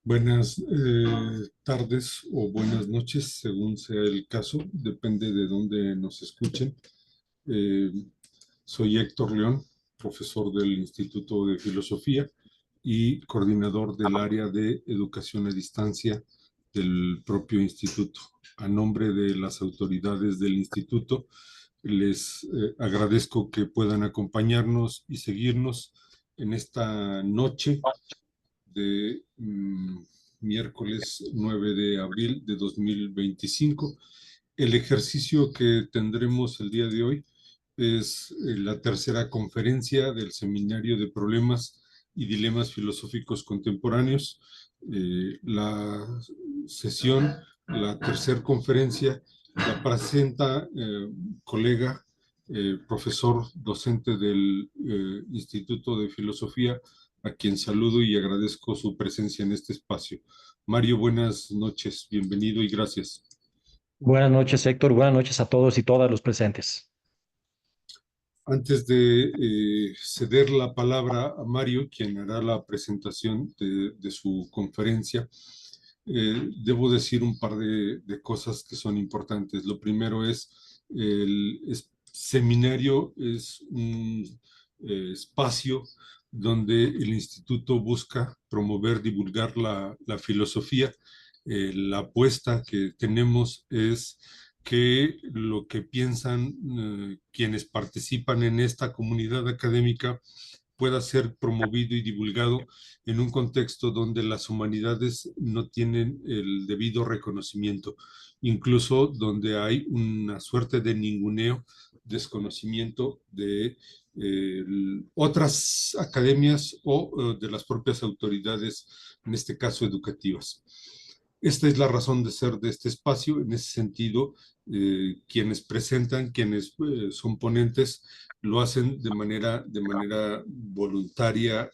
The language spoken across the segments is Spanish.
Buenas tardes o buenas noches, según sea el caso, depende de dónde nos escuchen. Eh, Soy Héctor León, profesor del Instituto de Filosofía y coordinador del área de educación a distancia del propio instituto. A nombre de las autoridades del instituto, les agradezco que puedan acompañarnos y seguirnos en esta noche de miércoles 9 de abril de 2025. El ejercicio que tendremos el día de hoy es la tercera conferencia del Seminario de Problemas y Dilemas Filosóficos Contemporáneos. La sesión, la tercera conferencia, la presenta colega, profesor docente del Instituto de Filosofía, a quien saludo y agradezco su presencia en este espacio. Mario, buenas noches, bienvenido y gracias. Buenas noches, Héctor. Buenas noches a todos y todas los presentes. Antes de ceder la palabra a Mario, quien hará la presentación de su conferencia, debo decir un par de cosas que son importantes. Lo primero es, seminario es un espacio donde el instituto busca promover, divulgar la filosofía. La apuesta que tenemos es que lo que piensan quienes participan en esta comunidad académica pueda ser promovido y divulgado en un contexto donde las humanidades no tienen el debido reconocimiento, incluso donde hay una suerte de ninguneo, desconocimiento de otras academias o de las propias autoridades, en este caso educativas. Esta es la razón de ser de este espacio. En ese sentido, quienes presentan, quienes son ponentes, lo hacen de manera voluntaria,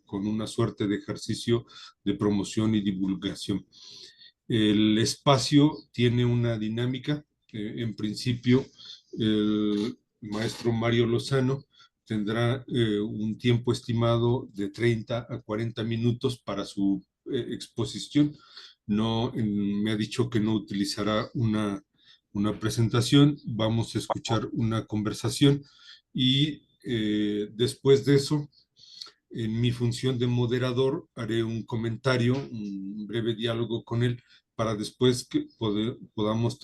con una suerte de ejercicio de promoción y divulgación. El espacio tiene una dinámica. En principio, el maestro Mario Lozano tendrá un tiempo estimado de 30 a 40 minutos para su exposición. No, me ha dicho que no utilizará una presentación, vamos a escuchar una conversación y después de eso, en mi función de moderador, haré un comentario, un breve diálogo con él para después que podamos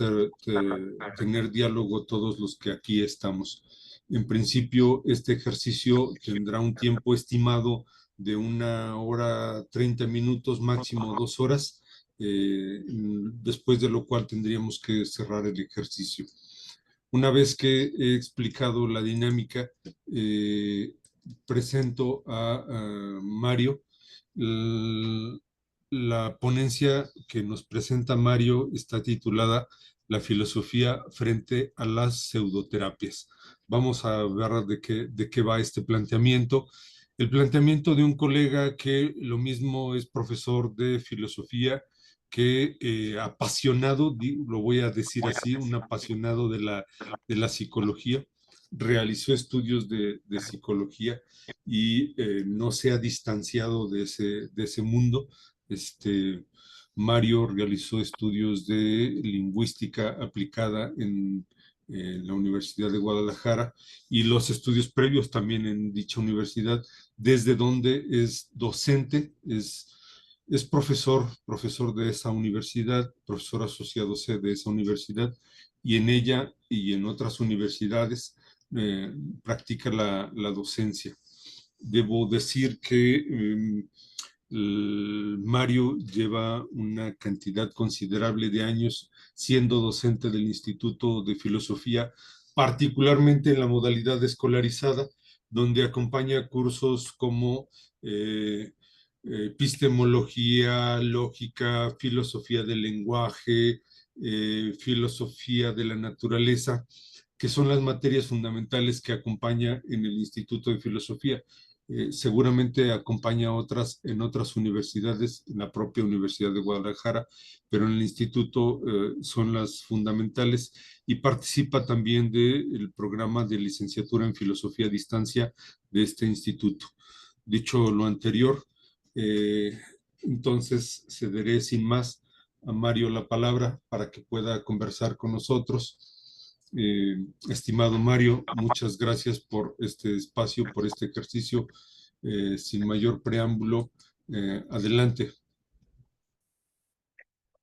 tener diálogo todos los que aquí estamos. En principio, este ejercicio tendrá un tiempo estimado de 1 hora 30 minutos, máximo 2 horas, después de lo cual tendríamos que cerrar el ejercicio. Una vez que he explicado la dinámica, presento a Mario. La ponencia que nos presenta Mario está titulada La filosofía frente a las pseudoterapias. Vamos a ver de qué va este planteamiento. El planteamiento de un colega que lo mismo es profesor de filosofía, que apasionado, lo voy a decir así, un apasionado de la psicología, realizó estudios de psicología y no se ha distanciado de ese mundo. Mario realizó estudios de lingüística aplicada en la Universidad de Guadalajara y los estudios previos también en dicha universidad, desde donde es docente, es profesor de esa universidad, profesor asociado C de esa universidad, y en ella y en otras universidades practica la docencia. Debo decir que Mario lleva una cantidad considerable de años siendo docente del Instituto de Filosofía, particularmente en la modalidad escolarizada, donde acompaña cursos como epistemología, lógica, filosofía del lenguaje, filosofía de la naturaleza, que son las materias fundamentales que acompaña en el Instituto de Filosofía. Seguramente acompaña otras en otras universidades, en la propia Universidad de Guadalajara, pero en el instituto son las fundamentales y participa también del programa de licenciatura en filosofía a distancia de este instituto. Dicho lo anterior, eh, Entonces, cederé sin más a Mario la palabra para que pueda conversar con nosotros. Estimado Mario, muchas gracias por este espacio, por este ejercicio. Sin mayor preámbulo, adelante.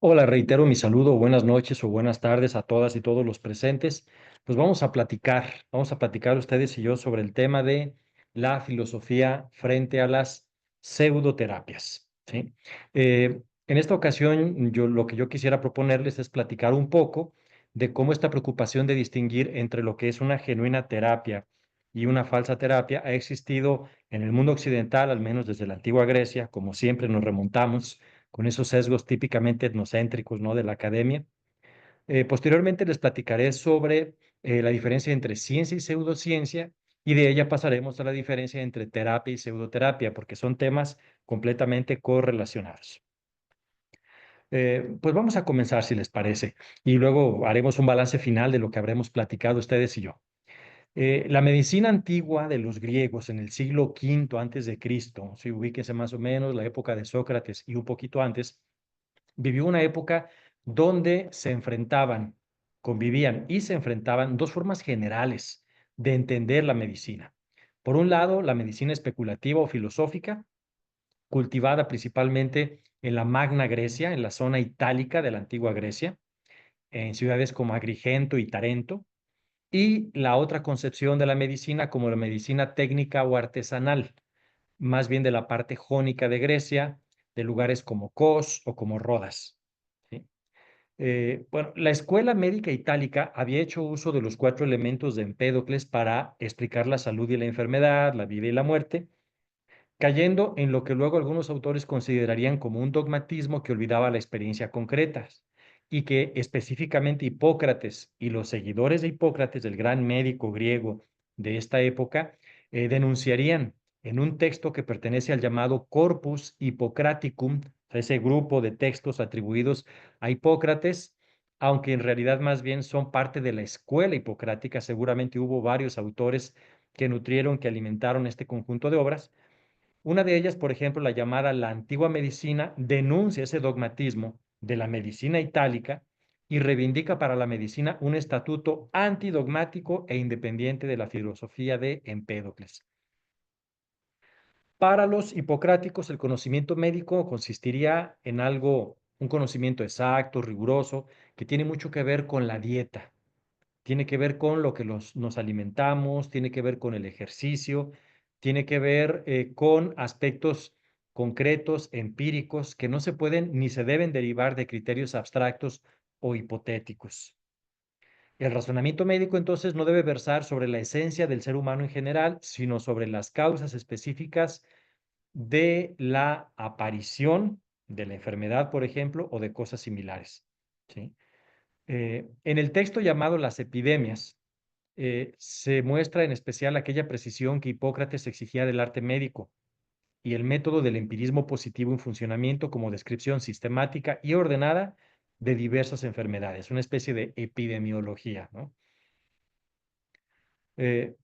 Hola, reitero mi saludo, buenas noches o buenas tardes a todas y todos los presentes. Pues vamos a platicar ustedes y yo sobre el tema de la filosofía frente a las pseudoterapias, ¿sí? En esta ocasión, lo que yo quisiera proponerles es platicar un poco de cómo esta preocupación de distinguir entre lo que es una genuina terapia y una falsa terapia ha existido en el mundo occidental, al menos desde la antigua Grecia, como siempre nos remontamos con esos sesgos típicamente etnocéntricos, ¿no? De la academia. Posteriormente les platicaré sobre la diferencia entre ciencia y pseudociencia y de ella pasaremos a la diferencia entre terapia y pseudoterapia, porque son temas completamente correlacionados. Pues vamos a comenzar, si les parece, y luego haremos un balance final de lo que habremos platicado ustedes y yo. La medicina antigua de los griegos en el siglo V antes de Cristo, si ubíquense más o menos la época de Sócrates y un poquito antes, vivió una época donde se enfrentaban, convivían y se enfrentaban dos formas generales de entender la medicina. Por un lado, la medicina especulativa o filosófica, cultivada principalmente en la Magna Grecia, en la zona itálica de la antigua Grecia, en ciudades como Agrigento y Tarento, y la otra concepción de la medicina como la medicina técnica o artesanal, más bien de la parte jónica de Grecia, de lugares como Kos o como Rodas. ¿Sí? Bueno, la escuela médica itálica había hecho uso de los cuatro elementos de Empédocles para explicar la salud y la enfermedad, la vida y la muerte, cayendo en lo que luego algunos autores considerarían como un dogmatismo que olvidaba la experiencia concreta y que específicamente Hipócrates y los seguidores de Hipócrates, el gran médico griego de esta época, denunciarían en un texto que pertenece al llamado Corpus Hippocraticum, ese grupo de textos atribuidos a Hipócrates, aunque en realidad más bien son parte de la escuela hipocrática, seguramente hubo varios autores que nutrieron, que alimentaron este conjunto de obras. Una de ellas, por ejemplo, la llamada la antigua medicina, denuncia ese dogmatismo de la medicina itálica y reivindica para la medicina un estatuto antidogmático e independiente de la filosofía de Empédocles. Para los hipocráticos, el conocimiento médico consistiría en algo, un conocimiento exacto, riguroso, que tiene mucho que ver con la dieta, tiene que ver con lo que nos alimentamos, tiene que ver con el ejercicio, tiene que ver con aspectos concretos, empíricos, que no se pueden ni se deben derivar de criterios abstractos o hipotéticos. El razonamiento médico entonces no debe versar sobre la esencia del ser humano en general, sino sobre las causas específicas de la aparición de la enfermedad, por ejemplo, o de cosas similares. ¿Sí? En el texto llamado Las epidemias, se muestra en especial aquella precisión que Hipócrates exigía del arte médico y el método del empirismo positivo en funcionamiento como descripción sistemática y ordenada de diversas enfermedades, una especie de epidemiología, ¿no? Eh,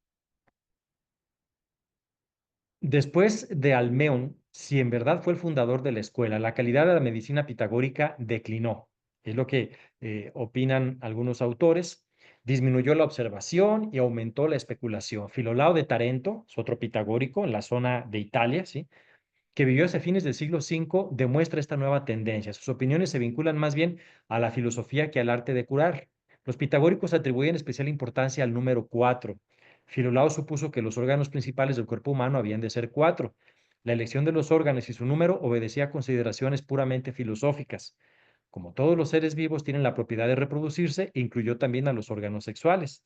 Después de Almeón, si en verdad fue el fundador de la escuela, la calidad de la medicina pitagórica declinó. Es lo que opinan algunos autores. Disminuyó la observación y aumentó la especulación. Filolao de Tarento, es otro pitagórico en la zona de Italia, ¿sí? Que vivió hacia fines del siglo V, demuestra esta nueva tendencia. Sus opiniones se vinculan más bien a la filosofía que al arte de curar. Los pitagóricos atribuyen especial importancia al número 4. Filolao supuso que los órganos principales del cuerpo humano habían de ser cuatro. La elección de los órganos y su número obedecía a consideraciones puramente filosóficas. Como todos los seres vivos tienen la propiedad de reproducirse, incluyó también a los órganos sexuales.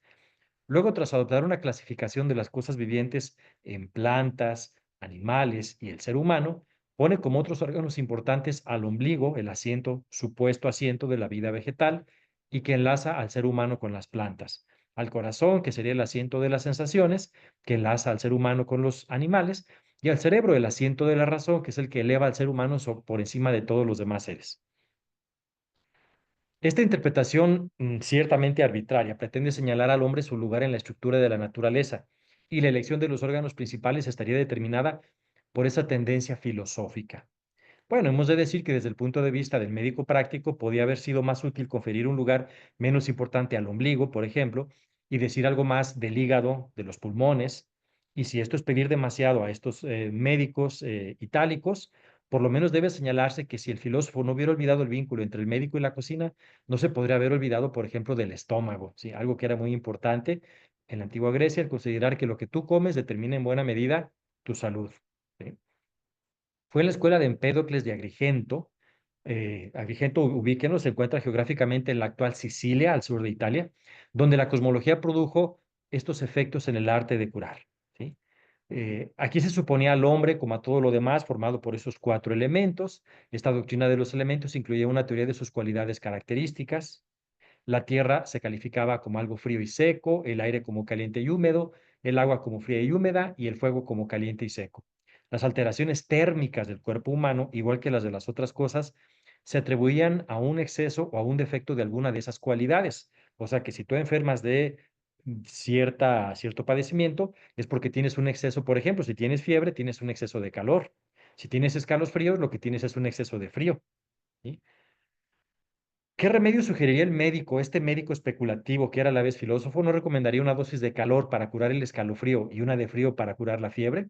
Luego, tras adoptar una clasificación de las cosas vivientes en plantas, animales y el ser humano, pone como otros órganos importantes al ombligo, el asiento, supuesto asiento de la vida vegetal, y que enlaza al ser humano con las plantas, al corazón, que sería el asiento de las sensaciones, que enlaza al ser humano con los animales, y al cerebro, el asiento de la razón, que es el que eleva al ser humano por encima de todos los demás seres. Esta interpretación, ciertamente arbitraria, pretende señalar al hombre su lugar en la estructura de la naturaleza, y la elección de los órganos principales estaría determinada por esa tendencia filosófica. Bueno, hemos de decir que desde el punto de vista del médico práctico podía haber sido más útil conferir un lugar menos importante al ombligo, por ejemplo, y decir algo más del hígado, de los pulmones. Y si esto es pedir demasiado a estos médicos itálicos, por lo menos debe señalarse que si el filósofo no hubiera olvidado el vínculo entre el médico y la cocina, no se podría haber olvidado, por ejemplo, del estómago, ¿sí? Algo que era muy importante en la antigua Grecia, el considerar que lo que tú comes determina en buena medida tu salud. ¿Sí? Fue en la escuela de Empédocles de Agrigento. Agrigento, ubíquenlo, se encuentra geográficamente en la actual Sicilia, al sur de Italia, donde la cosmología produjo estos efectos en el arte de curar. ¿Sí? Aquí se suponía al hombre, como a todo lo demás, formado por esos cuatro elementos. Esta doctrina de los elementos incluía una teoría de sus cualidades características. La tierra se calificaba como algo frío y seco, el aire como caliente y húmedo, el agua como fría y húmeda y el fuego como caliente y seco. Las alteraciones térmicas del cuerpo humano, igual que las de las otras cosas, se atribuían a un exceso o a un defecto de alguna de esas cualidades. O sea que si tú enfermas de cierto padecimiento, es porque tienes un exceso, por ejemplo, si tienes fiebre, tienes un exceso de calor. Si tienes escalofríos, lo que tienes es un exceso de frío. ¿Sí? ¿Qué remedio sugeriría el médico, este médico especulativo que era a la vez filósofo? ¿No recomendaría una dosis de calor para curar el escalofrío y una de frío para curar la fiebre?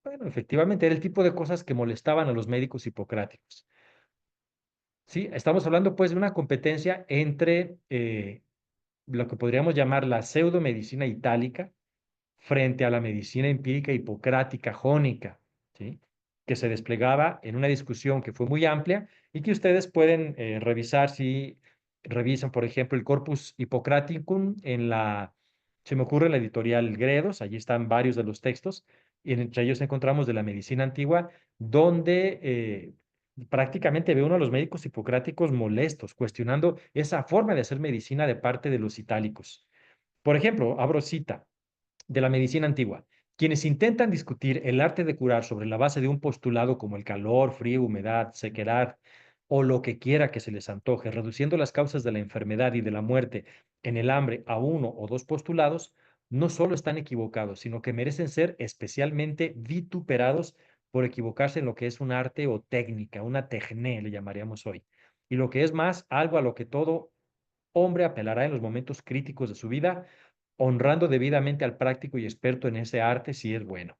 Bueno, efectivamente, era el tipo de cosas que molestaban a los médicos hipocráticos. Sí, estamos hablando pues de una competencia entre lo que podríamos llamar la pseudomedicina itálica frente a la medicina empírica hipocrática jónica, ¿sí? Que se desplegaba en una discusión que fue muy amplia y que ustedes pueden revisar si revisan, por ejemplo, el Corpus Hippocraticum se me ocurre, la editorial Gredos, allí están varios de los textos, y entre ellos encontramos de la medicina antigua, donde prácticamente ve uno a los médicos hipocráticos molestos, cuestionando esa forma de hacer medicina de parte de los itálicos. Por ejemplo, abro cita de la medicina antigua. Quienes intentan discutir el arte de curar sobre la base de un postulado como el calor, frío, humedad, sequedad o lo que quiera que se les antoje, reduciendo las causas de la enfermedad y de la muerte en el hambre a uno o dos postulados, no solo están equivocados, sino que merecen ser especialmente vituperados por equivocarse en lo que es un arte o técnica, una techné, le llamaríamos hoy. Y lo que es más, algo a lo que todo hombre apelará en los momentos críticos de su vida, honrando debidamente al práctico y experto en ese arte si es bueno.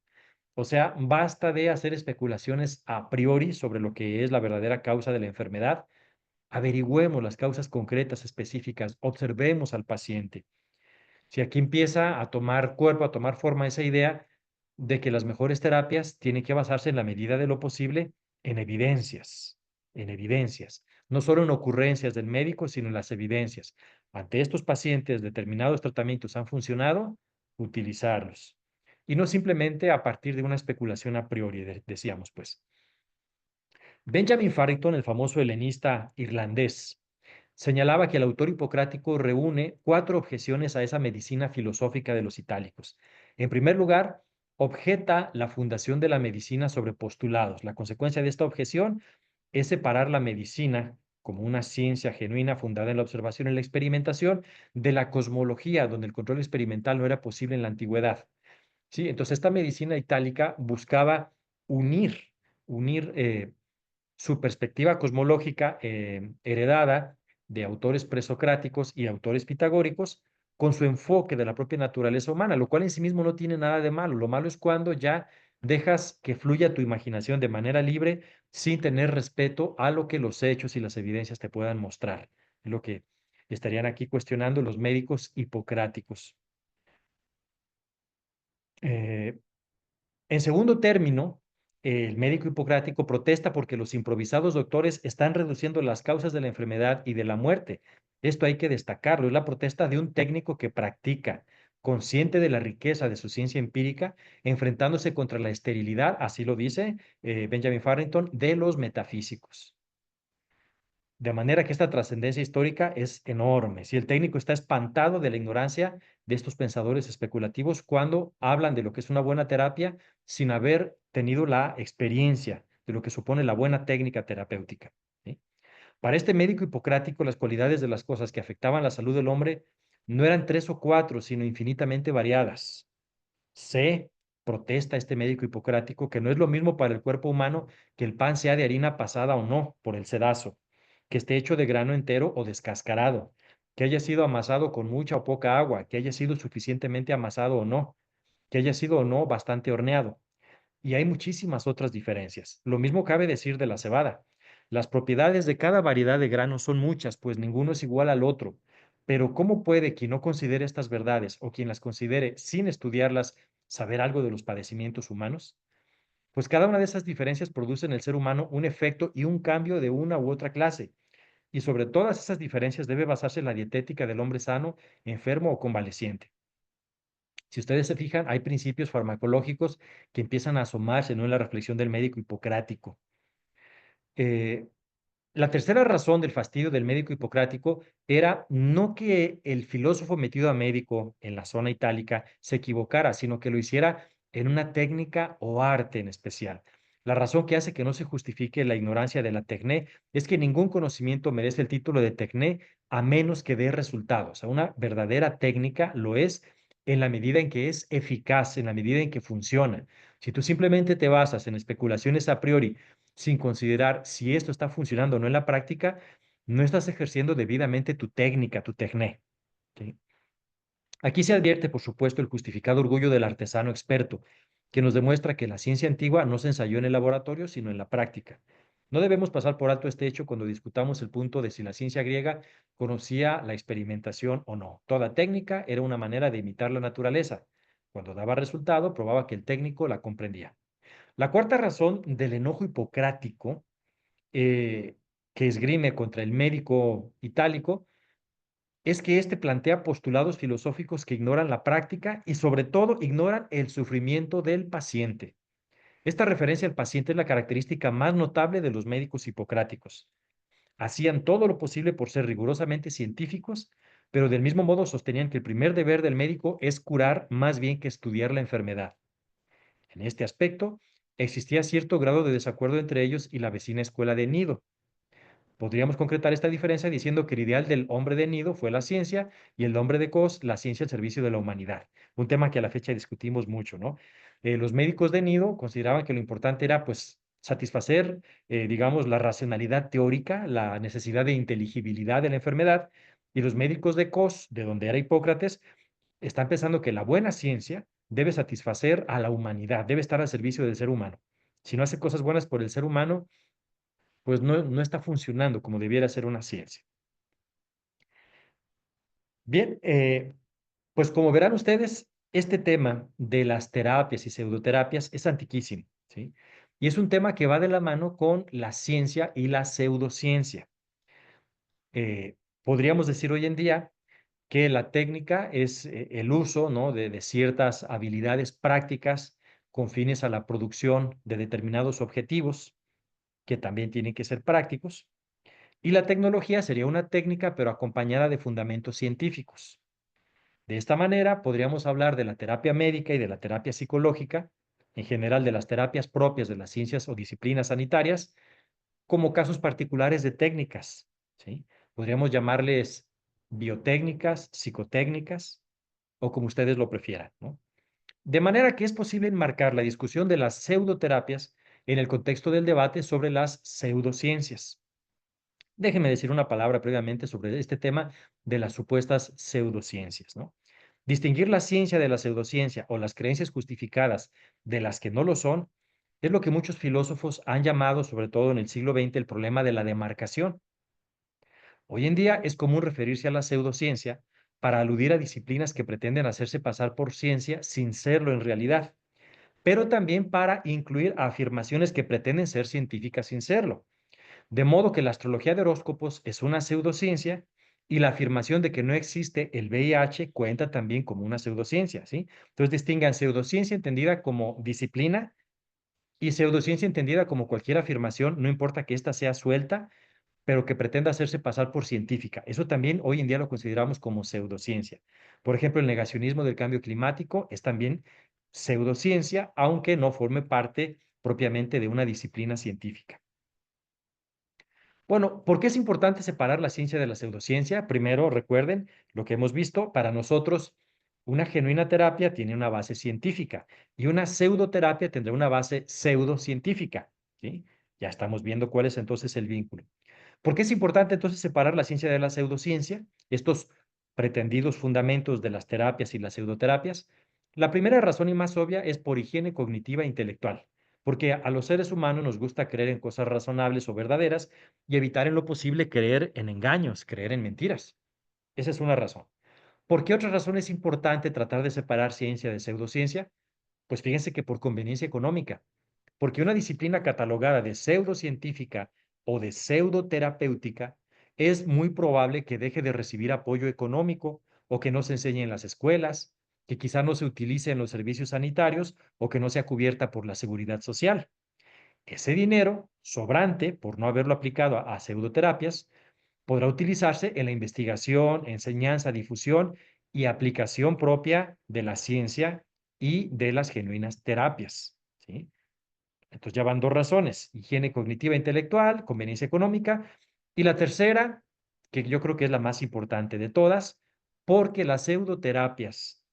O sea, basta de hacer especulaciones a priori sobre lo que es la verdadera causa de la enfermedad. Averigüemos las causas concretas, específicas, observemos al paciente. Si aquí empieza a tomar cuerpo, a tomar forma esa idea de que las mejores terapias tienen que basarse en la medida de lo posible en evidencias, no solo en ocurrencias del médico, sino en las evidencias. Ante estos pacientes, determinados tratamientos han funcionado, utilizarlos. Y no simplemente a partir de una especulación a priori, decíamos pues. Benjamin Farrington, el famoso helenista irlandés, señalaba que el autor hipocrático reúne cuatro objeciones a esa medicina filosófica de los itálicos. En primer lugar, objeta la fundación de la medicina sobre postulados. La consecuencia de esta objeción es separar la medicina como una ciencia genuina fundada en la observación y la experimentación de la cosmología, donde el control experimental no era posible en la antigüedad. ¿Sí? Entonces, esta medicina itálica buscaba unir su perspectiva cosmológica heredada de autores presocráticos y autores pitagóricos con su enfoque de la propia naturaleza humana, lo cual en sí mismo no tiene nada de malo. Lo malo es cuando ya dejas que fluya tu imaginación de manera libre sin tener respeto a lo que los hechos y las evidencias te puedan mostrar. Es lo que estarían aquí cuestionando los médicos hipocráticos. Eh, En segundo término, el médico hipocrático protesta porque los improvisados doctores están reduciendo las causas de la enfermedad y de la muerte. Esto hay que destacarlo. Es la protesta de un técnico que practica, consciente de la riqueza de su ciencia empírica, enfrentándose contra la esterilidad, así lo dice Benjamin Farrington, de los metafísicos. De manera que esta trascendencia histórica es enorme. Si el técnico está espantado de la ignorancia de estos pensadores especulativos cuando hablan de lo que es una buena terapia sin haber tenido la experiencia de lo que supone la buena técnica terapéutica. ¿Sí? Para este médico hipocrático, las cualidades de las cosas que afectaban la salud del hombre no eran tres o cuatro, sino infinitamente variadas. Sé, protesta este médico hipocrático que no es lo mismo para el cuerpo humano que el pan sea de harina pasada o no por el sedazo, que esté hecho de grano entero o descascarado, que haya sido amasado con mucha o poca agua, que haya sido suficientemente amasado o no, que haya sido o no bastante horneado. Y hay muchísimas otras diferencias. Lo mismo cabe decir de la cebada. Las propiedades de cada variedad de grano son muchas, pues ninguno es igual al otro. Pero ¿cómo puede quien no considere estas verdades o quien las considere sin estudiarlas saber algo de los padecimientos humanos? Pues cada una de esas diferencias produce en el ser humano un efecto y un cambio de una u otra clase. Y sobre todas esas diferencias debe basarse la dietética del hombre sano, enfermo o convaleciente. Si ustedes se fijan, hay principios farmacológicos que empiezan a asomarse, ¿no?, en la reflexión del médico hipocrático. Eh, la tercera razón del fastidio del médico hipocrático era no que el filósofo metido a médico en la zona itálica se equivocara, sino que lo hiciera en una técnica o arte en especial. La razón que hace que no se justifique la ignorancia de la tecné es que ningún conocimiento merece el título de tecné a menos que dé resultados. O sea, una verdadera técnica lo es en la medida en que es eficaz, en la medida en que funciona. Si tú simplemente te basas en especulaciones a priori, sin considerar si esto está funcionando o no en la práctica, no estás ejerciendo debidamente tu técnica, tu tecné. ¿Sí? Aquí se advierte, por supuesto, el justificado orgullo del artesano experto, que nos demuestra que la ciencia antigua no se ensayó en el laboratorio, sino en la práctica. No debemos pasar por alto este hecho cuando discutamos el punto de si la ciencia griega conocía la experimentación o no. Toda técnica era una manera de imitar la naturaleza. Cuando daba resultado, probaba que el técnico la comprendía. La cuarta razón del enojo hipocrático eh, que esgrime contra el médico itálico es que éste plantea postulados filosóficos que ignoran la práctica y sobre todo ignoran el sufrimiento del paciente. Esta referencia al paciente es la característica más notable de los médicos hipocráticos. Hacían todo lo posible por ser rigurosamente científicos, pero del mismo modo sostenían que el primer deber del médico es curar más bien que estudiar la enfermedad. En este aspecto, existía cierto grado de desacuerdo entre ellos y la vecina escuela de Nido. Podríamos concretar esta diferencia diciendo que el ideal del hombre de Nido fue la ciencia y el hombre de Cos, la ciencia al servicio de la humanidad. Un tema que a la fecha discutimos mucho, ¿no? Los médicos de Nido consideraban que lo importante era, pues, satisfacer, digamos, la racionalidad teórica, la necesidad de inteligibilidad de la enfermedad, y los médicos de Cos, de donde era Hipócrates, están pensando que la buena ciencia debe satisfacer a la humanidad, debe estar al servicio del ser humano. Si no hace cosas buenas por el ser humano, pues no está funcionando como debiera ser una ciencia. Bien, pues como verán ustedes, este tema de las terapias y pseudoterapias es antiquísimo, ¿sí? Y es un tema que va de la mano con la ciencia y la pseudociencia. Podríamos decir hoy en día que la técnica es el uso, ¿no?, de ciertas habilidades prácticas con fines a la producción de determinados objetivos que también tienen que ser prácticos. Y la tecnología sería una técnica, pero acompañada de fundamentos científicos. De esta manera, podríamos hablar de la terapia médica y de la terapia psicológica, en general de las terapias propias de las ciencias o disciplinas sanitarias, como casos particulares de técnicas, ¿sí? Podríamos llamarles biotécnicas, psicotécnicas, o como ustedes lo prefieran, ¿no? De manera que es posible enmarcar la discusión de las pseudoterapias en el contexto del debate sobre las pseudociencias. Déjeme decir una palabra previamente sobre este tema de las supuestas pseudociencias, ¿no? Distinguir la ciencia de la pseudociencia o las creencias justificadas de las que no lo son es lo que muchos filósofos han llamado, sobre todo en el siglo XX, el problema de la demarcación. Hoy en día es común referirse a la pseudociencia para aludir a disciplinas que pretenden hacerse pasar por ciencia sin serlo en realidad, pero también para incluir afirmaciones que pretenden ser científicas sin serlo. De modo que la astrología de horóscopos es una pseudociencia y la afirmación de que no existe el VIH cuenta también como una pseudociencia, ¿sí? Entonces distingan pseudociencia entendida como disciplina y pseudociencia entendida como cualquier afirmación, no importa que ésta sea suelta, pero que pretenda hacerse pasar por científica. Eso también hoy en día lo consideramos como pseudociencia. Por ejemplo, el negacionismo del cambio climático es también pseudociencia, aunque no forme parte propiamente de una disciplina científica. Bueno, ¿por qué es importante separar la ciencia de la pseudociencia? Primero, recuerden lo que hemos visto. Para nosotros, Una genuina terapia tiene una base científica y una pseudoterapia tendrá una base pseudocientífica, ¿sí? Ya estamos viendo cuál es entonces el vínculo. ¿Por qué es importante entonces separar la ciencia de la pseudociencia? Estos pretendidos fundamentos de las terapias y las pseudoterapias. La primera razón y más obvia es por higiene cognitiva e intelectual, porque a los seres humanos nos gusta creer en cosas razonables o verdaderas y evitar en lo posible creer en engaños, creer en mentiras. Esa es una razón. ¿Por qué otra razón es importante tratar de separar ciencia de pseudociencia? Pues fíjense que por conveniencia económica, porque una disciplina catalogada de pseudocientífica o de pseudoterapéutica es muy probable que deje de recibir apoyo económico o que no se enseñe en las escuelas, que quizá no se utilice en los servicios sanitarios o que no sea cubierta por la seguridad social. Ese dinero sobrante, por no haberlo aplicado a pseudoterapias, podrá utilizarse en la investigación, enseñanza, difusión y aplicación propia de la ciencia y de las genuinas terapias, ¿sí? Entonces ya van dos razones: higiene cognitiva e intelectual, conveniencia económica, y la tercera, que yo creo que es la más importante de todas, porque las pseudoterapias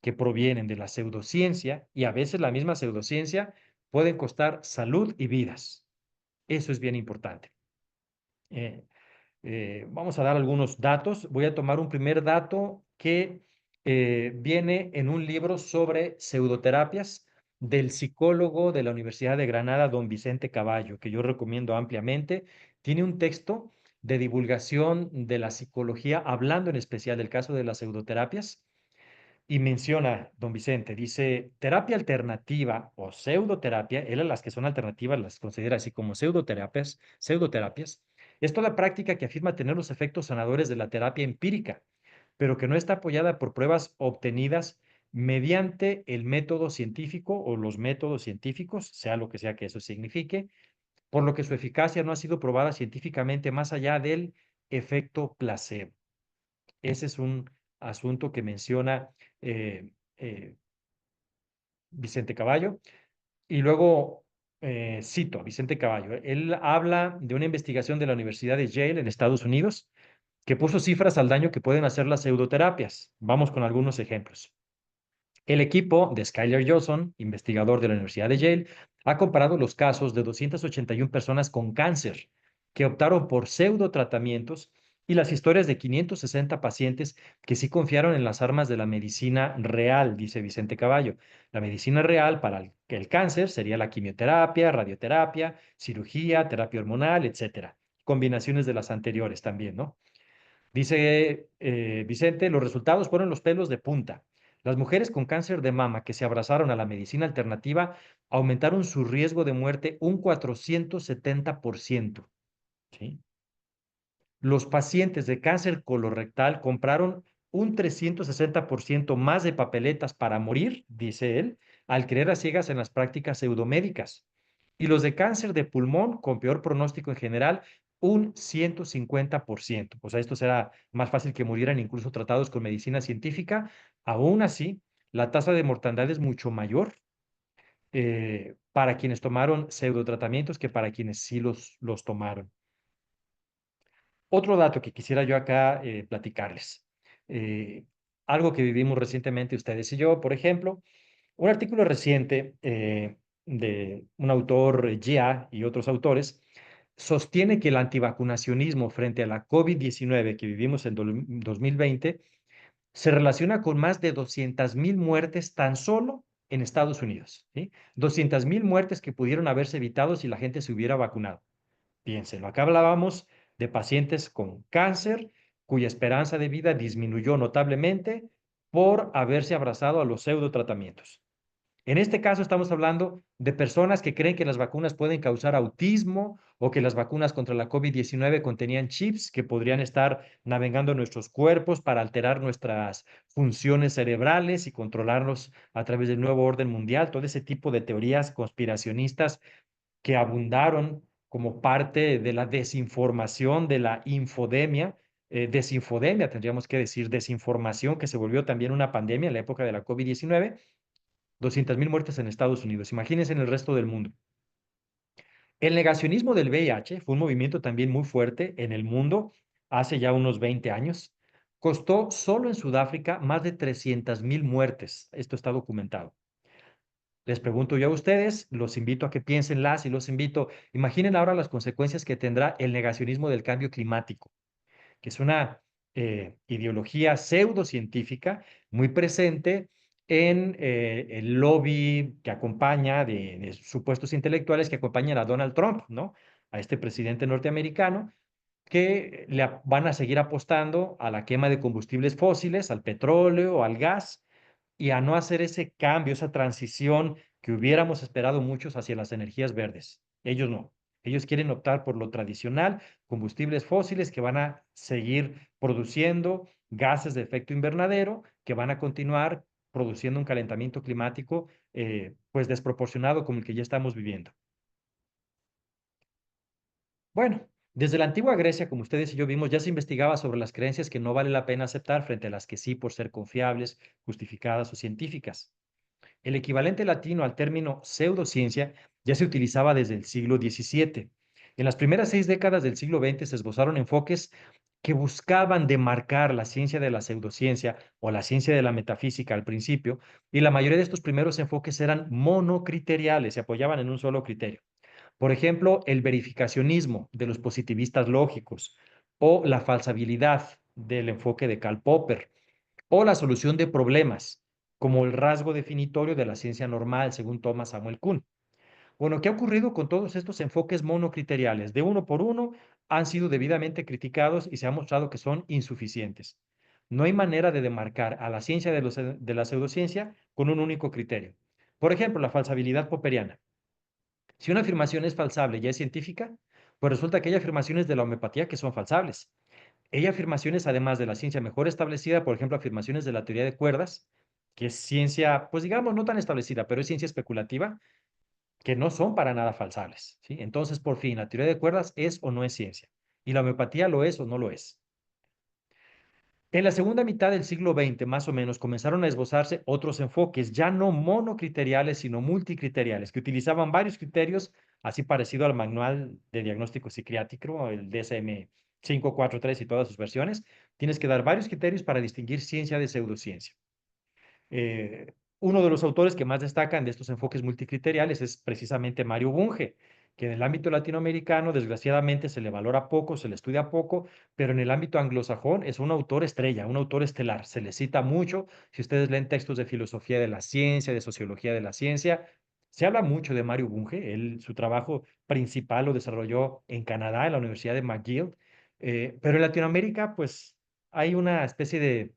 que provienen de la pseudociencia, y a veces la misma pseudociencia, pueden costar salud y vidas. Eso es bien importante. Eh, Vamos a dar algunos datos. Voy a tomar un primer dato que viene en un libro sobre pseudoterapias del psicólogo de la Universidad de Granada, don Vicente Caballo, que yo recomiendo ampliamente. Tiene un texto de divulgación de la psicología, hablando en especial del caso de las pseudoterapias. Y menciona, don Vicente, dice, terapia alternativa o pseudoterapia, él a las que son alternativas las considera así como pseudoterapias, es toda práctica que afirma tener los efectos sanadores de la terapia empírica, pero que no está apoyada por pruebas obtenidas mediante el método científico o los métodos científicos, sea lo que sea que eso signifique, por lo que su eficacia no ha sido probada científicamente más allá del efecto placebo. Ese es un asunto que menciona eh, eh, Vicente Caballo. Y luego cito a Vicente Caballo. Él habla de una investigación de la Universidad de Yale en Estados Unidos que puso cifras al daño que pueden hacer las pseudoterapias. Vamos con algunos ejemplos. El equipo de Skyler Johnson, investigador de la Universidad de Yale, ha comparado los casos de 281 personas con cáncer que optaron por pseudotratamientos y las historias de 560 pacientes que sí confiaron en las armas de la medicina real, dice Vicente Caballo. La medicina real para el cáncer sería la quimioterapia, radioterapia, cirugía, terapia hormonal, etcétera. Combinaciones de las anteriores también, ¿no? Dice Vicente, los resultados fueron los pelos de punta. Las mujeres con cáncer de mama que se abrazaron a la medicina alternativa aumentaron su riesgo de muerte un 470%. ¿Sí? Los pacientes de cáncer colorectal compraron un 360% más de papeletas para morir, dice él, al creer a ciegas en las prácticas pseudomédicas. Y los de cáncer de pulmón, con peor pronóstico en general, un 150%. O sea, esto será más fácil que murieran incluso tratados con medicina científica. Aún así, la tasa de mortandad es mucho mayor para quienes tomaron pseudotratamientos que para quienes sí los tomaron. Otro dato que quisiera yo acá platicarles. eh, Algo que vivimos recientemente ustedes y yo, por ejemplo, un artículo reciente de un autor, Gia y otros autores, sostiene que el antivacunacionismo frente a la COVID-19 que vivimos en 2020 se relaciona con más de 200,000 muertes tan solo en Estados Unidos, ¿sí? 200,000 muertes que pudieron haberse evitado si la gente se hubiera vacunado. Piénselo, acá hablábamos de pacientes con cáncer cuya esperanza de vida disminuyó notablemente por haberse abrazado a los pseudotratamientos. En este caso estamos hablando de personas que creen que las vacunas pueden causar autismo o que las vacunas contra la COVID-19 contenían chips que podrían estar navegando en nuestros cuerpos para alterar nuestras funciones cerebrales y controlarnos a través del nuevo orden mundial. Todo ese tipo de teorías conspiracionistas que abundaron como parte de la desinformación, de la infodemia. Desinfodemia, tendríamos que decir, desinformación que se volvió también una pandemia en la época de la COVID-19. 200,000 muertes en Estados Unidos. Imagínense en el resto del mundo. El negacionismo del VIH fue un movimiento también muy fuerte en el mundo hace ya unos 20 años, costó solo en Sudáfrica más de 300,000 muertes. Esto está documentado. Les pregunto yo a ustedes, los invito a que piensen las y los invito, imaginen ahora las consecuencias que tendrá el negacionismo del cambio climático, que es una ideología pseudocientífica muy presente en el lobby que acompaña de supuestos intelectuales que acompañan a Donald Trump, ¿no? A este presidente norteamericano, que van a seguir apostando a la quema de combustibles fósiles, al petróleo, al gas, y a no hacer ese cambio, esa transición que hubiéramos esperado muchos hacia las energías verdes. Ellos no. Ellos quieren optar por lo tradicional, combustibles fósiles que van a seguir produciendo gases de efecto invernadero, que van a continuar produciendo un calentamiento climático pues desproporcionado como el que ya estamos viviendo. Bueno, desde la antigua Grecia, como ustedes y yo vimos, ya se investigaba sobre las creencias que no vale la pena aceptar frente a las que sí por ser confiables, justificadas o científicas. El equivalente latino al término pseudociencia ya se utilizaba desde el siglo XVII. En las primeras 6 décadas del siglo XX se esbozaron enfoques que buscaban demarcar la ciencia de la pseudociencia o la ciencia de la metafísica al principio, y la mayoría de estos primeros enfoques eran monocriteriales, se apoyaban en un solo criterio. Por ejemplo, el verificacionismo de los positivistas lógicos o la falsabilidad del enfoque de Karl Popper o la solución de problemas como el rasgo definitorio de la ciencia normal, según Thomas Samuel Kuhn. Bueno, ¿qué ha ocurrido con todos estos enfoques monocriteriales? De uno por uno han sido debidamente criticados y se ha mostrado que son insuficientes. No hay manera de demarcar a la ciencia de la pseudociencia con un único criterio. Por ejemplo, la falsabilidad popperiana. Si una afirmación es falsable y ya es científica, pues resulta que hay afirmaciones de la homeopatía que son falsables. Hay afirmaciones, además de la ciencia mejor establecida, por ejemplo, afirmaciones de la teoría de cuerdas, que es ciencia, pues digamos, no tan establecida, pero es ciencia especulativa, que no son para nada falsables, ¿sí? Entonces, por fin, la teoría de cuerdas es o no es ciencia, y la homeopatía lo es o no lo es. En la segunda mitad del siglo XX, más o menos, comenzaron a esbozarse otros enfoques, ya no monocriteriales, sino multicriteriales, que utilizaban varios criterios, así parecido al manual de diagnóstico psiquiátrico, el DSM-543 y todas sus versiones. Tienes que dar varios criterios para distinguir ciencia de pseudociencia. Uno de los autores que más destacan de estos enfoques multicriteriales es precisamente Mario Bunge, que en el ámbito latinoamericano desgraciadamente se le valora poco, se le estudia poco, pero en el ámbito anglosajón es un autor estrella, un autor estelar. Se le cita mucho. Si ustedes leen textos de filosofía de la ciencia, de sociología de la ciencia, se habla mucho de Mario Bunge. Su trabajo principal lo desarrolló en Canadá, en la Universidad de McGill, pero en Latinoamérica, pues hay una especie de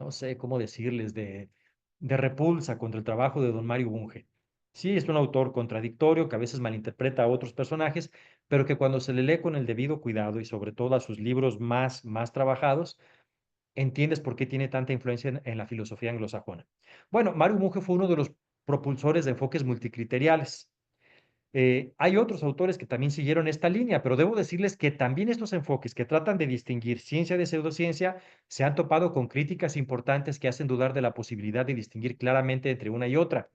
no sé cómo decirles, de repulsa contra el trabajo de don Mario Bunge. Sí, es un autor contradictorio que a veces malinterpreta a otros personajes, pero que cuando se le lee con el debido cuidado y sobre todo a sus libros más trabajados, entiendes por qué tiene tanta influencia en la filosofía anglosajona. Bueno, Mario Bunge fue uno de los propulsores de enfoques multicriteriales. Hay otros autores que también siguieron esta línea, pero debo decirles que también estos enfoques que tratan de distinguir ciencia de pseudociencia se han topado con críticas importantes que hacen dudar de la posibilidad de distinguir claramente entre una y otra.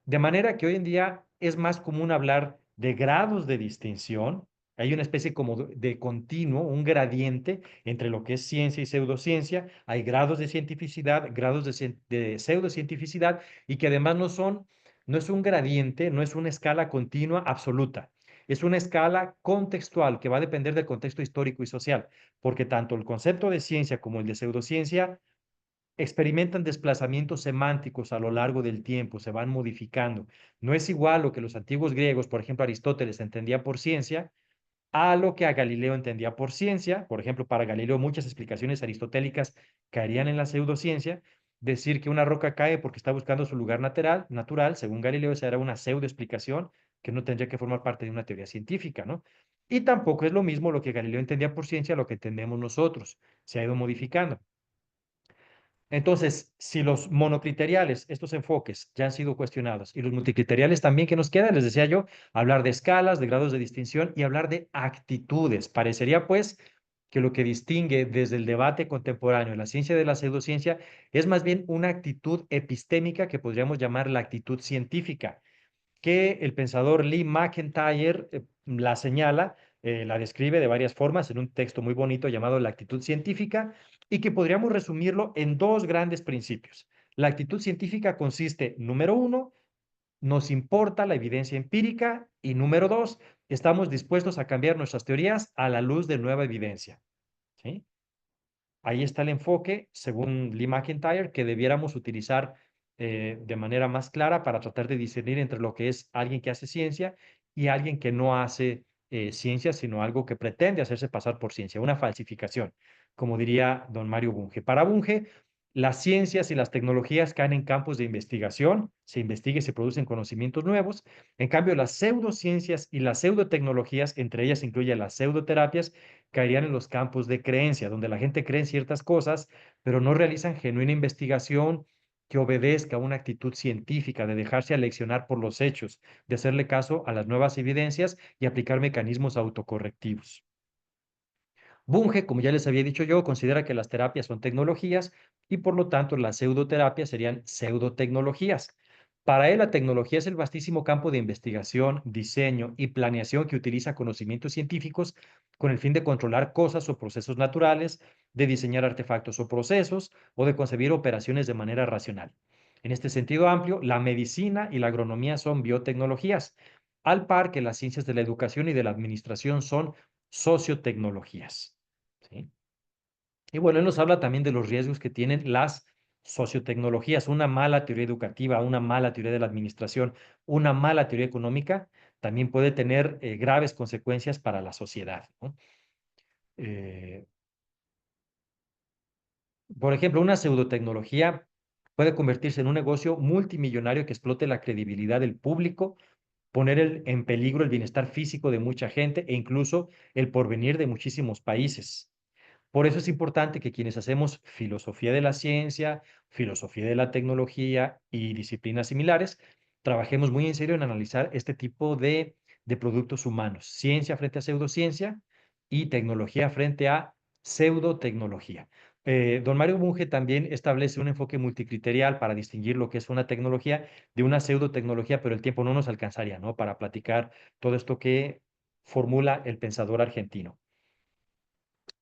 De manera que hoy en día es más común hablar de grados de distinción. Hay una especie como de continuo, un gradiente entre lo que es ciencia y pseudociencia. Hay grados de cientificidad, grados de pseudocientificidad y que además no es un gradiente, no es una escala continua absoluta. Es una escala contextual que va a depender del contexto histórico y social, porque tanto el concepto de ciencia como el de pseudociencia experimentan desplazamientos semánticos a lo largo del tiempo, se van modificando. No es igual lo que los antiguos griegos, por ejemplo, Aristóteles entendía por ciencia, a lo que a Galileo entendía por ciencia. Por ejemplo, para Galileo muchas explicaciones aristotélicas caerían en la pseudociencia. Decir que una roca cae porque está buscando su lugar natural, según Galileo, esa era una pseudoexplicación que no tendría que formar parte de una teoría científica, ¿no? Y tampoco es lo mismo lo que Galileo entendía por ciencia a lo que entendemos nosotros. Se ha ido modificando. Entonces, si los monocriteriales, estos enfoques ya han sido cuestionados, y los multicriteriales también, ¿qué nos queda? Les decía yo, hablar de escalas, de grados de distinción y hablar de actitudes. Parecería, pues, que lo que distingue desde el debate contemporáneo la ciencia de la pseudociencia es más bien una actitud epistémica que podríamos llamar la actitud científica, que el pensador Lee McIntyre la señala la describe de varias formas en un texto muy bonito llamado La actitud científica y que podríamos resumirlo en dos grandes principios. La actitud científica consiste, número uno, nos importa la evidencia empírica y número dos, estamos dispuestos a cambiar nuestras teorías a la luz de nueva evidencia. ¿Sí? Ahí está el enfoque, según Lee McIntyre, que debiéramos utilizar de manera más clara para tratar de discernir entre lo que es alguien que hace ciencia y alguien que no hace ciencia, sino algo que pretende hacerse pasar por ciencia, una falsificación, como diría don Mario Bunge. Para Bunge, las ciencias y las tecnologías caen en campos de investigación, se investiga y se producen conocimientos nuevos. En cambio, las pseudociencias y las pseudotecnologías, entre ellas incluye las pseudoterapias, caerían en los campos de creencia, donde la gente cree en ciertas cosas, pero no realizan genuina investigación que obedezca a una actitud científica, de dejarse aleccionar por los hechos, de hacerle caso a las nuevas evidencias y aplicar mecanismos autocorrectivos. Bunge, como ya les había dicho yo, considera que las terapias son tecnologías y por lo tanto las pseudoterapias serían pseudotecnologías. Para él, la tecnología es el vastísimo campo de investigación, diseño y planeación que utiliza conocimientos científicos con el fin de controlar cosas o procesos naturales, de diseñar artefactos o procesos o de concebir operaciones de manera racional. En este sentido amplio, la medicina y la agronomía son biotecnologías, al par que las ciencias de la educación y de la administración son sociotecnologías. ¿Sí? Y bueno, él nos habla también de los riesgos que tienen las sociotecnologías. Una mala teoría educativa, una mala teoría de la administración, una mala teoría económica también puede tener graves consecuencias para la sociedad, ¿no? Eh, por ejemplo, una pseudotecnología puede convertirse en un negocio multimillonario que explote la credibilidad del público, poner en peligro el bienestar físico de mucha gente e incluso el porvenir de muchísimos países. Por eso es importante que quienes hacemos filosofía de la ciencia, filosofía de la tecnología y disciplinas similares, trabajemos muy en serio en analizar este tipo de productos humanos, ciencia frente a pseudociencia y tecnología frente a pseudotecnología. Don Mario Bunge también establece un enfoque multicriterial para distinguir lo que es una tecnología de una pseudotecnología, pero el tiempo no nos alcanzaría, ¿no? Para platicar todo esto que formula el pensador argentino.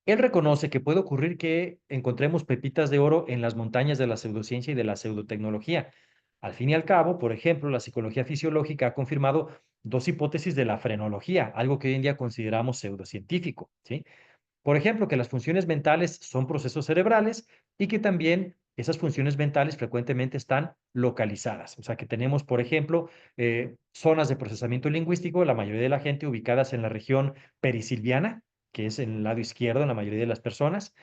Él reconoce que puede ocurrir que encontremos pepitas de oro en las montañas de la pseudociencia y de la pseudotecnología. Al fin y al cabo, por ejemplo, la psicología fisiológica ha confirmado dos hipótesis de la frenología, algo que hoy en día consideramos pseudocientífico, ¿sí? Por ejemplo, que las funciones mentales son procesos cerebrales y que también esas funciones mentales frecuentemente están localizadas. O sea, que tenemos, por ejemplo, zonas de procesamiento lingüístico, la mayoría de la gente ubicadas en la región perisilviana, que es en el lado izquierdo en la mayoría de las personas.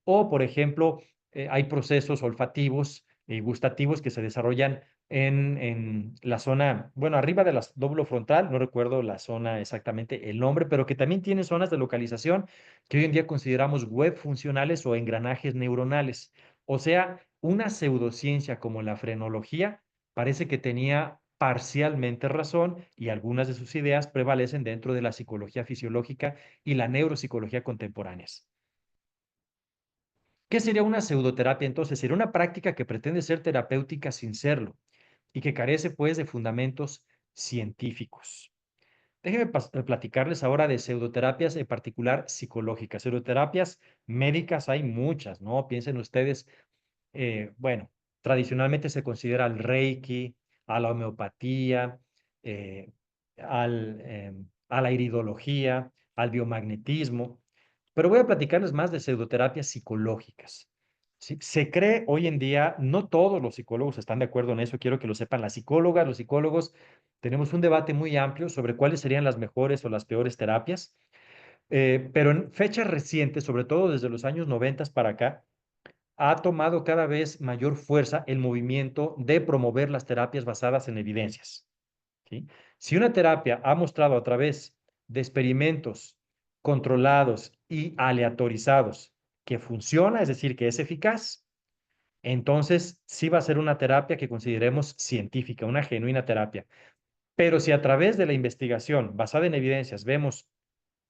O, por ejemplo, hay procesos olfativos y gustativos que se desarrollan en la zona, bueno, arriba de la lóbulo frontal, no recuerdo la zona exactamente el nombre, pero que también tiene zonas de localización que hoy en día consideramos web funcionales o engranajes neuronales. O sea, una pseudociencia como la frenología parece que tenía parcialmente razón y algunas de sus ideas prevalecen dentro de la psicología fisiológica y la neuropsicología contemporáneas. ¿Qué sería una pseudoterapia entonces? Sería una práctica que pretende ser terapéutica sin serlo y que carece pues de fundamentos científicos. Déjenme platicarles ahora de pseudoterapias, en particular psicológicas. Pseudoterapias médicas hay muchas, ¿no? Piensen ustedes, bueno, tradicionalmente se considera al Reiki, a la homeopatía, eh, a la iridología, al biomagnetismo, pero voy a platicarles más de pseudoterapias psicológicas. ¿Sí? Se cree hoy en día, no todos los psicólogos están de acuerdo en eso, quiero que lo sepan las psicólogas, los psicólogos, tenemos un debate muy amplio sobre cuáles serían las mejores o las peores terapias, pero en fechas recientes, sobre todo desde los años 90 para acá, ha tomado cada vez mayor fuerza el movimiento de promover las terapias basadas en evidencias. ¿Sí? Si una terapia ha mostrado a través de experimentos controlados y aleatorizados que funciona, es decir, que es eficaz, entonces sí va a ser una terapia que consideremos científica, una genuina terapia. Pero si a través de la investigación basada en evidencias vemos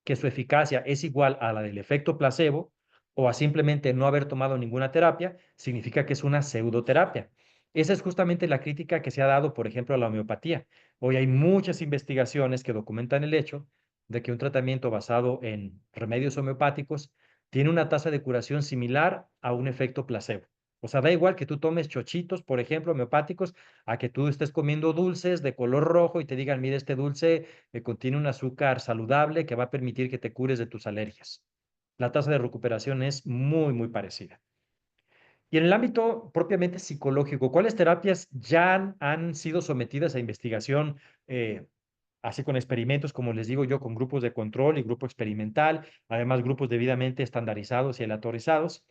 que su eficacia es igual a la del efecto placebo o a simplemente no haber tomado ninguna terapia, significa que es una pseudoterapia. Esa es justamente la crítica que se ha dado, por ejemplo, a la homeopatía. Hoy hay muchas investigaciones que documentan el hecho de que un tratamiento basado en remedios homeopáticos tiene una tasa de curación similar a un efecto placebo. O sea, da igual que tú tomes chochitos, por ejemplo, homeopáticos, a que tú estés comiendo dulces de color rojo y te digan, mire, este dulce contiene un azúcar saludable que va a permitir que te cures de tus alergias. La tasa de recuperación es muy, muy parecida. Y en el ámbito propiamente psicológico, ¿cuáles terapias ya han sido sometidas a investigación, así con experimentos, como les digo yo, con grupos de control y grupo experimental, además grupos debidamente estandarizados y aleatorizados,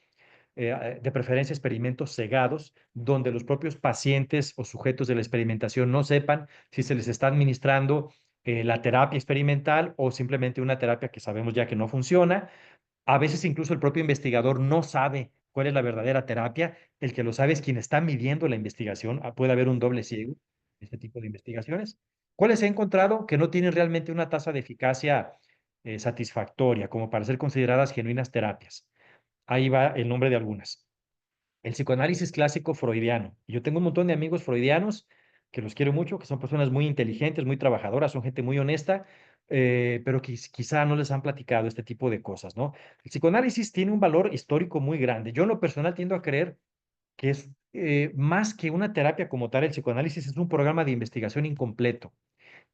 de preferencia experimentos cegados, donde los propios pacientes o sujetos de la experimentación no sepan si se les está administrando la terapia experimental o simplemente una terapia que sabemos ya que no funciona? A veces incluso el propio investigador no sabe cuál es la verdadera terapia. El que lo sabe es quien está midiendo la investigación. Puede haber un doble ciego en este tipo de investigaciones. ¿Cuáles he encontrado que no tienen realmente una tasa de eficacia satisfactoria como para ser consideradas genuinas terapias? Ahí va el nombre de algunas. El psicoanálisis clásico freudiano. Yo tengo un montón de amigos freudianos que los quiero mucho, que son personas muy inteligentes, muy trabajadoras, son gente muy honesta, pero que quizá no les han platicado este tipo de cosas, ¿no? El psicoanálisis tiene un valor histórico muy grande. Yo en lo personal tiendo a creer que es más que una terapia como tal, el psicoanálisis es un programa de investigación incompleto.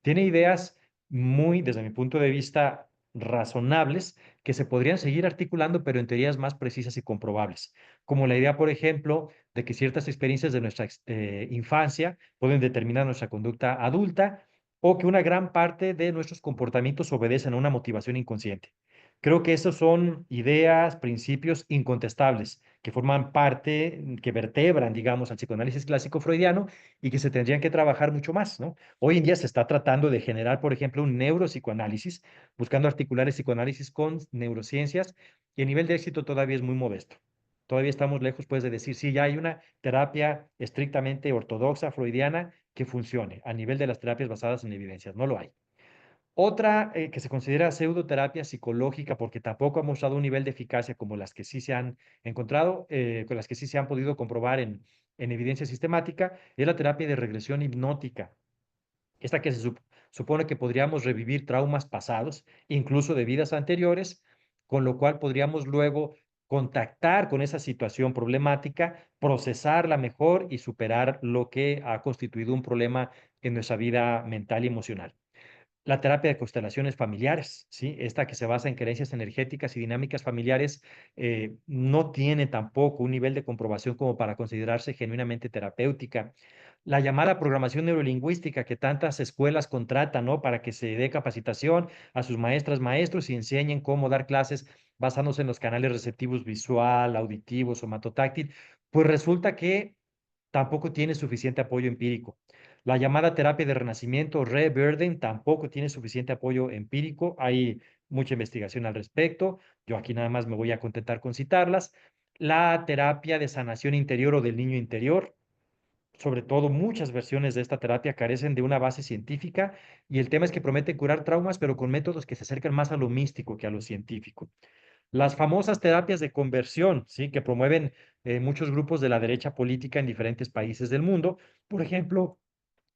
Tiene ideas muy, desde mi punto de vista, razonables que se podrían seguir articulando, pero en teorías más precisas y comprobables. Como la idea, por ejemplo, de que ciertas experiencias de nuestra infancia pueden determinar nuestra conducta adulta o que una gran parte de nuestros comportamientos obedecen a una motivación inconsciente. Creo que esos son ideas, principios incontestables que forman parte, que vertebran, digamos, al psicoanálisis clásico freudiano y que se tendrían que trabajar mucho más, ¿no? Hoy en día se está tratando de generar, por ejemplo, un neuropsicoanálisis, buscando articular el psicoanálisis con neurociencias, y el nivel de éxito todavía es muy modesto. Todavía estamos lejos, pues, de decir, sí, ya hay una terapia estrictamente ortodoxa, freudiana, que funcione a nivel de las terapias basadas en evidencias. No lo hay. Otra que se considera pseudoterapia psicológica, porque tampoco ha mostrado un nivel de eficacia como las que sí se han encontrado, con las que sí se han podido comprobar en evidencia sistemática, es la terapia de regresión hipnótica. Esta que se supone que podríamos revivir traumas pasados, incluso de vidas anteriores, con lo cual podríamos luego contactar con esa situación problemática, procesarla mejor y superar lo que ha constituido un problema en nuestra vida mental y emocional. La terapia de constelaciones familiares, ¿sí? Esta que se basa en creencias energéticas y dinámicas familiares, no tiene tampoco un nivel de comprobación como para considerarse genuinamente terapéutica. La llamada programación neurolingüística que tantas escuelas contratan, ¿no? Para que se dé capacitación a sus maestras, maestros y enseñen cómo dar clases basándose en los canales receptivos visual, auditivo, somatotáctil, pues resulta que tampoco tiene suficiente apoyo empírico. La llamada terapia de renacimiento, Rebirthing, tampoco tiene suficiente apoyo empírico. Hay mucha investigación al respecto. Yo aquí nada más me voy a contentar con citarlas. La terapia de sanación interior o del niño interior, sobre todo muchas versiones de esta terapia carecen de una base científica y el tema es que prometen curar traumas, pero con métodos que se acercan más a lo místico que a lo científico. Las famosas terapias de conversión, ¿sí? Que promueven muchos grupos de la derecha política en diferentes países del mundo. Por ejemplo,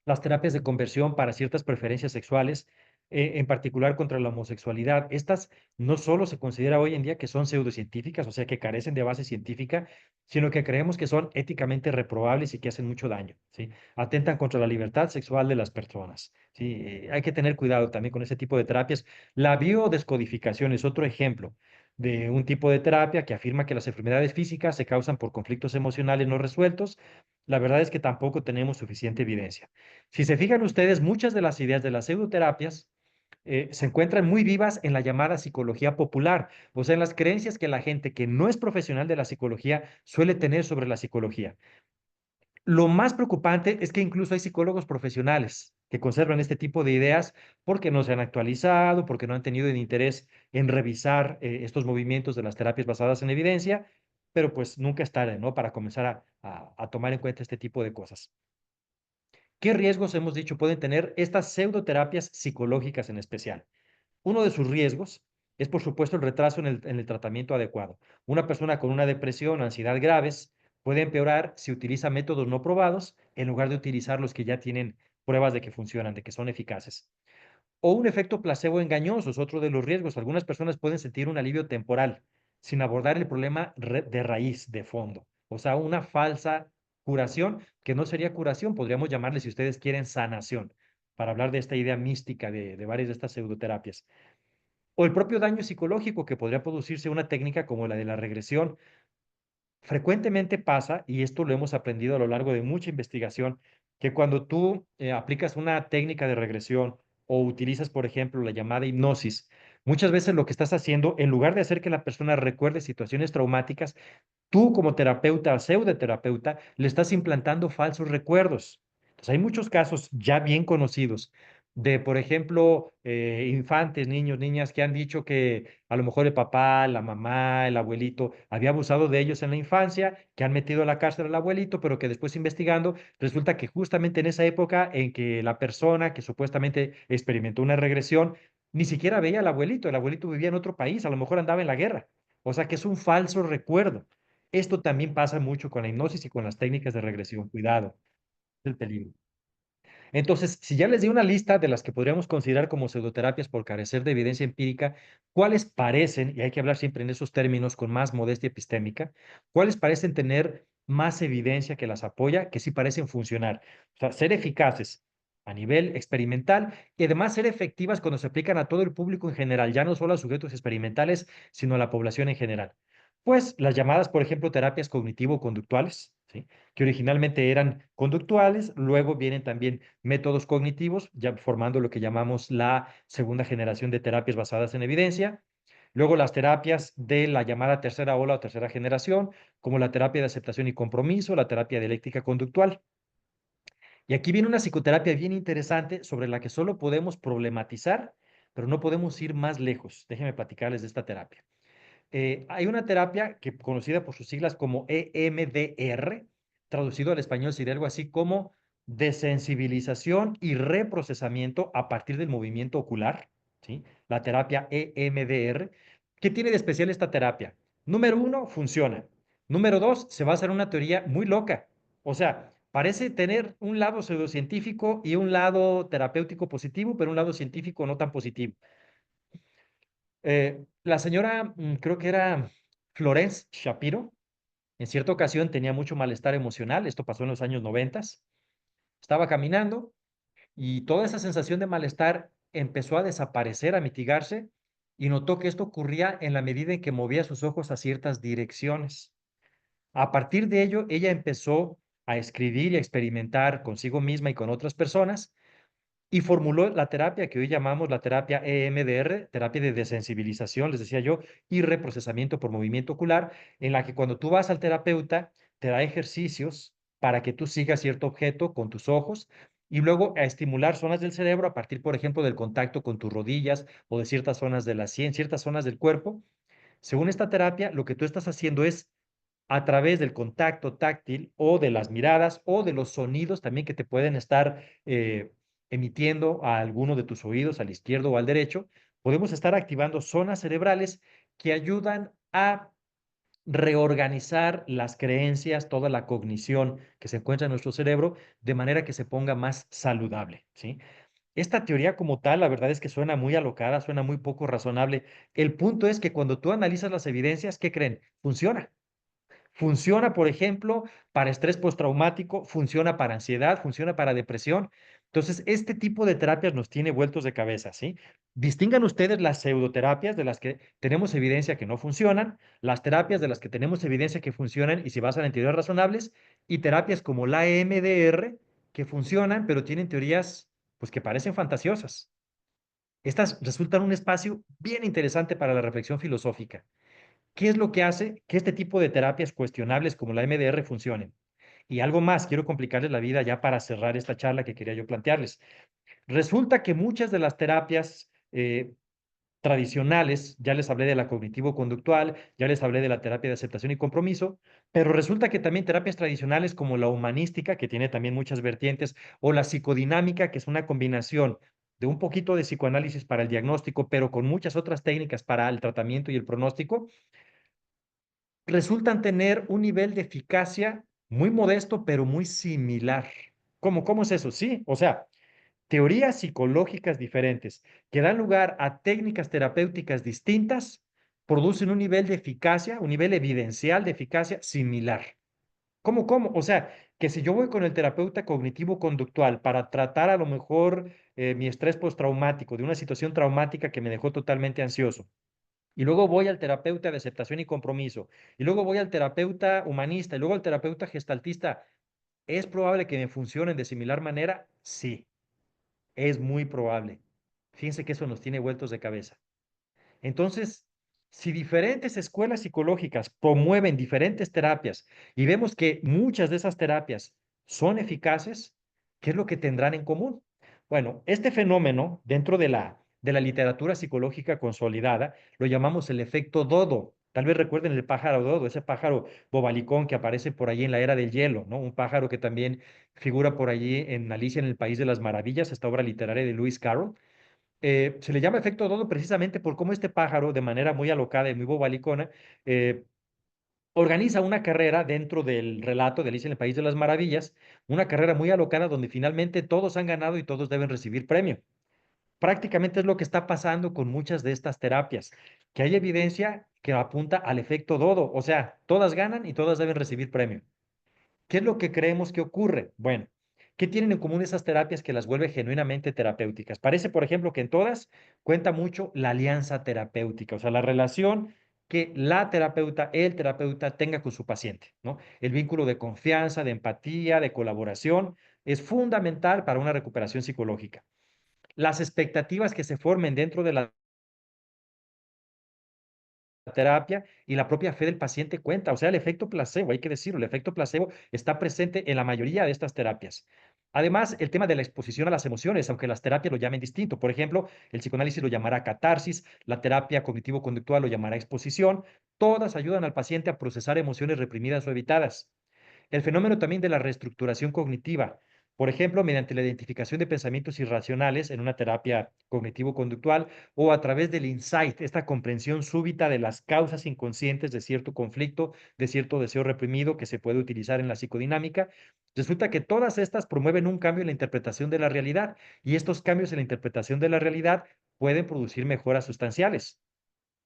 las terapias de conversión para ciertas preferencias sexuales, en particular contra la homosexualidad. Estas no solo se considera hoy en día que son pseudocientíficas, o sea, que carecen de base científica, sino que creemos que son éticamente reprobables y que hacen mucho daño, ¿sí? Atentan contra la libertad sexual de las personas, ¿sí? Hay que tener cuidado también con ese tipo de terapias. La biodescodificación es otro ejemplo de un tipo de terapia que afirma que las enfermedades físicas se causan por conflictos emocionales no resueltos. La verdad es que tampoco tenemos suficiente evidencia. Si se fijan ustedes, muchas de las ideas de las pseudoterapias se encuentran muy vivas en la llamada psicología popular, o sea, en las creencias que la gente que no es profesional de la psicología suele tener sobre la psicología. Lo más preocupante es que incluso hay psicólogos profesionales que conservan este tipo de ideas porque no se han actualizado, porque no han tenido el interés en revisar estos movimientos de las terapias basadas en evidencia, pero pues nunca es tarde, ¿no? Para comenzar a tomar en cuenta este tipo de cosas. ¿Qué riesgos hemos dicho pueden tener estas pseudoterapias psicológicas en especial? Uno de sus riesgos es, por supuesto, el retraso en el tratamiento adecuado. Una persona con una depresión o ansiedad graves puede empeorar si utiliza métodos no probados en lugar de utilizar los que ya tienen pruebas de que funcionan, de que son eficaces. O un efecto placebo engañoso es otro de los riesgos. Algunas personas pueden sentir un alivio temporal sin abordar el problema de raíz, de fondo. O sea, una falsa curación, que no sería curación, podríamos llamarle, si ustedes quieren, sanación, para hablar de esta idea mística de varias de estas pseudoterapias. O el propio daño psicológico que podría producirse una técnica como la de la regresión. Frecuentemente pasa, y esto lo hemos aprendido a lo largo de mucha investigación, que cuando tú aplicas una técnica de regresión o utilizas, por ejemplo, la llamada hipnosis, muchas veces lo que estás haciendo, en lugar de hacer que la persona recuerde situaciones traumáticas, tú como terapeuta o pseudoterapeuta le estás implantando falsos recuerdos. Entonces, hay muchos casos ya bien conocidos de, por ejemplo, infantes, niños, niñas que han dicho que a lo mejor el papá, la mamá, el abuelito había abusado de ellos en la infancia, que han metido a la cárcel al abuelito, pero que después investigando resulta que justamente en esa época en que la persona que supuestamente experimentó una regresión ni siquiera veía al abuelito, el abuelito vivía en otro país, a lo mejor andaba en la guerra. O sea que es un falso recuerdo. Esto también pasa mucho con la hipnosis y con las técnicas de regresión. Cuidado, es el peligro. Entonces, si ya les di una lista de las que podríamos considerar como pseudoterapias por carecer de evidencia empírica, ¿cuáles parecen, y hay que hablar siempre en esos términos con más modestia epistémica, cuáles parecen tener más evidencia que las apoya, que sí parecen funcionar? O sea, ser eficaces a nivel experimental y además ser efectivas cuando se aplican a todo el público en general, ya no solo a sujetos experimentales, sino a la población en general. Pues las llamadas, por ejemplo, terapias cognitivo-conductuales, ¿sí? Que originalmente eran conductuales, luego vienen también métodos cognitivos, ya formando lo que llamamos la segunda generación de terapias basadas en evidencia. Luego las terapias de la llamada tercera ola o tercera generación, como la terapia de aceptación y compromiso, la terapia dialéctica conductual. Y aquí viene una psicoterapia bien interesante sobre la que solo podemos problematizar, pero no podemos ir más lejos. Déjenme platicarles de esta terapia. Hay una terapia que conocida por sus siglas como EMDR, traducido al español sería algo así como desensibilización y reprocesamiento a partir del movimiento ocular, ¿sí? La terapia EMDR. ¿Qué tiene de especial esta terapia? Número uno, funciona. Número dos, se basa en una teoría muy loca. O sea, parece tener un lado pseudocientífico y un lado terapéutico positivo, pero un lado científico no tan positivo. La señora, creo que era Florence Shapiro, en cierta ocasión tenía mucho malestar emocional, esto pasó en los años 90, estaba caminando y toda esa sensación de malestar empezó a desaparecer, a mitigarse, y notó que esto ocurría en la medida en que movía sus ojos a ciertas direcciones. A partir de ello, ella empezó a escribir y a experimentar consigo misma y con otras personas y formuló la terapia que hoy llamamos la terapia EMDR, terapia de desensibilización, les decía yo, y reprocesamiento por movimiento ocular, en la que cuando tú vas al terapeuta, te da ejercicios para que tú sigas cierto objeto con tus ojos y luego a estimular zonas del cerebro a partir, por ejemplo, del contacto con tus rodillas o de ciertas zonas de la sien, ciertas zonas del cuerpo. Según esta terapia, lo que tú estás haciendo es a través del contacto táctil o de las miradas o de los sonidos también que te pueden estar emitiendo a alguno de tus oídos, al izquierdo o al derecho, podemos estar activando zonas cerebrales que ayudan a reorganizar las creencias, toda la cognición que se encuentra en nuestro cerebro, de manera que se ponga más saludable, ¿sí? Esta teoría como tal, la verdad es que suena muy alocada, suena muy poco razonable. El punto es que cuando tú analizas las evidencias, ¿qué creen? Funciona. Funciona, por ejemplo, para estrés postraumático, funciona para ansiedad, funciona para depresión. Entonces, este tipo de terapias nos tiene vueltos de cabeza, ¿sí? Distingan ustedes las pseudoterapias de las que tenemos evidencia que no funcionan, las terapias de las que tenemos evidencia que funcionan y se basan en teorías razonables, y terapias como la EMDR que funcionan, pero tienen teorías, pues, que parecen fantasiosas. Estas resultan un espacio bien interesante para la reflexión filosófica. ¿Qué es lo que hace que este tipo de terapias cuestionables como la MDR funcionen? Y algo más, quiero complicarles la vida ya para cerrar esta charla que quería yo plantearles. Resulta que muchas de las terapias tradicionales, ya les hablé de la cognitivo-conductual, ya les hablé de la terapia de aceptación y compromiso, pero resulta que también terapias tradicionales como la humanística, que tiene también muchas vertientes, o la psicodinámica, que es una combinación de un poquito de psicoanálisis para el diagnóstico, pero con muchas otras técnicas para el tratamiento y el pronóstico, resultan tener un nivel de eficacia muy modesto, pero muy similar. ¿Cómo es eso? Sí, o sea, teorías psicológicas diferentes que dan lugar a técnicas terapéuticas distintas producen un nivel de eficacia, un nivel evidencial de eficacia similar. ¿Cómo? O sea, que si yo voy con el terapeuta cognitivo-conductual para tratar a lo mejor mi estrés postraumático de una situación traumática que me dejó totalmente ansioso, y luego voy al terapeuta de aceptación y compromiso, y luego voy al terapeuta humanista, y luego al terapeuta gestaltista, ¿es probable que me funcionen de similar manera? Sí, es muy probable. Fíjense que eso nos tiene vueltos de cabeza. Entonces, si diferentes escuelas psicológicas promueven diferentes terapias y vemos que muchas de esas terapias son eficaces, ¿qué es lo que tendrán en común? Bueno, este fenómeno dentro de la literatura psicológica consolidada lo llamamos el efecto dodo. Tal vez recuerden el pájaro dodo, ese pájaro bobalicón que aparece por allí en la era del hielo, ¿no? Un pájaro que también figura por allí en Alicia en el País de las Maravillas, esta obra literaria de Lewis Carroll. Se le llama efecto dodo precisamente por cómo este pájaro, de manera muy alocada y muy bobalicona, eh, organiza una carrera dentro del relato de Alicia en el País de las Maravillas, una carrera muy alocada donde finalmente todos han ganado y todos deben recibir premio. Prácticamente es lo que está pasando con muchas de estas terapias, que hay evidencia que apunta al efecto dodo, o sea, todas ganan y todas deben recibir premio. ¿Qué es lo que creemos que ocurre? Bueno, ¿qué tienen en común esas terapias que las vuelve genuinamente terapéuticas? Parece, por ejemplo, que en todas cuenta mucho la alianza terapéutica, o sea, la relación que la terapeuta, el terapeuta tenga con su paciente, ¿no? El vínculo de confianza, de empatía, de colaboración es fundamental para una recuperación psicológica. Las expectativas que se formen dentro de la terapia y la propia fe del paciente cuenta. O sea, el efecto placebo, hay que decirlo, el efecto placebo está presente en la mayoría de estas terapias. Además, el tema de la exposición a las emociones, aunque las terapias lo llamen distinto. Por ejemplo, el psicoanálisis lo llamará catarsis, la terapia cognitivo-conductual lo llamará exposición. Todas ayudan al paciente a procesar emociones reprimidas o evitadas. El fenómeno también de la reestructuración cognitiva, por ejemplo, mediante la identificación de pensamientos irracionales en una terapia cognitivo-conductual o a través del insight, esta comprensión súbita de las causas inconscientes de cierto conflicto, de cierto deseo reprimido que se puede utilizar en la psicodinámica. Resulta que todas estas promueven un cambio en la interpretación de la realidad y estos cambios en la interpretación de la realidad pueden producir mejoras sustanciales.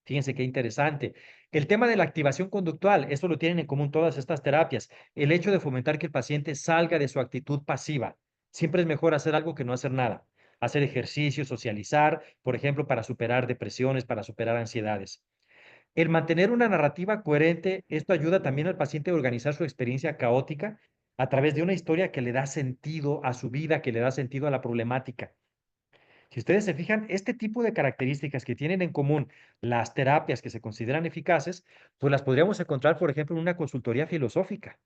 Fíjense qué interesante. El tema de la activación conductual, esto lo tienen en común todas estas terapias. El hecho de fomentar que el paciente salga de su actitud pasiva. Siempre es mejor hacer algo que no hacer nada. Hacer ejercicio, socializar, por ejemplo, para superar depresiones, para superar ansiedades. El mantener una narrativa coherente, esto ayuda también al paciente a organizar su experiencia caótica a través de una historia que le da sentido a su vida, que le da sentido a la problemática. Si ustedes se fijan, este tipo de características que tienen en común las terapias que se consideran eficaces, pues las podríamos encontrar, por ejemplo, en una consultoría filosófica,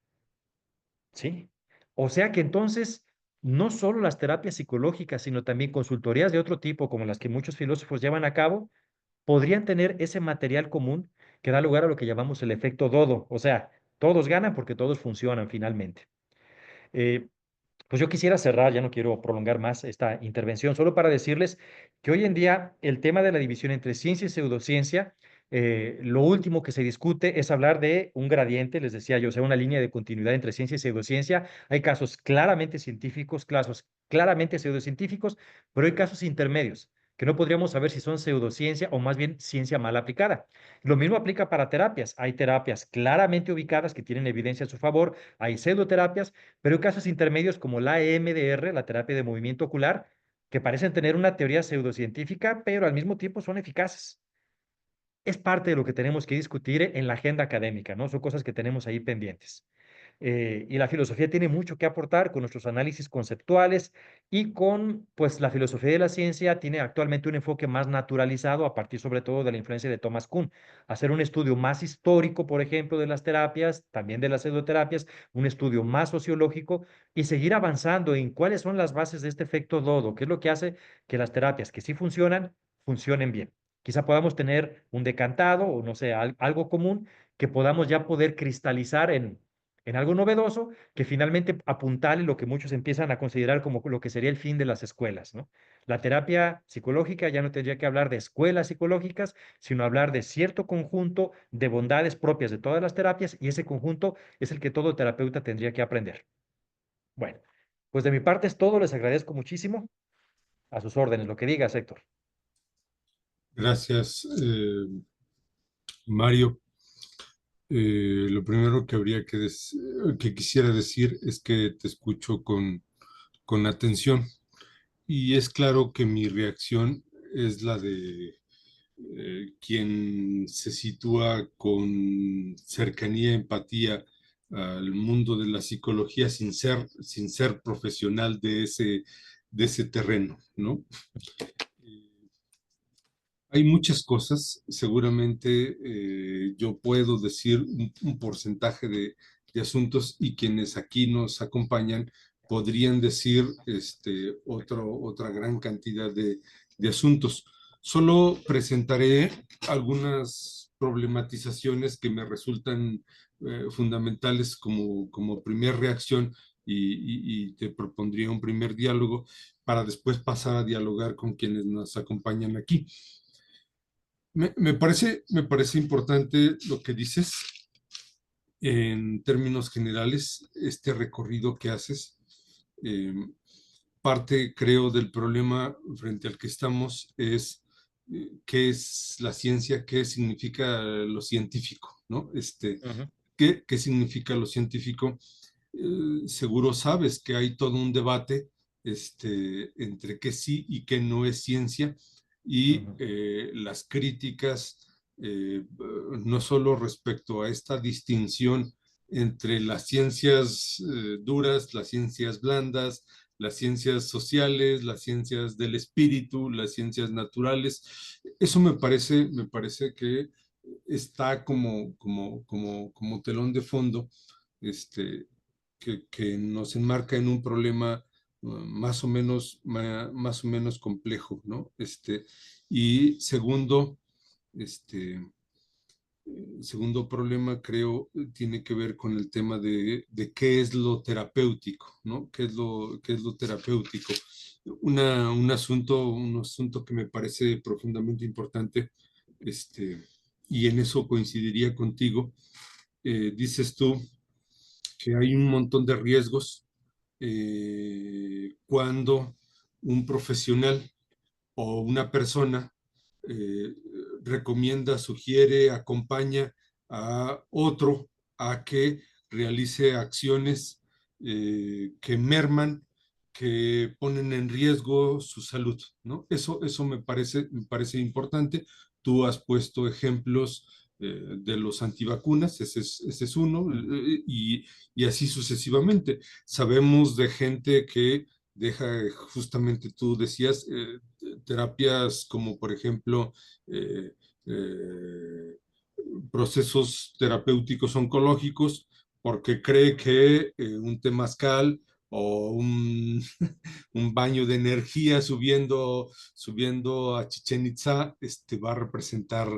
¿sí? O sea que entonces, no solo las terapias psicológicas, sino también consultorías de otro tipo, como las que muchos filósofos llevan a cabo, podrían tener ese material común que da lugar a lo que llamamos el efecto dodo. O sea, todos ganan porque todos funcionan finalmente. Eh, Pues yo quisiera cerrar, ya no quiero prolongar más esta intervención, solo para decirles que hoy en día el tema de la división entre ciencia y pseudociencia, lo último que se discute es hablar de un gradiente, les decía yo, o sea, una línea de continuidad entre ciencia y pseudociencia. Hay casos claramente científicos, casos claramente pseudocientíficos, pero hay casos intermedios que no podríamos saber si son pseudociencia o más bien ciencia mal aplicada. Lo mismo aplica para terapias. Hay terapias claramente ubicadas que tienen evidencia a su favor, hay pseudoterapias, pero hay casos intermedios como la EMDR, la terapia de movimiento ocular, que parecen tener una teoría pseudocientífica, pero al mismo tiempo son eficaces. Es parte de lo que tenemos que discutir en la agenda académica, ¿no? Son cosas que tenemos ahí pendientes. Y la filosofía tiene mucho que aportar con nuestros análisis conceptuales y con, pues, la filosofía de la ciencia tiene actualmente un enfoque más naturalizado a partir sobre todo de la influencia de Thomas Kuhn. Hacer un estudio más histórico, por ejemplo, de las terapias, también de las pseudoterapias, un estudio más sociológico y seguir avanzando en cuáles son las bases de este efecto dodo, qué es lo que hace que las terapias que sí funcionan, funcionen bien. Quizá podamos tener un decantado o no sé, algo común que podamos ya poder cristalizar en algo novedoso que finalmente apuntale lo que muchos empiezan a considerar como lo que sería el fin de las escuelas, ¿no? La terapia psicológica ya no tendría que hablar de escuelas psicológicas, sino hablar de cierto conjunto de bondades propias de todas las terapias y ese conjunto es el que todo terapeuta tendría que aprender. Bueno, pues de mi parte es todo, les agradezco muchísimo. A sus órdenes, lo que digas, Héctor. Gracias, Mario. Lo primero que que quisiera decir es que te escucho con atención y es claro que mi reacción es la de quien se sitúa con cercanía, empatía al mundo de la psicología sin ser profesional de ese terreno, ¿no? Hay muchas cosas, seguramente yo puedo decir un porcentaje de asuntos y quienes aquí nos acompañan podrían decir otra gran cantidad de asuntos. Solo presentaré algunas problematizaciones que me resultan fundamentales como primer reacción y te propondría un primer diálogo para después pasar a dialogar con quienes nos acompañan aquí. Me parece importante lo que dices en términos generales, este recorrido que haces. Eh, Parte, creo, del problema frente al que estamos es qué es la ciencia, qué significa lo científico, ¿no? Ujú, ¿Qué significa lo científico? Seguro sabes que hay todo un debate entre qué sí y qué no es ciencia y ujú, las críticas, no solo respecto a esta distinción entre las ciencias duras, las ciencias blandas, las ciencias sociales, las ciencias del espíritu, las ciencias naturales. Eso me parece que está como telón de fondo este, que nos enmarca en un problema más o menos complejo, ¿no? Y segundo, este, segundo problema, creo, tiene que ver con el tema de qué es lo terapéutico, ¿no? Qué es lo terapéutico? Un asunto que me parece profundamente importante, y en eso coincidiría contigo. Dices tú que hay un montón de riesgos cuando un profesional o una persona eh, recomienda, sugiere, acompaña a otro a que realice acciones que merman, que ponen en riesgo su salud, ¿no? Eso me parece importante. Tú has puesto ejemplos de los antivacunas, ese es uno, ujú, y así sucesivamente. Sabemos de gente que deja, justamente tú decías, terapias como por ejemplo eh, eh, procesos terapéuticos oncológicos porque cree que un temazcal o un baño de energía subiendo a Chichen Itza va a representar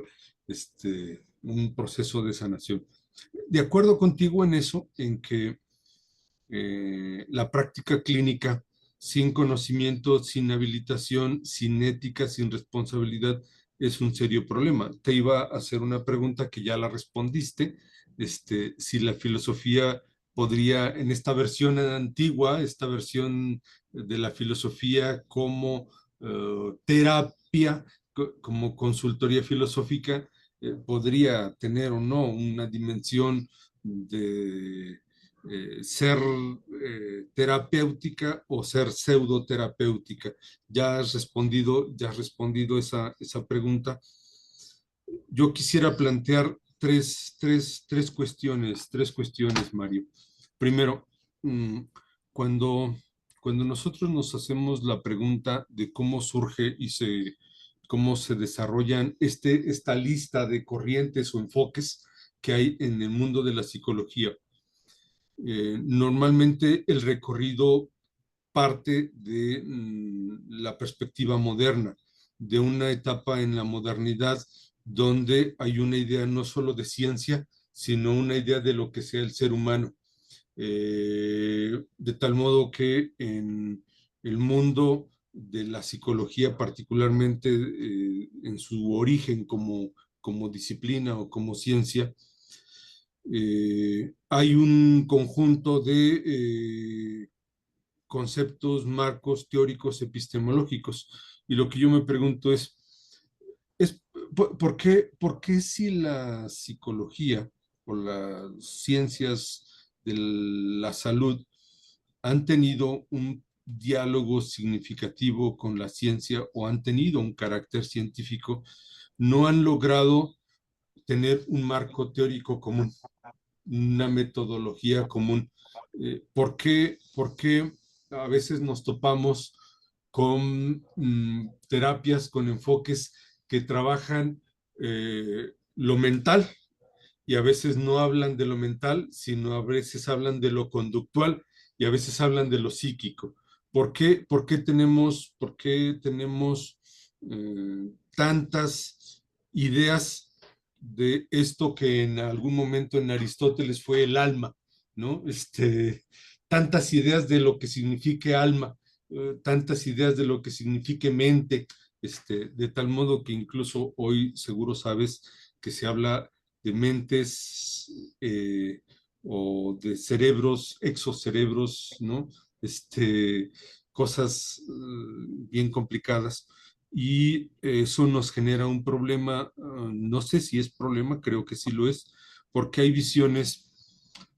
un proceso de sanación. De acuerdo contigo en eso, en que la práctica clínica sin conocimiento, sin habilitación, sin ética, sin responsabilidad, es un serio problema. Te iba a hacer una pregunta que ya la respondiste, si la filosofía podría, en esta versión antigua, esta versión de la filosofía como terapia, como consultoría filosófica, podría tener o no una dimensión de ser terapéutica o ser pseudoterapéutica. Ya has respondido esa pregunta. Yo quisiera plantear tres cuestiones, Mario. Primero, mm, cuando, cuando nosotros nos hacemos la pregunta de cómo surge cómo se desarrollan esta lista de corrientes o enfoques que hay en el mundo de la psicología, normalmente el recorrido parte de la perspectiva moderna, de una etapa en la modernidad donde hay una idea no solo de ciencia, sino una idea de lo que sea el ser humano. De tal modo que en el mundo de la psicología, particularmente en su origen como disciplina o como ciencia, hay un conjunto de conceptos, marcos teóricos, epistemológicos. Y lo que yo me pregunto es por qué si la psicología o las ciencias de la salud han tenido un diálogo significativo con la ciencia o han tenido un carácter científico, no han logrado tener un marco teórico común, una metodología común? ¿Por qué a veces nos topamos con terapias, con enfoques que trabajan lo mental y a veces no hablan de lo mental, sino a veces hablan de lo conductual y a veces hablan de lo psíquico? Por qué tenemos tantas ideas de esto que en algún momento en Aristóteles fue el alma, ¿no? Tantas ideas de lo que signifique alma, tantas ideas de lo que signifique mente, de tal modo que incluso hoy seguro sabes que se habla de mentes o de cerebros, exocerebros, ¿no? Cosas bien complicadas. Y eso nos genera un problema, no sé si es problema, creo que sí lo es, porque hay visiones,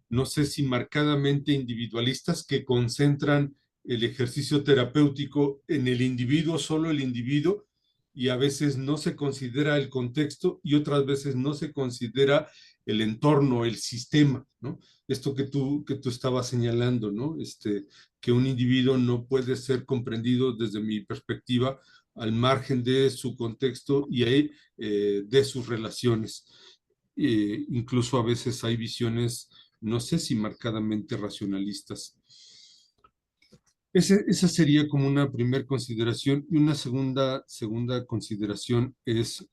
no sé si marcadamente individualistas, que concentran el ejercicio terapéutico en el individuo, solo el individuo, y a veces no se considera el contexto y otras veces no se considera el entorno, el sistema, ¿no? Esto que tú estabas señalando, ¿no? Que un individuo no puede ser comprendido desde mi perspectiva al margen de su contexto y de sus relaciones. Incluso a veces hay visiones, no sé si marcadamente racionalistas. Esa sería como una primera consideración. Y una segunda consideración es,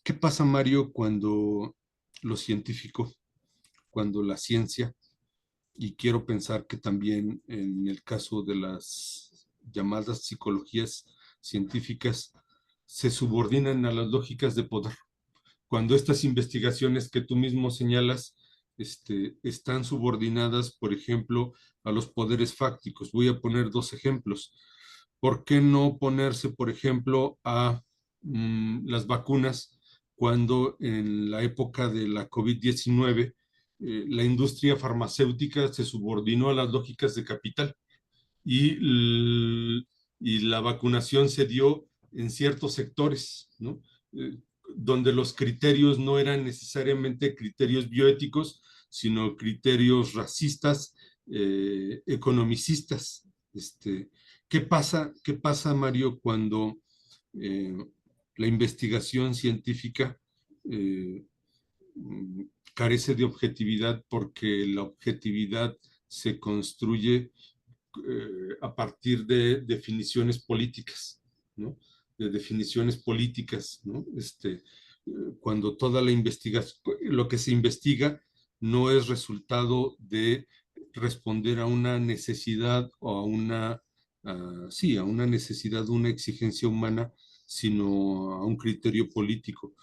¿qué pasa, Mario, cuando lo científico, cuando la ciencia, y quiero pensar que también en el caso de las llamadas psicologías científicas, se subordinan a las lógicas de poder? Cuando estas investigaciones que tú mismo señalas están subordinadas, por ejemplo, a los poderes fácticos. Voy a poner dos ejemplos. ¿Por qué no ponerse, por ejemplo, a las vacunas cuando en la época de la COVID-19 la industria farmacéutica se subordinó a las lógicas de capital y, y la vacunación se dio en ciertos sectores, ¿no? Donde los criterios no eran necesariamente criterios bioéticos, sino criterios racistas, economicistas. Qué pasa, Mario, cuando eh, la investigación científica eh, carece de objetividad porque la objetividad se construye a partir de definiciones políticas, ¿no? De definiciones políticas, ¿no? Cuando toda la investigación, lo que se investiga no es resultado de responder a una necesidad o a sí, a una necesidad, una exigencia humana, sino a un criterio político.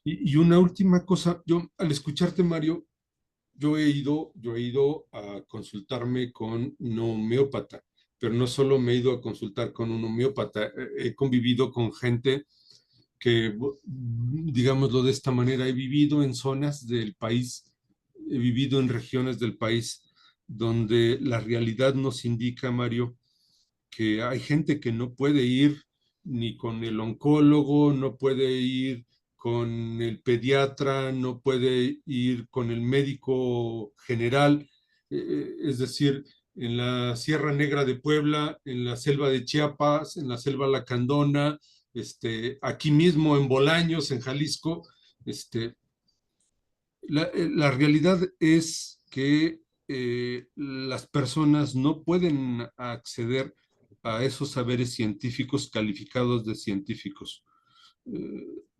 Y una última cosa, yo al escucharte, Mario, yo he ido a consultarme con un homeópata, pero no solo me he ido a consultar con un homeópata, he convivido con gente que, digámoslo de esta manera, he vivido en zonas del país, he vivido en regiones del país donde la realidad nos indica, Mario, que hay gente que no puede ir ni con el oncólogo, no puede ir con el pediatra, no puede ir con el médico general, es decir, en la Sierra Negra de Puebla, en la selva de Chiapas, en la selva lacandona, aquí mismo en Bolaños, en Jalisco. La realidad es que las personas no pueden acceder a esos saberes científicos calificados de científicos.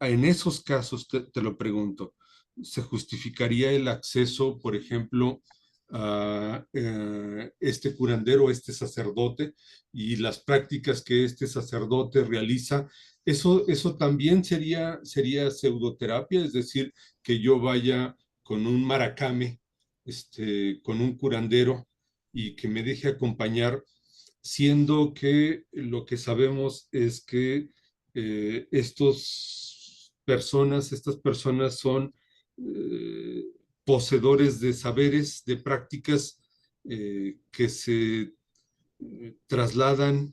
En esos casos, te lo pregunto, ¿se justificaría el acceso, por ejemplo, a este curandero, este sacerdote y las prácticas que este sacerdote realiza? Eso también sería pseudoterapia, es decir, que yo vaya con un maracame, con un curandero, y que me deje acompañar, siendo que lo que sabemos es que estas personas son poseedores de saberes, de prácticas que se trasladan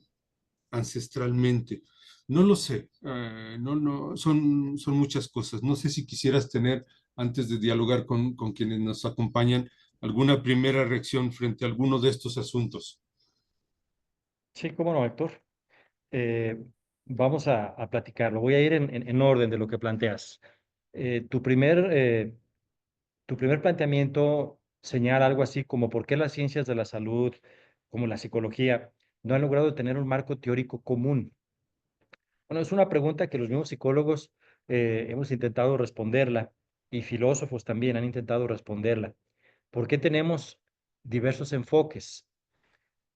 ancestralmente. No lo sé, son muchas cosas. No sé si quisieras tener, antes de dialogar con quienes nos acompañan, alguna primera reacción frente a alguno de estos asuntos. Sí, cómo no, Héctor. Eh, Vamos a platicarlo. Voy a ir en orden de lo que planteas. Eh, tu primer, eh, Tu primer planteamiento señala algo así como por qué las ciencias de la salud, como la psicología, no han logrado tener un marco teórico común. Bueno, es una pregunta que los mismos psicólogos hemos intentado responderla y filósofos también han intentado responderla. ¿Por qué tenemos diversos enfoques?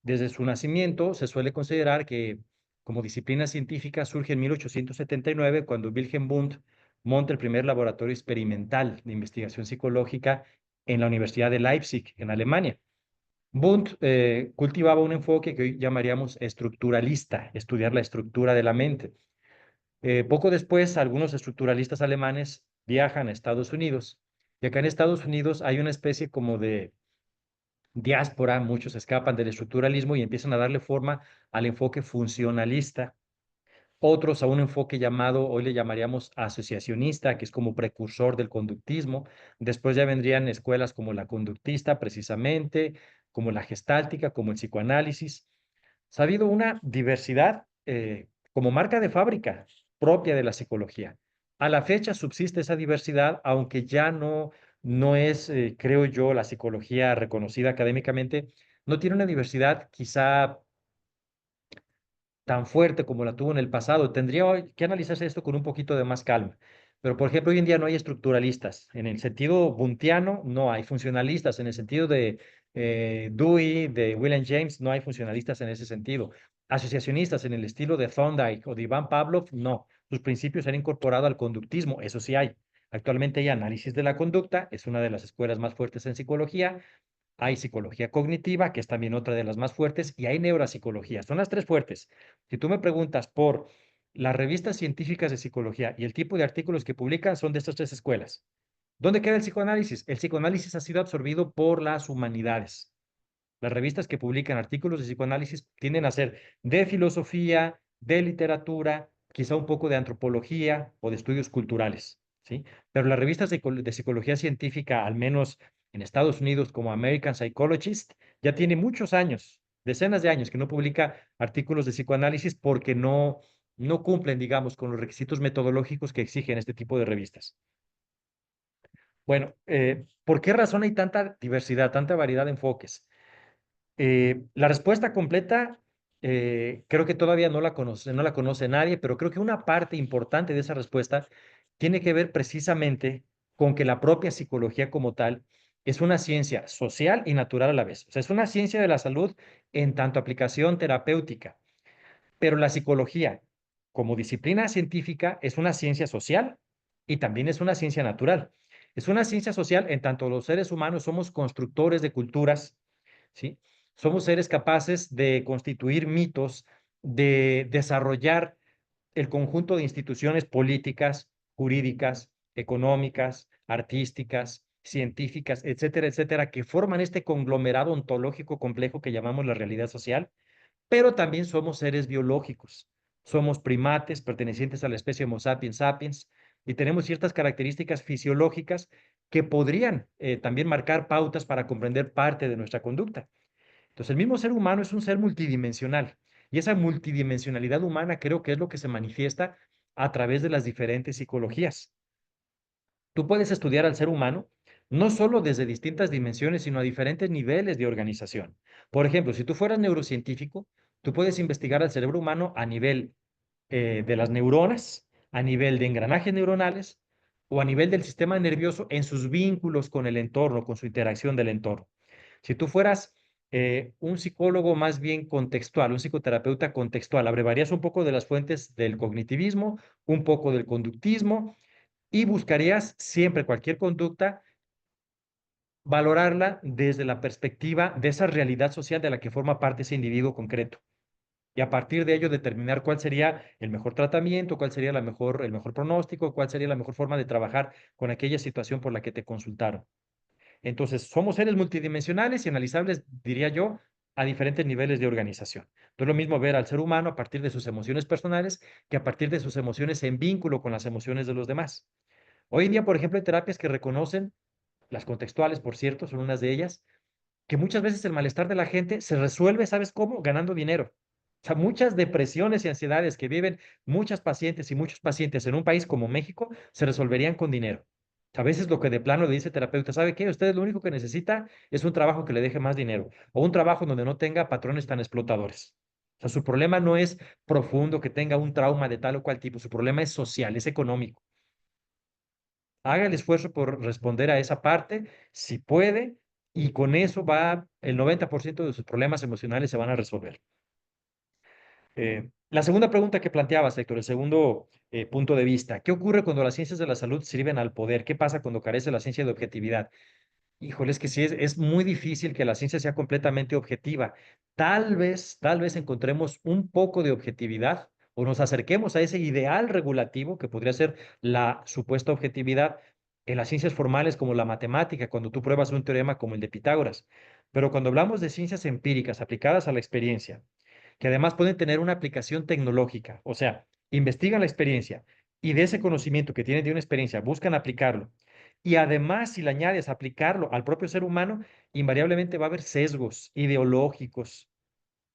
Desde su nacimiento se suele considerar que como disciplina científica surge en 1879 cuando Wilhelm Wundt monta el primer laboratorio experimental de investigación psicológica en la Universidad de Leipzig, en Alemania. Wundt cultivaba un enfoque que hoy llamaríamos estructuralista, estudiar la estructura de la mente. Poco después, algunos estructuralistas alemanes viajan a Estados Unidos y acá en Estados Unidos hay una especie como de diáspora, muchos escapan del estructuralismo y empiezan a darle forma al enfoque funcionalista, otros a un enfoque llamado, hoy le llamaríamos asociacionista, que es como precursor del conductismo. Después ya vendrían escuelas como la conductista, precisamente, como la gestáltica, como el psicoanálisis. Ha habido una diversidad como marca de fábrica propia de la psicología. A la fecha subsiste esa diversidad, aunque ya no es, creo yo, la psicología reconocida académicamente, no tiene una diversidad quizá tan fuerte como la tuvo en el pasado. Tendría que analizarse esto con un poquito de más calma. Pero, por ejemplo, hoy en día no hay estructuralistas. En el sentido buntiano, no hay funcionalistas. En el sentido de Dewey, de William James, no hay funcionalistas en ese sentido. Asociacionistas en el estilo de Thorndike o de Iván Pavlov, no. Sus principios se han incorporado al conductismo, eso sí hay. Actualmente hay análisis de la conducta, es una de las escuelas más fuertes en psicología. Hay psicología cognitiva, que es también otra de las más fuertes, y hay neuropsicología. Son las tres fuertes. Si tú me preguntas por las revistas científicas de psicología y el tipo de artículos que publican, son de estas tres escuelas. ¿Dónde queda el psicoanálisis? El psicoanálisis ha sido absorbido por las humanidades. Las revistas que publican artículos de psicoanálisis tienden a ser de filosofía, de literatura, quizá un poco de antropología o de estudios culturales, ¿sí? Pero las revistas de psicología científica, al menos en Estados Unidos como American Psychologist, ya tiene muchos años, decenas de años que no publica artículos de psicoanálisis porque no cumplen, digamos, con los requisitos metodológicos que exigen este tipo de revistas. Bueno, ¿por qué razón hay tanta diversidad, tanta variedad de enfoques? La respuesta completa creo que todavía no la conoce nadie, pero creo que una parte importante de esa respuesta tiene que ver precisamente con que la propia psicología como tal es una ciencia social y natural a la vez. O sea, es una ciencia de la salud en tanto aplicación terapéutica, pero la psicología como disciplina científica es una ciencia social y también es una ciencia natural. Es una ciencia social en tanto los seres humanos somos constructores de culturas, ¿sí? Somos seres capaces de constituir mitos, de desarrollar el conjunto de instituciones políticas, jurídicas, económicas, artísticas, científicas, etcétera, etcétera, que forman este conglomerado ontológico complejo que llamamos la realidad social, pero también somos seres biológicos. Somos primates pertenecientes a la especie Homo sapiens sapiens y tenemos ciertas características fisiológicas que podrían también marcar pautas para comprender parte de nuestra conducta. Entonces, el mismo ser humano es un ser multidimensional y esa multidimensionalidad humana creo que es lo que se manifiesta a través de las diferentes psicologías. Tú puedes estudiar al ser humano no solo desde distintas dimensiones, sino a diferentes niveles de organización. Por ejemplo, si tú fueras neurocientífico, tú puedes investigar al cerebro humano a nivel de las neuronas, a nivel de engranajes neuronales o a nivel del sistema nervioso en sus vínculos con el entorno, con su interacción del entorno. Si tú fueras un psicólogo más bien contextual, un psicoterapeuta contextual, abrevarías un poco de las fuentes del cognitivismo, un poco del conductismo y buscarías siempre cualquier conducta valorarla desde la perspectiva de esa realidad social de la que forma parte ese individuo concreto. Y a partir de ello determinar cuál sería el mejor tratamiento, cuál sería el mejor pronóstico, cuál sería la mejor forma de trabajar con aquella situación por la que te consultaron. Entonces, somos seres multidimensionales y analizables, diría yo, a diferentes niveles de organización. No es lo mismo ver al ser humano a partir de sus emociones personales que a partir de sus emociones en vínculo con las emociones de los demás. Hoy en día, por ejemplo, hay terapias que reconocen, las contextuales, por cierto, son unas de ellas, que muchas veces el malestar de la gente se resuelve, ¿sabes cómo? Ganando dinero. O sea, muchas depresiones y ansiedades que viven muchas pacientes y muchos pacientes en un país como México se resolverían con dinero. A veces lo que de plano le dice el terapeuta, ¿sabe qué? Usted lo único que necesita es un trabajo que le deje más dinero o un trabajo donde no tenga patrones tan explotadores. O sea, su problema no es profundo, que tenga un trauma de tal o cual tipo, su problema es social, es económico. Haga el esfuerzo por responder a esa parte, si puede, y con eso va, el 90% de sus problemas emocionales se van a resolver. La segunda pregunta que planteabas, Héctor, el segundo punto de vista, ¿qué ocurre cuando las ciencias de la salud sirven al poder? ¿Qué pasa cuando carece la ciencia de objetividad? Híjole, es que sí, es muy difícil que la ciencia sea completamente objetiva. Tal vez encontremos un poco de objetividad o nos acerquemos a ese ideal regulativo que podría ser la supuesta objetividad en las ciencias formales como la matemática, cuando tú pruebas un teorema como el de Pitágoras. Pero cuando hablamos de ciencias empíricas aplicadas a la experiencia, que además pueden tener una aplicación tecnológica, o sea, investigan la experiencia y de ese conocimiento que tienen de una experiencia buscan aplicarlo y además, si le añades aplicarlo al propio ser humano, invariablemente va a haber sesgos ideológicos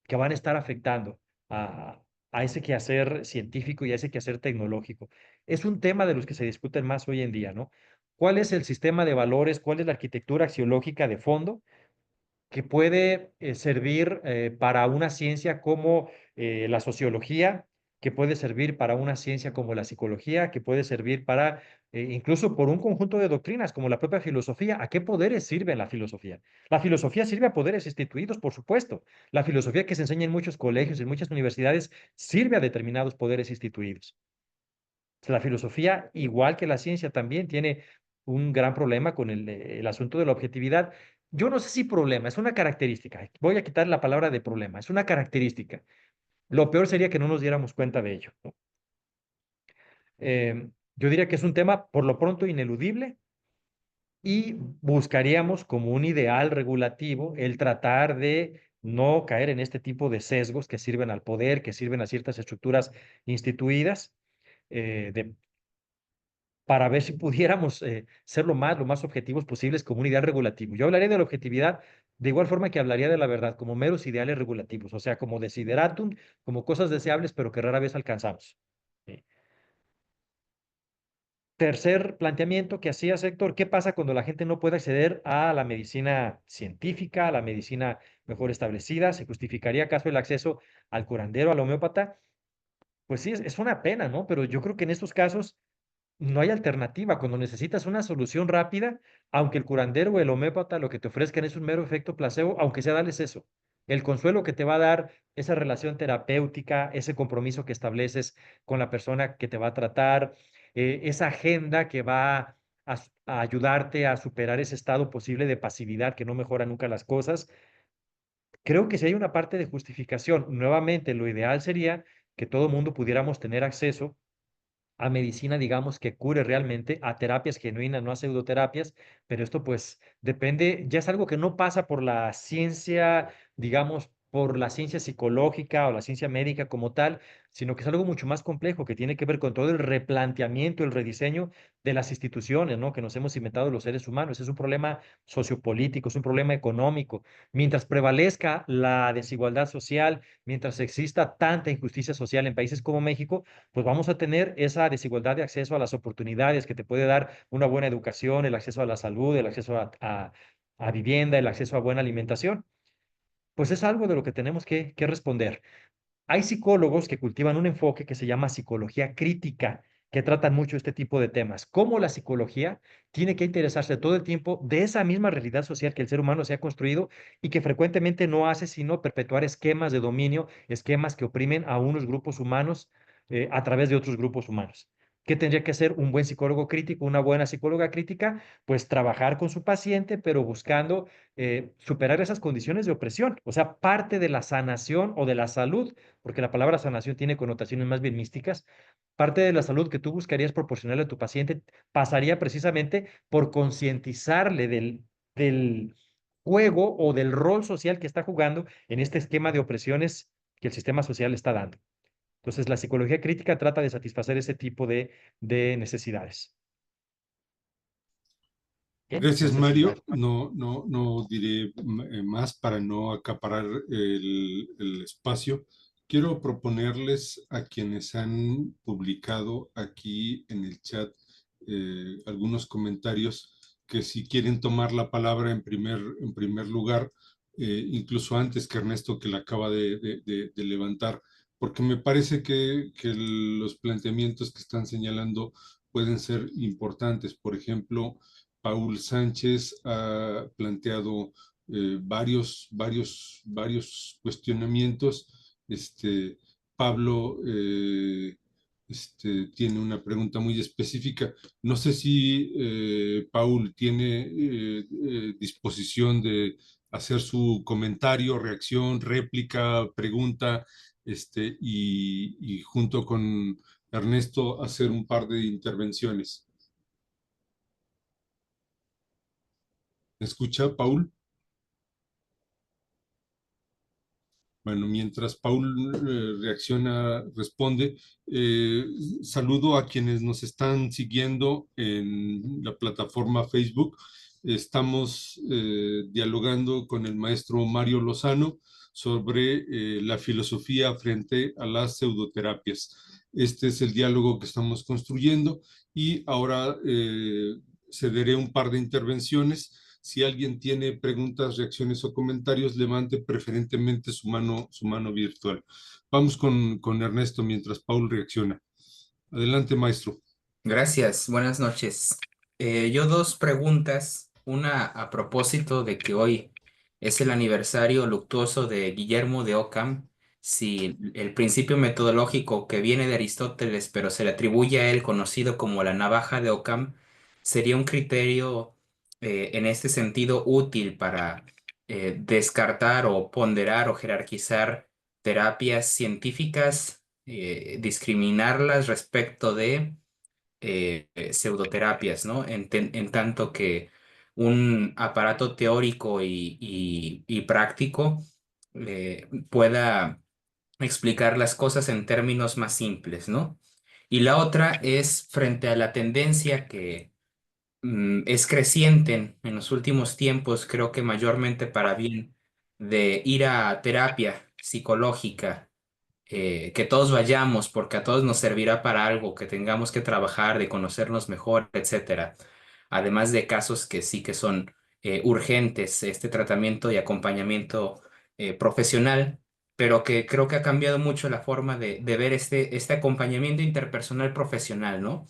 que van a estar afectando a, a ese quehacer científico y a ese quehacer tecnológico. Es un tema de los que se discuten más hoy en día, ¿no? ¿Cuál es el sistema de valores? ¿Cuál es la arquitectura axiológica de fondo que puede servir para una ciencia como la sociología, que puede servir para una ciencia como la psicología, que puede servir para incluso por un conjunto de doctrinas como la propia filosofía? ¿A qué poderes sirve la filosofía? La filosofía sirve a poderes instituidos, por supuesto. La filosofía que se enseña en muchos colegios, en muchas universidades, sirve a determinados poderes instituidos. La filosofía, igual que la ciencia, también tiene un gran problema con el asunto de la objetividad. Yo no sé si problema, es una característica. Voy a quitar la palabra de problema, es una característica. Lo peor sería que no nos diéramos cuenta de ello, ¿no? Yo diría que es un tema, por lo pronto, ineludible y buscaríamos como un ideal regulativo el tratar de no caer en este tipo de sesgos que sirven al poder, que sirven a ciertas estructuras instituidas, de para ver si pudiéramos ser lo más objetivos posibles como un ideal regulativo. Yo hablaría de la objetividad de igual forma que hablaría de la verdad, como meros ideales regulativos, o sea, como desideratum, como cosas deseables, pero que rara vez alcanzamos. ¿Sí? Tercer planteamiento que hacía Héctor, ¿qué pasa cuando la gente no puede acceder a la medicina científica, a la medicina mejor establecida? ¿Se justificaría acaso el acceso al curandero, al homeópata? Pues sí, es una pena, ¿no? Pero yo creo que en estos casos no hay alternativa. Cuando necesitas una solución rápida, aunque el curandero o el homeópata lo que te ofrezcan es un mero efecto placebo, aunque sea darles eso. El consuelo que te va a dar esa relación terapéutica, ese compromiso que estableces con la persona que te va a tratar, esa agenda que va a ayudarte a superar ese estado posible de pasividad que no mejora nunca las cosas. Creo que si hay una parte de justificación, nuevamente lo ideal sería que todo el mundo pudiéramos tener acceso a medicina, digamos, que cure realmente, a terapias genuinas, no a pseudoterapias, pero esto pues depende, ya es algo que no pasa por la ciencia, digamos, por la ciencia psicológica o la ciencia médica como tal, sino que es algo mucho más complejo, que tiene que ver con todo el replanteamiento, el rediseño de las instituciones, ¿no? Que nos hemos inventado los seres humanos. Es un problema sociopolítico, es un problema económico. Mientras prevalezca la desigualdad social, mientras exista tanta injusticia social en países como México, pues vamos a tener esa desigualdad de acceso a las oportunidades que te puede dar una buena educación, el acceso a la salud, el acceso a vivienda, el acceso a buena alimentación. Pues es algo de lo que tenemos que responder. Hay psicólogos que cultivan un enfoque que se llama psicología crítica, que tratan mucho este tipo de temas. Cómo la psicología tiene que interesarse todo el tiempo de esa misma realidad social que el ser humano se ha construido y que frecuentemente no hace sino perpetuar esquemas de dominio, esquemas que oprimen a unos grupos humanos a través de otros grupos humanos. ¿Qué tendría que hacer un buen psicólogo crítico, una buena psicóloga crítica? Pues trabajar con su paciente, pero buscando superar esas condiciones de opresión. O sea, parte de la sanación o de la salud, porque la palabra sanación tiene connotaciones más bien místicas, parte de la salud que tú buscarías proporcionarle a tu paciente pasaría precisamente por concientizarle del juego o del rol social que está jugando en este esquema de opresiones que el sistema social está dando. Entonces, la psicología crítica trata de satisfacer ese tipo de necesidades. Bien, no Gracias, sé si ya. Mario. No diré más para no acaparar el espacio. Quiero proponerles a quienes han publicado aquí en el chat algunos comentarios que si quieren tomar la palabra en primer lugar, incluso antes que Ernesto, que la acaba de levantar, porque me parece que los planteamientos que están señalando pueden ser importantes. Por ejemplo, Paul Sánchez ha planteado varios cuestionamientos. Pablo tiene una pregunta muy específica. No sé si Paul tiene disposición de hacer su comentario, reacción, réplica, pregunta, y junto con Ernesto hacer un par de intervenciones. ¿Me escucha, Paul? Bueno, mientras Paul reacciona, responde, eh, saludo a quienes nos están siguiendo en la plataforma Facebook. Estamos dialogando con el maestro Mario Lozano sobre la filosofía frente a las pseudoterapias. Este es el diálogo que estamos construyendo y ahora cederé un par de intervenciones. Si alguien tiene preguntas, reacciones o comentarios, levante preferentemente su mano virtual. Vamos con Ernesto mientras Paul reacciona. Adelante, maestro. Gracias, buenas noches. Yo dos preguntas, una a propósito de que hoy es el aniversario luctuoso de Guillermo de Ockham, si el principio metodológico que viene de Aristóteles, pero se le atribuye a él, conocido como la navaja de Ockham, sería un criterio en este sentido útil para descartar o ponderar o jerarquizar terapias científicas, discriminarlas respecto de pseudoterapias, ¿no? En tanto que un aparato teórico y práctico pueda explicar las cosas en términos más simples, ¿no? Y la otra es frente a la tendencia que es creciente en los últimos tiempos, creo que mayormente para bien, de ir a terapia psicológica, que todos vayamos porque a todos nos servirá para algo, que tengamos que trabajar, de conocernos mejor, etcétera. Además de casos que sí que son urgentes, este tratamiento y acompañamiento profesional, pero que creo que ha cambiado mucho la forma de ver este acompañamiento interpersonal profesional, ¿no?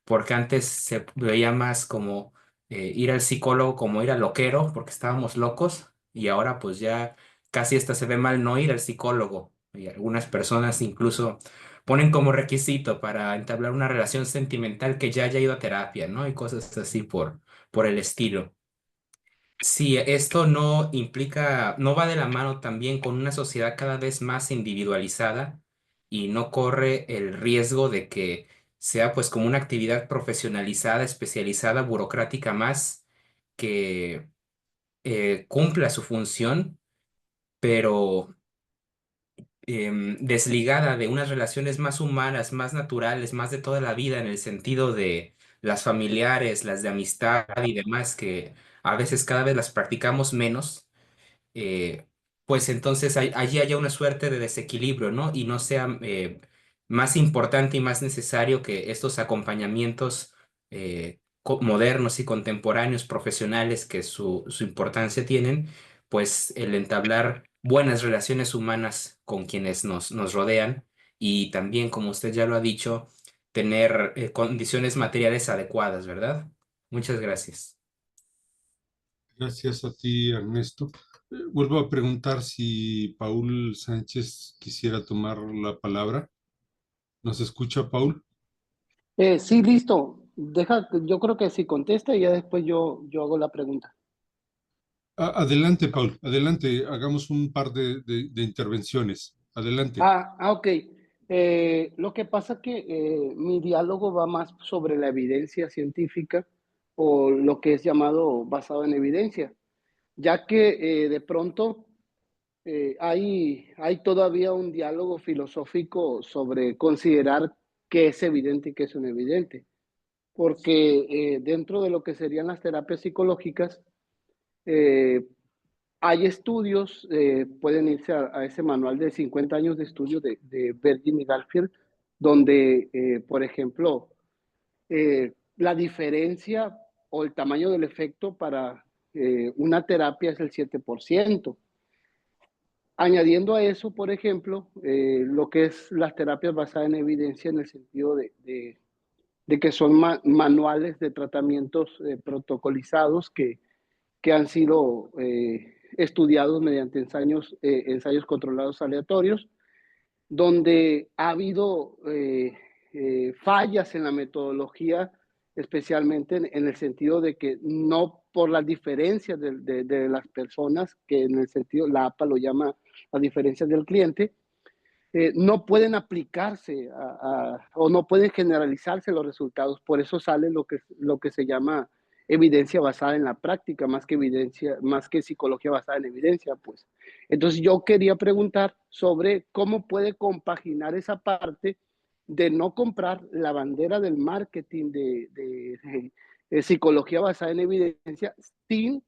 Porque antes se veía más como ir al psicólogo, como ir al loquero, porque estábamos locos, y ahora pues ya casi hasta se ve mal no ir al psicólogo. Y algunas personas incluso ponen como requisito para entablar una relación sentimental que ya haya ido a terapia, ¿no? Y cosas así por el estilo. Si esto no implica, no va de la mano también con una sociedad cada vez más individualizada y no corre el riesgo de que sea pues como una actividad profesionalizada, especializada, burocrática más que cumpla su función, pero desligada de unas relaciones más humanas, más naturales, más de toda la vida, en el sentido de las familiares, las de amistad y demás, que a veces cada vez las practicamos menos, eh, pues entonces allí haya una suerte de desequilibrio, ¿no? Y no sea más importante y más necesario que estos acompañamientos modernos y contemporáneos, profesionales, que su importancia tienen, pues el entablar buenas relaciones humanas con quienes nos rodean y también, como usted ya lo ha dicho, tener condiciones materiales adecuadas, ¿verdad? Muchas gracias. Gracias a ti, Ernesto. Vuelvo a preguntar si Paul Sánchez quisiera tomar la palabra. ¿Nos escucha, Paul? Sí, listo. Yo creo que si contesta y ya después yo hago la pregunta. Adelante, Paul, adelante, hagamos un par de intervenciones. Adelante. Ok. Lo que pasa que mi diálogo va más sobre la evidencia científica o lo que es llamado basado en evidencia, ya que de pronto hay todavía un diálogo filosófico sobre considerar qué es evidente y qué es no evidente, porque dentro de lo que serían las terapias psicológicas, eh, hay estudios, pueden irse a ese manual de 50 años de estudio de Virgin y Garfield, donde, por ejemplo, la diferencia o el tamaño del efecto para una terapia es el 7%. Añadiendo a eso, por ejemplo, lo que es las terapias basadas en evidencia en el sentido de que son manuales de tratamientos protocolizados que han sido estudiados mediante ensayos controlados aleatorios, donde ha habido fallas en la metodología, especialmente en el sentido de que no por las diferencias de las personas, que en el sentido, la APA lo llama las diferencias del cliente, no pueden aplicarse o no pueden generalizarse los resultados. Por eso sale lo que se llama evidencia basada en la práctica, más que evidencia, más que psicología basada en evidencia, pues. Entonces yo quería preguntar sobre cómo puede compaginar esa parte de no comprar la bandera del marketing de psicología basada en evidencia sin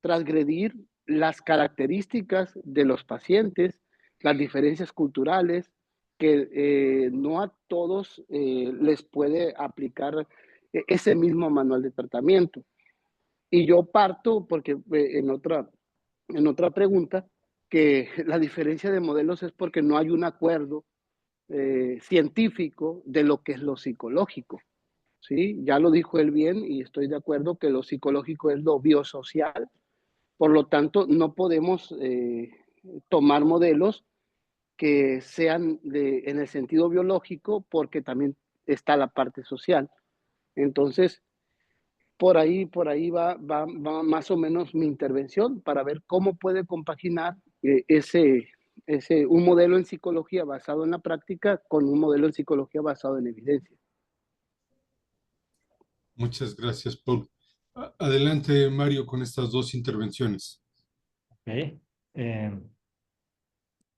transgredir las características de los pacientes, las diferencias culturales, que no a todos les puede aplicar ese mismo manual de tratamiento. Y yo parto, porque en otra pregunta, que la diferencia de modelos es porque no hay un acuerdo científico de lo que es lo psicológico. ¿Sí? Ya lo dijo él bien y estoy de acuerdo que lo psicológico es lo biosocial. Por lo tanto, no podemos tomar modelos que sean en el sentido biológico, porque también está la parte social. Entonces, por ahí va más o menos mi intervención para ver cómo puede compaginar un modelo en psicología basado en la práctica con un modelo en psicología basado en evidencia. Muchas gracias, Paul. Adelante, Mario, con estas dos intervenciones. Ok.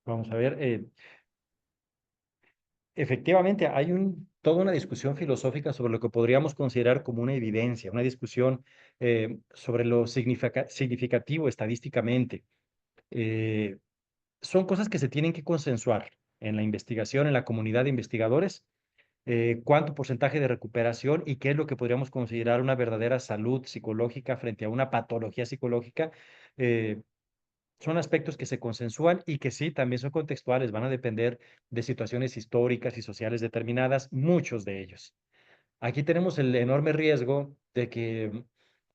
Vamos a ver. Efectivamente, hay toda una discusión filosófica sobre lo que podríamos considerar como una evidencia, una discusión sobre lo significativo estadísticamente. Eh, Son cosas que se tienen que consensuar en la investigación, en la comunidad de investigadores. Cuánto porcentaje de recuperación y qué es lo que podríamos considerar una verdadera salud psicológica frente a una patología psicológica. eh, Son aspectos que se consensúan y que sí, también son contextuales, van a depender de situaciones históricas y sociales determinadas, muchos de ellos. Aquí tenemos el enorme riesgo de que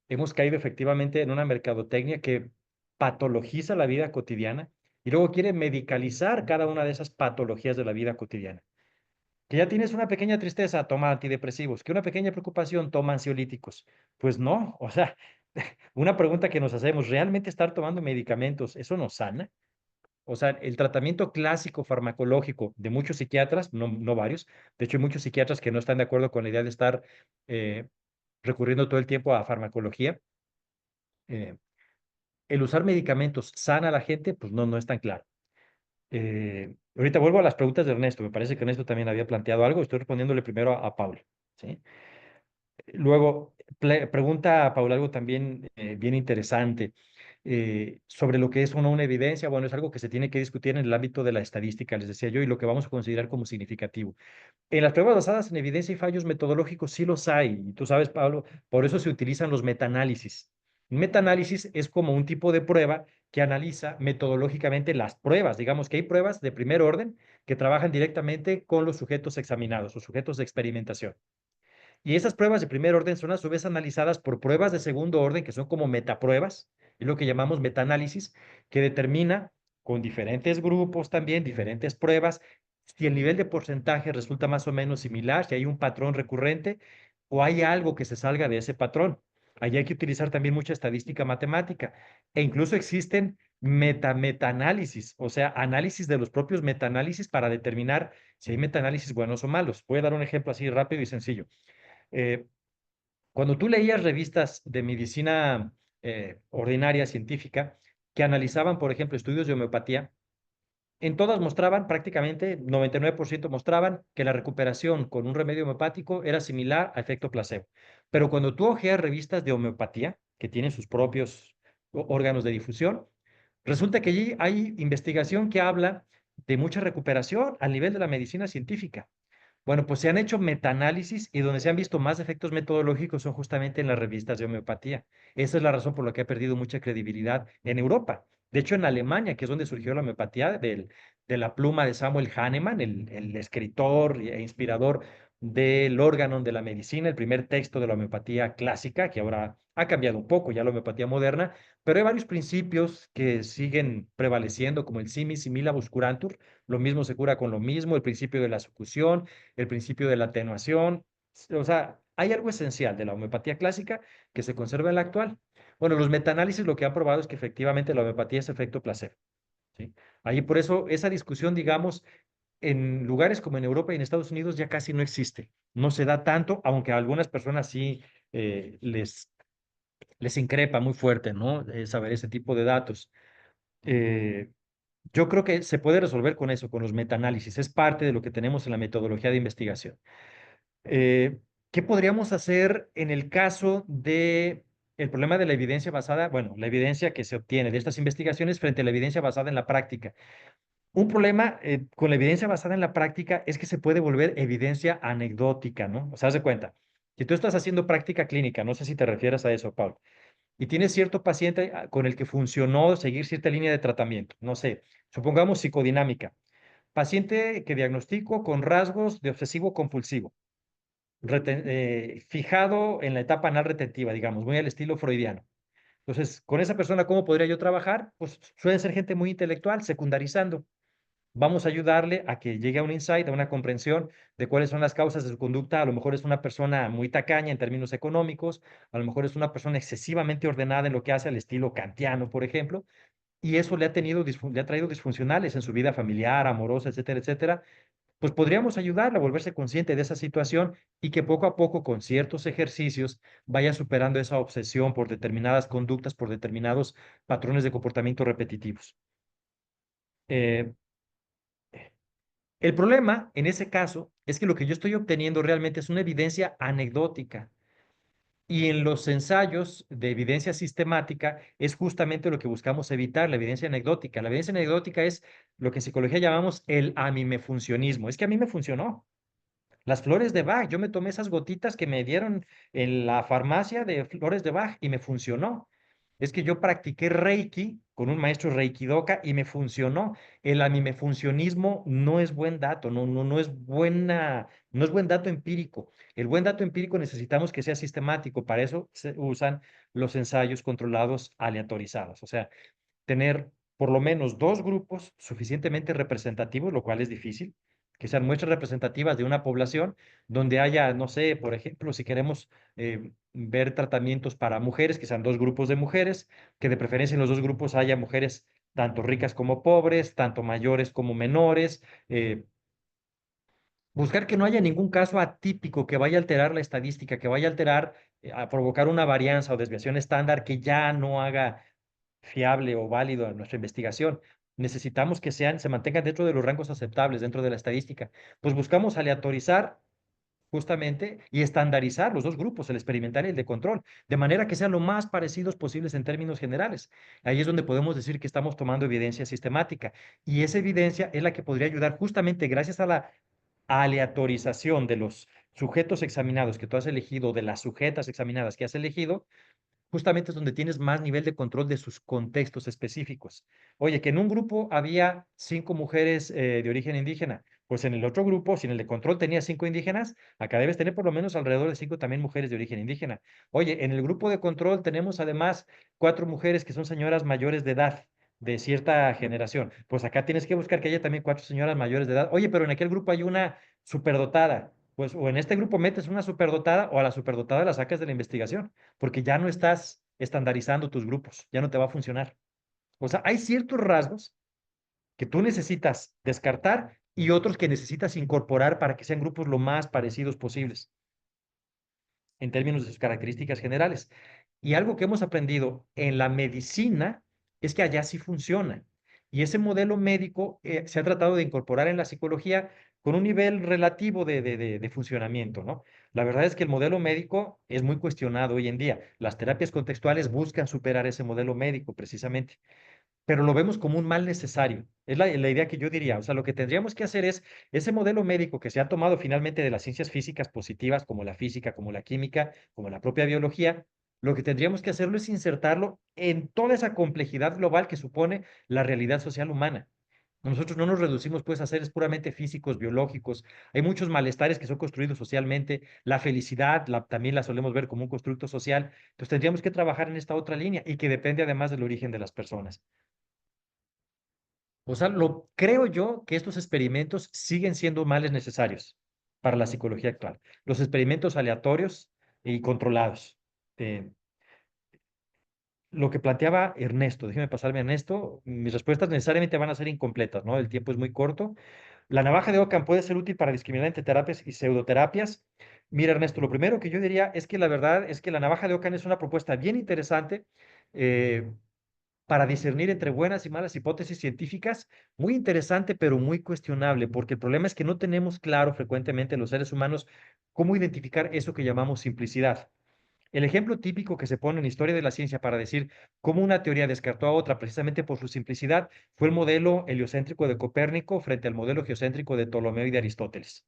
hemos caído efectivamente en una mercadotecnia que patologiza la vida cotidiana y luego quiere medicalizar cada una de esas patologías de la vida cotidiana. Que ya tienes una pequeña tristeza, toma antidepresivos, que una pequeña preocupación, toma ansiolíticos. Pues no, o sea, una pregunta que nos hacemos, ¿realmente estar tomando medicamentos, eso nos sana? O sea, el tratamiento clásico farmacológico de muchos psiquiatras, no varios, de hecho hay muchos psiquiatras que no están de acuerdo con la idea de estar eh, recurriendo todo el tiempo a farmacología. eh, el usar medicamentos sana a la gente, pues no es tan claro. Ahorita vuelvo a las preguntas de Ernesto. Me parece que Ernesto también había planteado algo. Estoy respondiéndole primero a Paula. ¿Sí? Luego, pregunta a Paula algo también bien interesante sobre lo que es o no una evidencia. Bueno, es algo que se tiene que discutir en el ámbito de la estadística, les decía yo, y lo que vamos a considerar como significativo. En las pruebas basadas en evidencia y fallos metodológicos sí los hay. Y tú sabes, Pablo, por eso se utilizan los metaanálisis. Un metaanálisis es como un tipo de prueba que analiza metodológicamente las pruebas. Digamos que hay pruebas de primer orden que trabajan directamente con los sujetos examinados, los sujetos de experimentación. Y esas pruebas de primer orden son a su vez analizadas por pruebas de segundo orden, que son como metapruebas, es lo que llamamos metaanálisis, que determina con diferentes grupos también, diferentes pruebas, si el nivel de porcentaje resulta más o menos similar, si hay un patrón recurrente o hay algo que se salga de ese patrón. Allí hay que utilizar también mucha estadística matemática e incluso existen metaanálisis, o sea, análisis de los propios metaanálisis para determinar si hay metaanálisis buenos o malos. Voy a dar un ejemplo así rápido y sencillo. Eh, Cuando tú leías revistas de medicina ordinaria científica que analizaban, por ejemplo, estudios de homeopatía, en todas mostraban, prácticamente 99% mostraban que la recuperación con un remedio homeopático era similar a efecto placebo. Pero cuando tú ojeas revistas de homeopatía, que tienen sus propios órganos de difusión, resulta que allí hay investigación que habla de mucha recuperación al nivel de la medicina científica. Bueno, pues se han hecho metaanálisis y donde se han visto más efectos metodológicos son justamente en las revistas de homeopatía. Esa es la razón por la que ha perdido mucha credibilidad en Europa. De hecho, en Alemania, que es donde surgió la homeopatía, de la pluma de Samuel Hahnemann, el escritor e inspirador del órgano de la medicina, el primer texto de la homeopatía clásica, que ahora ha cambiado un poco ya la homeopatía moderna, pero hay varios principios que siguen prevaleciendo, como el simis simila obscurantur, lo mismo se cura con lo mismo, el principio de la sucusión, el principio de la atenuación. O sea, hay algo esencial de la homeopatía clásica que se conserva en la actual. Bueno, los metaanálisis lo que han probado es que efectivamente la homeopatía es efecto placebo, ¿sí? Ahí por eso esa discusión, digamos, en lugares como en Europa y en Estados Unidos ya casi no existe. No se da tanto, aunque a algunas personas sí les increpa muy fuerte, ¿no? Saber ese tipo de datos. Eh, yo creo que se puede resolver con eso, con los metaanálisis. Es parte de lo que tenemos en la metodología de investigación. Eh, ¿Qué podríamos hacer en el caso de el problema de la evidencia basada? Bueno, la evidencia que se obtiene de estas investigaciones frente a la evidencia basada en la práctica. Un problema con la evidencia basada en la práctica es que se puede volver evidencia anecdótica, ¿no? O sea, haz de cuenta, si tú estás haciendo práctica clínica, no sé si te refieres a eso, Pablo, y tienes cierto paciente con el que funcionó seguir cierta línea de tratamiento, no sé, supongamos psicodinámica, paciente que diagnostico con rasgos de obsesivo compulsivo fijado en la etapa anal retentiva, digamos, muy al estilo freudiano. Entonces, con esa persona, ¿cómo podría yo trabajar? Pues suelen ser gente muy intelectual, secundarizando. Vamos a ayudarle a que llegue a un insight, a una comprensión de cuáles son las causas de su conducta. A lo mejor es una persona muy tacaña en términos económicos, a lo mejor es una persona excesivamente ordenada en lo que hace al estilo kantiano, por ejemplo, y eso le ha traído disfuncionales en su vida familiar, amorosa, etcétera, etcétera. Pues podríamos ayudarla a volverse consciente de esa situación y que poco a poco con ciertos ejercicios vaya superando esa obsesión por determinadas conductas, por determinados patrones de comportamiento repetitivos. Eh, el problema en ese caso es que lo que yo estoy obteniendo realmente es una evidencia anecdótica. Y en los ensayos de evidencia sistemática es justamente lo que buscamos evitar, la evidencia anecdótica. La evidencia anecdótica es lo que en psicología llamamos el a mí me funcionismo. Es que a mí me funcionó. Las flores de Bach, yo me tomé esas gotitas que me dieron en la farmacia de flores de Bach y me funcionó. Es que yo practiqué Reiki con un maestro Reiki Doka y me funcionó. El anime-funcionismo no es buen dato, no es no es buen dato empírico. El buen dato empírico necesitamos que sea sistemático. Para eso se usan los ensayos controlados aleatorizados. O sea, tener por lo menos dos grupos suficientemente representativos, lo cual es difícil, que sean muestras representativas de una población donde haya, no sé, por ejemplo, si queremos ver tratamientos para mujeres, que sean dos grupos de mujeres, que de preferencia en los dos grupos haya mujeres tanto ricas como pobres, tanto mayores como menores, buscar que no haya ningún caso atípico que vaya a alterar la estadística, que vaya a alterar, a provocar una varianza o desviación estándar que ya no haga fiable o válido a nuestra investigación. Necesitamos que se mantengan dentro de los rangos aceptables, dentro de la estadística. Pues buscamos aleatorizar justamente y estandarizar los dos grupos, el experimental y el de control, de manera que sean lo más parecidos posibles en términos generales. Ahí es donde podemos decir que estamos tomando evidencia sistemática y esa evidencia es la que podría ayudar justamente gracias a la aleatorización de los sujetos examinados que tú has elegido, de las sujetas examinadas que has elegido, justamente es donde tienes más nivel de control de sus contextos específicos. Oye, que en un grupo había 5 mujeres de origen indígena, pues en el otro grupo, si en el de control tenía 5 indígenas, acá debes tener por lo menos alrededor de 5 también mujeres de origen indígena. Oye, en el grupo de control tenemos además 4 mujeres que son señoras mayores de edad. de cierta generación. Pues acá tienes que buscar que haya también 4 señoras mayores de edad. Oye, pero en aquel grupo hay una superdotada. Pues o en este grupo metes una superdotada o a la superdotada la sacas de la investigación, porque ya no estás estandarizando tus grupos, ya no te va a funcionar. O sea, hay ciertos rasgos que tú necesitas descartar y otros que necesitas incorporar para que sean grupos lo más parecidos posibles en términos de sus características generales. Y algo que hemos aprendido en la medicina es que allá sí funciona. Y ese modelo médico se ha tratado de incorporar en la psicología con un nivel relativo de funcionamiento, ¿no? La verdad es que el modelo médico es muy cuestionado hoy en día. Las terapias contextuales buscan superar ese modelo médico precisamente, pero lo vemos como un mal necesario. Es la idea que yo diría. O sea, lo que tendríamos que hacer es ese modelo médico que se ha tomado finalmente de las ciencias físicas positivas, como la física, como la química, como la propia biología, lo que tendríamos que hacerlo es insertarlo en toda esa complejidad global que supone la realidad social humana. Nosotros no nos reducimos pues a seres puramente físicos, biológicos. Hay muchos malestares que son construidos socialmente. La felicidad también la solemos ver como un constructo social. Entonces tendríamos que trabajar en esta otra línea y que depende además del origen de las personas. O sea, creo yo que estos experimentos siguen siendo males necesarios para la psicología actual. Los experimentos aleatorios y controlados. Eh, lo que planteaba Ernesto, déjeme pasarme a Ernesto, mis respuestas necesariamente van a ser incompletas, ¿no? El tiempo es muy corto. La navaja de Ockham puede ser útil para discriminar entre terapias y pseudoterapias. Mira, Ernesto, lo primero que yo diría es que la verdad es que la navaja de Ockham es una propuesta bien interesante. Para discernir entre buenas y malas hipótesis científicas, muy interesante, pero muy cuestionable, porque el problema es que no tenemos claro frecuentemente los seres humanos cómo identificar eso que llamamos simplicidad. El ejemplo típico que se pone en historia de la ciencia para decir cómo una teoría descartó a otra precisamente por su simplicidad fue el modelo heliocéntrico de Copérnico frente al modelo geocéntrico de Ptolomeo y de Aristóteles.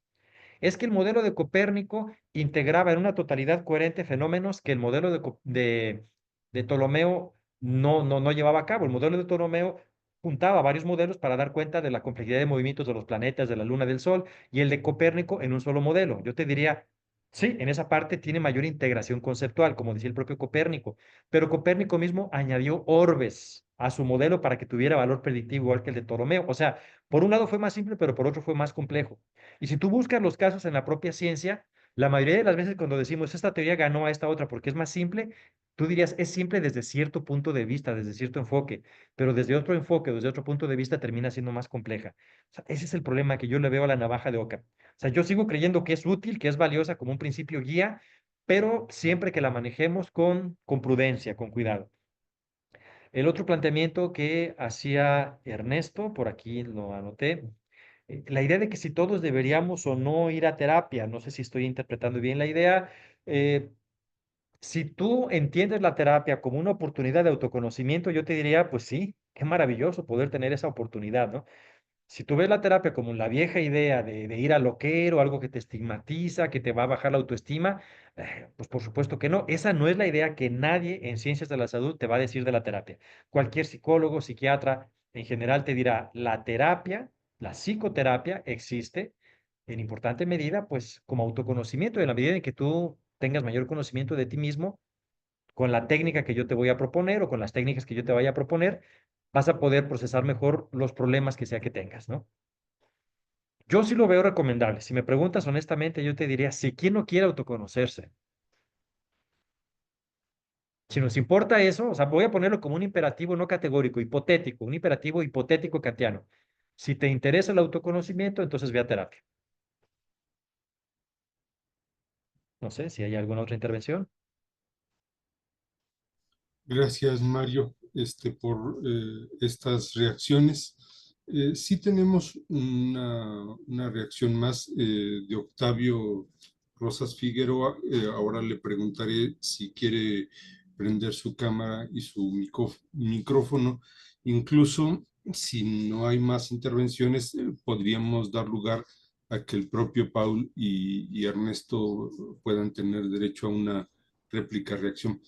Es que el modelo de Copérnico integraba en una totalidad coherente fenómenos que el modelo de Ptolomeo no llevaba a cabo. El modelo de Ptolomeo juntaba varios modelos para dar cuenta de la complejidad de movimientos de los planetas, de la Luna, del Sol, y el de Copérnico en un solo modelo. Yo te diría, sí, en esa parte tiene mayor integración conceptual, como decía el propio Copérnico, pero Copérnico mismo añadió orbes a su modelo para que tuviera valor predictivo igual que el de Ptolomeo. O sea, por un lado fue más simple, pero por otro fue más complejo. Y si tú buscas los casos en la propia ciencia, la mayoría de las veces cuando decimos esta teoría ganó a esta otra porque es más simple, tú dirías es simple desde cierto punto de vista, desde cierto enfoque, pero desde otro enfoque, desde otro punto de vista termina siendo más compleja. O sea, ese es el problema que yo le veo a la navaja de Ockham. O sea, yo sigo creyendo que es útil, que es valiosa como un principio guía, pero siempre que la manejemos con prudencia, con cuidado. El otro planteamiento que hacía Ernesto, por aquí lo anoté, la idea de que si todos deberíamos o no ir a terapia, no sé si estoy interpretando bien la idea. eh, si tú entiendes la terapia como una oportunidad de autoconocimiento, yo te diría, pues sí, qué maravilloso poder tener esa oportunidad, ¿no? Si tú ves la terapia como la vieja idea de ir al loquero, algo que te estigmatiza, que te va a bajar la autoestima, pues por supuesto que no. Esa no es la idea que nadie en ciencias de la salud te va a decir de la terapia. Cualquier psicólogo, psiquiatra, en general te dirá, la terapia, la psicoterapia existe en importante medida, pues como autoconocimiento, en la medida en que tú tengas mayor conocimiento de ti mismo, con la técnica que yo te voy a proponer o con las técnicas que yo te vaya a proponer, vas a poder procesar mejor los problemas que sea que tengas, ¿no? Yo sí lo veo recomendable. Si me preguntas honestamente, yo te diría, si quien no quiere autoconocerse, si nos importa eso, o sea, voy a ponerlo como un imperativo no categórico, hipotético, un imperativo hipotético kantiano. Si te interesa el autoconocimiento, entonces ve a terapia. No sé si hay alguna otra intervención. Gracias, Mario, por estas reacciones. Sí tenemos una reacción más de Octavio Rosas Figueroa. Ahora le preguntaré si quiere prender su cámara y su micrófono. Incluso si no hay más intervenciones, podríamos dar lugar a que el propio Paul y Ernesto puedan tener derecho a una réplica, reacción.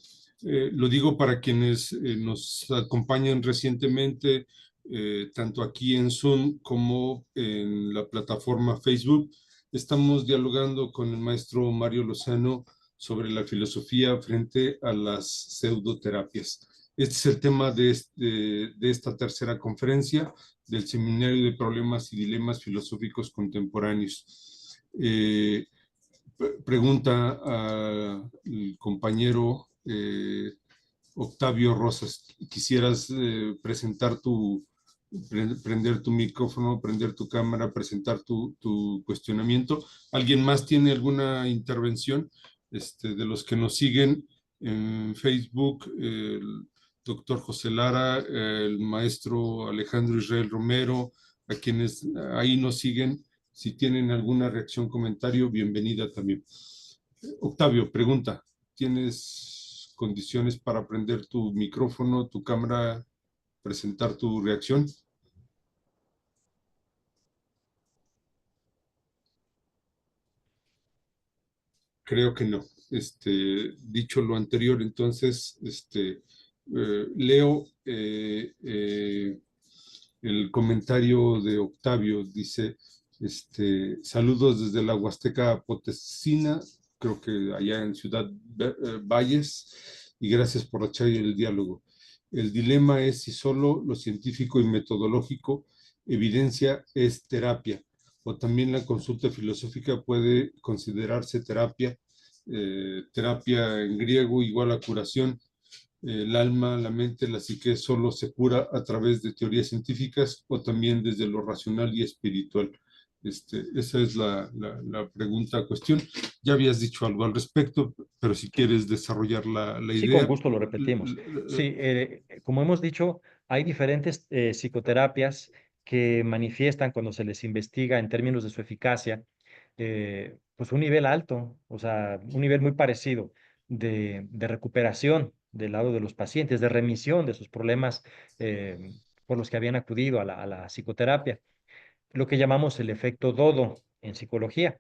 Lo digo para quienes nos acompañan recientemente, tanto aquí en Zoom como en la plataforma Facebook. Estamos dialogando con el maestro Mario Lozano sobre la filosofía frente a las pseudoterapias. Este es el tema de esta tercera conferencia del Seminario de Problemas y Dilemas Filosóficos Contemporáneos. Pregunta al compañero Octavio Rosas, ¿quisieras prender tu micrófono, prender tu cámara, presentar tu cuestionamiento? ¿Alguien más tiene alguna intervención? De los que nos siguen en Facebook, el doctor José Lara, el maestro Alejandro Israel Romero, a quienes ahí nos siguen, si tienen alguna reacción, comentario, bienvenida también. Octavio, pregunta, ¿tienes condiciones para prender tu micrófono, tu cámara, presentar tu reacción? Creo que no. Dicho lo anterior, entonces, leo el comentario de Octavio. Dice, saludos desde la Huasteca Potosina, creo que allá en Ciudad Valles, y gracias por la charla y el diálogo. El dilema es si solo lo científico y metodológico, evidencia, es terapia, o también la consulta filosófica puede considerarse terapia. Terapia en griego igual a curación. El alma, la mente, la psique solo se cura a través de teorías científicas o también desde lo racional y espiritual. Esa es la pregunta, cuestión. Ya habías dicho algo al respecto, pero si quieres desarrollar la Sí, con idea. gusto lo repetimos. Sí, como hemos dicho, hay diferentes psicoterapias que manifiestan cuando se les investiga en términos de su eficacia, pues un nivel alto, o sea, un nivel muy parecido de recuperación del lado de los pacientes, de remisión de sus problemas por los que habían acudido a la psicoterapia, lo que llamamos el efecto dodo en psicología.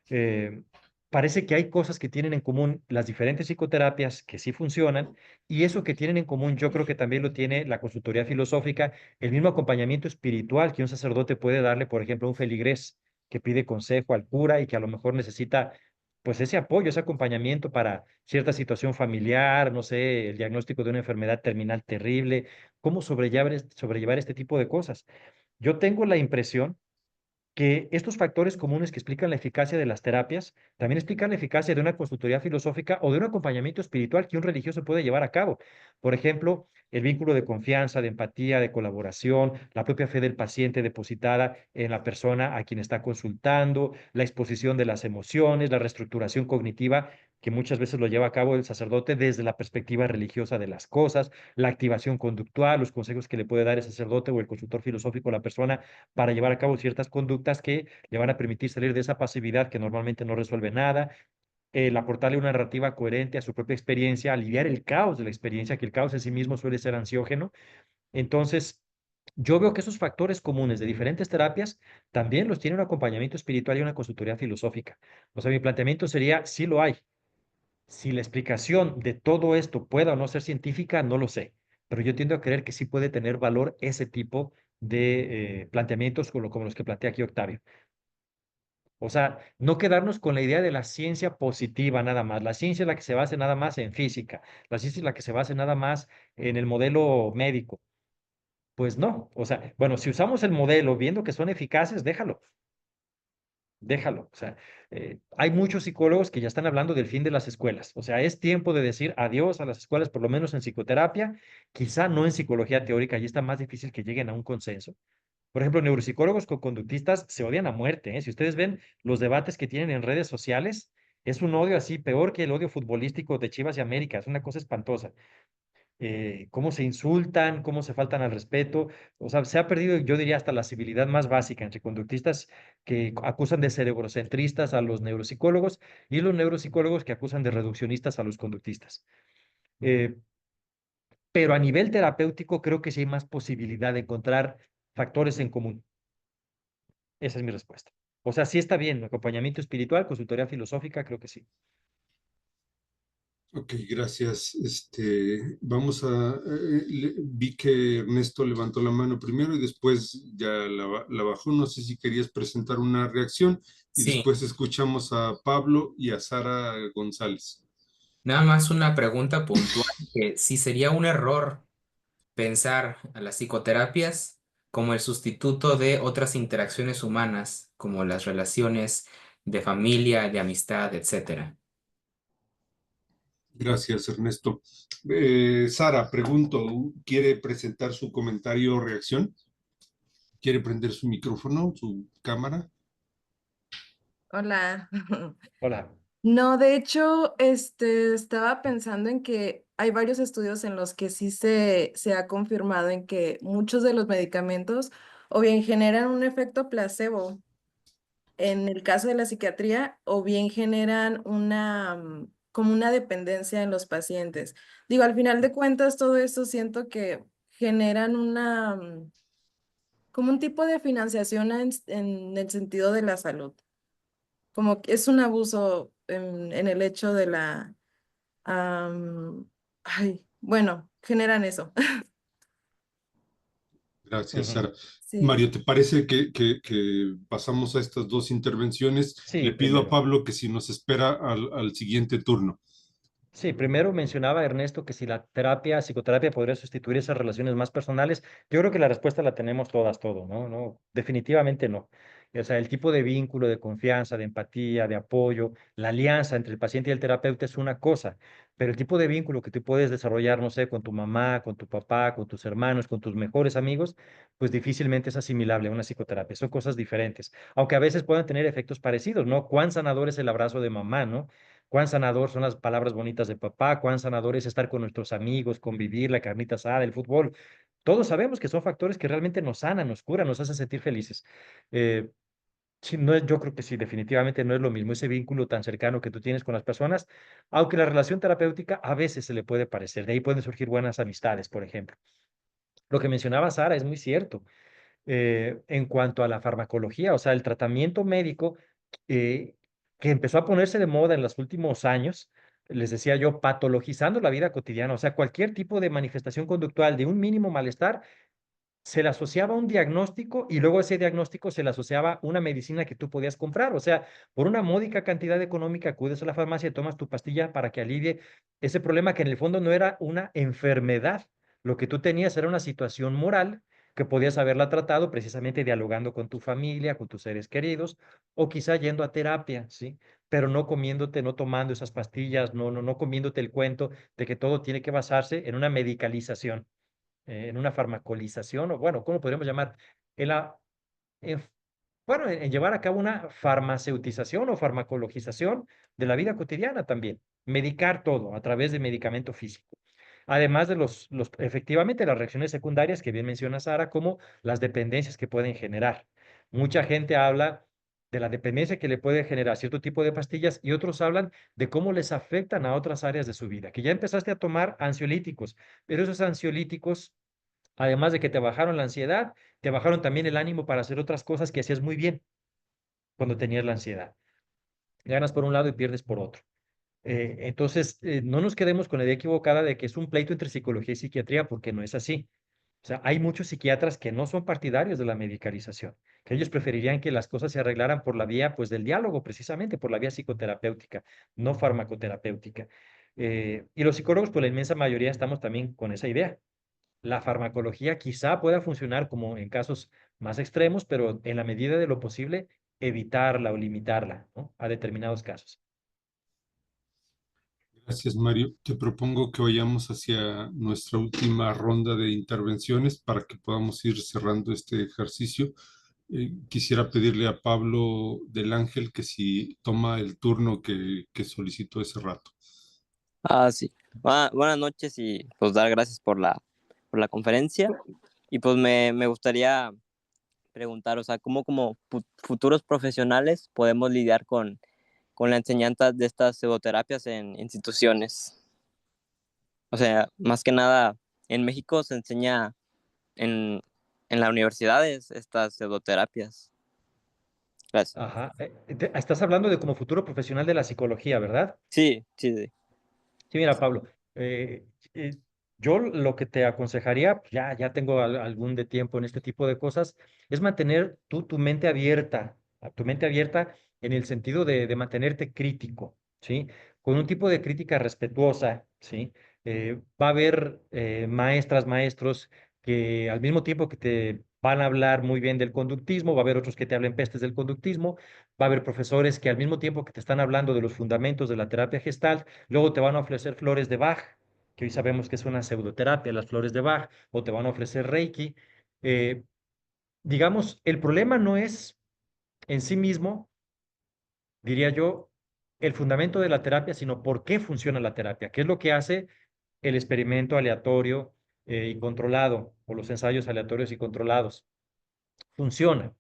eh, Parece que hay cosas que tienen en común las diferentes psicoterapias que sí funcionan, y eso que tienen en común yo creo que también lo tiene la consultoría filosófica, el mismo acompañamiento espiritual que un sacerdote puede darle, por ejemplo, a un feligrés que pide consejo al cura y que a lo mejor necesita pues ese apoyo, ese acompañamiento para cierta situación familiar, no sé, el diagnóstico de una enfermedad terminal terrible, cómo sobrellevar este tipo de cosas. Yo tengo la impresión que estos factores comunes que explican la eficacia de las terapias también explican la eficacia de una consultoría filosófica o de un acompañamiento espiritual que un religioso puede llevar a cabo. Por ejemplo, el vínculo de confianza, de empatía, de colaboración, la propia fe del paciente depositada en la persona a quien está consultando, la exposición de las emociones, la reestructuración cognitiva que muchas veces lo lleva a cabo el sacerdote desde la perspectiva religiosa de las cosas, la activación conductual, los consejos que le puede dar el sacerdote o el consultor filosófico a la persona para llevar a cabo ciertas conductas que le van a permitir salir de esa pasividad que normalmente no resuelve nada, el aportarle una narrativa coherente a su propia experiencia, aliviar el caos de la experiencia, que el caos en sí mismo suele ser ansiógeno. Entonces, yo veo que esos factores comunes de diferentes terapias también los tiene un acompañamiento espiritual y una consultoría filosófica. O sea, mi planteamiento sería, sí lo hay. Si la explicación de todo esto pueda o no ser científica, no lo sé, pero yo tiendo a creer que sí puede tener valor ese tipo de planteamientos como los que plantea aquí Octavio. O sea, no quedarnos con la idea de la ciencia positiva nada más. La ciencia es la que se basa nada más en física. La ciencia es la que se basa nada más en el modelo médico. Pues no. O sea, bueno, si usamos el modelo viendo que son eficaces, déjalo. Déjalo. O sea, hay muchos psicólogos que ya están hablando del fin de las escuelas. O sea, es tiempo de decir adiós a las escuelas, por lo menos en psicoterapia, quizá no en psicología teórica, y está más difícil que lleguen a un consenso. Por ejemplo, neuropsicólogos con conductistas se odian a muerte, ¿eh? Si ustedes ven los debates que tienen en redes sociales, es un odio así peor que el odio futbolístico de Chivas y América, es una cosa espantosa. Cómo se insultan, cómo se faltan al respeto. O sea, se ha perdido, yo diría, hasta la civilidad más básica entre conductistas que acusan de cerebrocentristas a los neuropsicólogos y los neuropsicólogos que acusan de reduccionistas a los conductistas. Eh, pero a nivel terapéutico creo que sí hay más posibilidad de encontrar factores en común. Esa es mi respuesta. O sea, sí está bien, acompañamiento espiritual, consultoría filosófica, creo que sí. Ok, gracias. Vamos vi que Ernesto levantó la mano primero y después ya la bajó. No sé si querías presentar una reacción y Sí, después escuchamos a Pablo y a Sara González. Nada más una pregunta puntual, que si sería un error pensar a las psicoterapias como el sustituto de otras interacciones humanas, como las relaciones de familia, de amistad, etcétera. Gracias, Ernesto. Sara, pregunto, ¿quiere presentar su comentario o reacción? ¿Quiere prender su micrófono, su cámara? Hola. Hola. No, de hecho, estaba pensando en que hay varios estudios en los que sí se ha confirmado en que muchos de los medicamentos o bien generan un efecto placebo en el caso de la psiquiatría o bien generan como una dependencia en los pacientes. Digo, al final de cuentas, todo esto siento que generan como un tipo de financiación en el sentido de la salud. Como que es un abuso en el hecho de ay, bueno, generan eso. Gracias, Ujú. Sara. Sí, Mario, ¿te parece que pasamos a estas dos intervenciones? Sí, Le pido a primero. Pablo que si nos espera al siguiente turno. Sí, primero mencionaba Ernesto que si la terapia, psicoterapia podría sustituir esas relaciones más personales. Yo creo que la respuesta la tenemos todas, todo, ¿no? No, definitivamente no. O sea, el tipo de vínculo, de confianza, de empatía, de apoyo, la alianza entre el paciente y el terapeuta es una cosa, pero el tipo de vínculo que tú puedes desarrollar, no sé, con tu mamá, con tu papá, con tus hermanos, con tus mejores amigos, pues difícilmente es asimilable a una psicoterapia. Son cosas diferentes, aunque a veces puedan tener efectos parecidos, ¿no? Cuán sanador es el abrazo de mamá, ¿no? Cuán sanador son las palabras bonitas de papá, cuán sanador es estar con nuestros amigos, convivir, la carnita asada, el fútbol. Todos sabemos que son factores que realmente nos sanan, nos curan, nos hacen sentir felices. Eh, sí, no es, yo creo que sí, definitivamente no es lo mismo ese vínculo tan cercano que tú tienes con las personas, aunque la relación terapéutica a veces se le puede parecer. De ahí pueden surgir buenas amistades, por ejemplo. Lo que mencionaba Sara es muy cierto en cuanto a la farmacología, o sea, el tratamiento médico eh, que empezó a ponerse de moda en los últimos años, les decía yo, patologizando la vida cotidiana, o sea, cualquier tipo de manifestación conductual de un mínimo malestar, se le asociaba un diagnóstico y luego ese diagnóstico se le asociaba una medicina que tú podías comprar, o sea, por una módica cantidad económica acudes a la farmacia y tomas tu pastilla para que alivie ese problema que en el fondo no era una enfermedad, lo que tú tenías era una situación moral que podías haberla tratado precisamente dialogando con tu familia, con tus seres queridos, o quizá yendo a terapia, ¿sí? Pero no comiéndote, no tomando esas pastillas, no comiéndote el cuento de que todo tiene que basarse en una medicalización, en una farmacolización, o bueno, ¿cómo podríamos llamar? En la, en, bueno, en llevar a cabo una farmaceutización o farmacologización de la vida cotidiana también, medicar todo a través de medicamento físico. Además de efectivamente, las reacciones secundarias que bien menciona Sara, como las dependencias que pueden generar. Mucha gente habla de la dependencia que le puede generar cierto tipo de pastillas y otros hablan de cómo les afectan a otras áreas de su vida, que ya empezaste a tomar ansiolíticos, pero esos ansiolíticos, además de que te bajaron la ansiedad, te bajaron también el ánimo para hacer otras cosas que hacías muy bien cuando tenías la ansiedad. Ganas por un lado y pierdes por otro. Entonces, no nos quedemos con la idea equivocada de que es un pleito entre psicología y psiquiatría, porque no es así. O sea, hay muchos psiquiatras que no son partidarios de la medicalización, que ellos preferirían que las cosas se arreglaran por la vía, pues, del diálogo, precisamente por la vía psicoterapéutica, no farmacoterapéutica. Y los psicólogos, pues la inmensa mayoría estamos también con esa idea. La farmacología quizá pueda funcionar como en casos más extremos, pero en la medida de lo posible, evitarla o limitarla, ¿no? A determinados casos. Gracias, Mario. Te propongo que vayamos hacia nuestra última ronda de intervenciones para que podamos ir cerrando este ejercicio. Quisiera pedirle a Pablo del Ángel que si toma el turno que solicitó ese rato. Sí. Buenas noches y pues dar gracias por la conferencia. Y pues me gustaría preguntar, o sea, ¿cómo como futuros profesionales podemos lidiar con la enseñanza de estas pseudoterapias en instituciones? O sea, más que nada, en México se enseña en, en las universidades estas pseudoterapias. Gracias. Ajá. Estás hablando de como futuro profesional de la psicología, ¿verdad? Sí, sí, sí. Sí, mira, Pablo, yo lo que te aconsejaría, pues, ya tengo algún de tiempo en este tipo de cosas, es mantener tu mente abierta, tu mente abierta en el sentido de mantenerte crítico. ¿sí? Con un tipo de crítica respetuosa, ¿sí? Va a haber maestras, maestros que al mismo tiempo que te van a hablar muy bien del conductismo, va a haber otros que te hablen pestes del conductismo, va a haber profesores que al mismo tiempo que te están hablando de los fundamentos de la terapia Gestalt, luego te van a ofrecer flores de Bach, que hoy sabemos que es una pseudoterapia, las flores de Bach, o te van a ofrecer Reiki. Eh, digamos, el problema no es en sí mismo, diría yo, el fundamento de la terapia, sino por qué funciona la terapia, qué es lo que hace el experimento aleatorio y controlado, o los ensayos aleatorios y controlados. Funciona.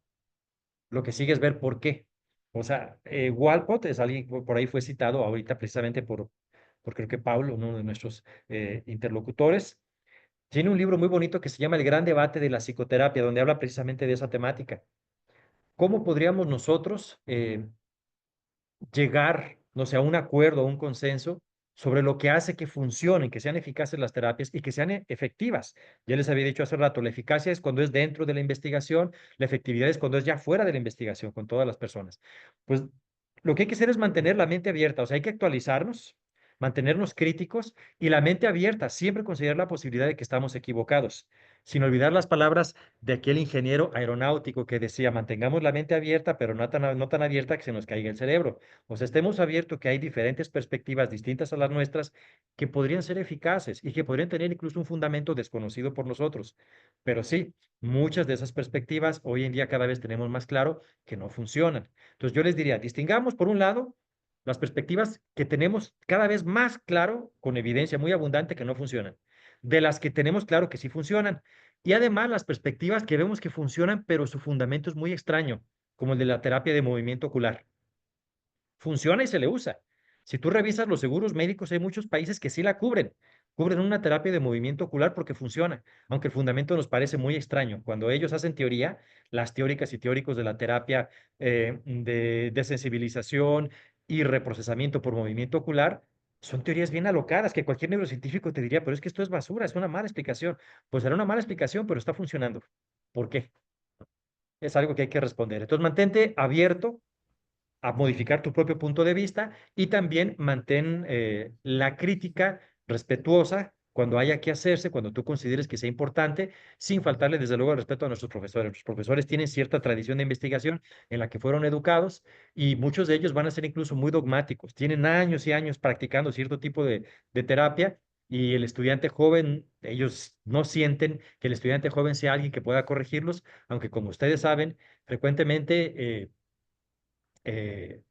Lo que sigue es ver por qué. O sea, Walcott es alguien que por ahí fue citado ahorita precisamente por creo que Paulo, uno de nuestros interlocutores. Tiene un libro muy bonito que se llama El Gran Debate de la Psicoterapia, donde habla precisamente de esa temática. ¿Cómo podríamos nosotros llegar, no sé, a un acuerdo, a un consenso sobre lo que hace que funcionen, que sean eficaces las terapias y que sean efectivas? Ya les había dicho hace rato, la eficacia es cuando es dentro de la investigación, la efectividad es cuando es ya fuera de la investigación con todas las personas. Pues lo que hay que hacer es mantener la mente abierta, o sea, hay que actualizarnos, mantenernos críticos y la mente abierta, siempre considerar la posibilidad de que estamos equivocados, sin olvidar las palabras de aquel ingeniero aeronáutico que decía, mantengamos la mente abierta, pero no tan abierta que se nos caiga el cerebro. O sea, estemos abiertos que hay diferentes perspectivas distintas a las nuestras que podrían ser eficaces y que podrían tener incluso un fundamento desconocido por nosotros. Pero sí, muchas de esas perspectivas hoy en día cada vez tenemos más claro que no funcionan. Entonces yo les diría, distingamos por un lado las perspectivas que tenemos cada vez más claro, con evidencia muy abundante que no funcionan, de las que tenemos claro que sí funcionan. Y además las perspectivas que vemos que funcionan, pero su fundamento es muy extraño, como el de la terapia de movimiento ocular. Funciona y se le usa. Si tú revisas los seguros médicos, hay muchos países que sí la cubren. Cubren una terapia de movimiento ocular porque funciona, aunque el fundamento nos parece muy extraño. Cuando ellos hacen teoría, las teóricas y teóricos de la terapia de desensibilización y reprocesamiento por movimiento ocular, son teorías bien alocadas que cualquier neurocientífico te diría, pero es que esto es basura, es una mala explicación. Pues será una mala explicación, pero está funcionando. ¿Por qué? Es algo que hay que responder. Entonces, mantente abierto a modificar tu propio punto de vista y también mantén la crítica respetuosa cuando haya que hacerse, cuando tú consideres que sea importante, sin faltarle desde luego el respeto a nuestros profesores. Los profesores tienen cierta tradición de investigación en la que fueron educados y muchos de ellos van a ser incluso muy dogmáticos. Tienen años y años practicando cierto tipo de terapia. Y el estudiante joven, ellos no sienten que el estudiante joven sea alguien que pueda corregirlos, aunque como ustedes saben, frecuentemente eh,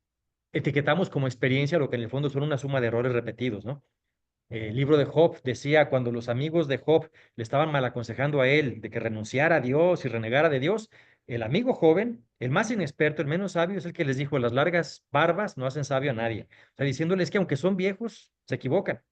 etiquetamos como experiencia lo que en el fondo son una suma de errores repetidos, ¿no? El libro de Job decía cuando los amigos de Job le estaban mal aconsejando a él de que renunciara a Dios y renegara de Dios, el amigo joven, el más inexperto, el menos sabio, es el que les dijo, las largas barbas no hacen sabio a nadie. O sea, diciéndoles que aunque son viejos, se equivocan.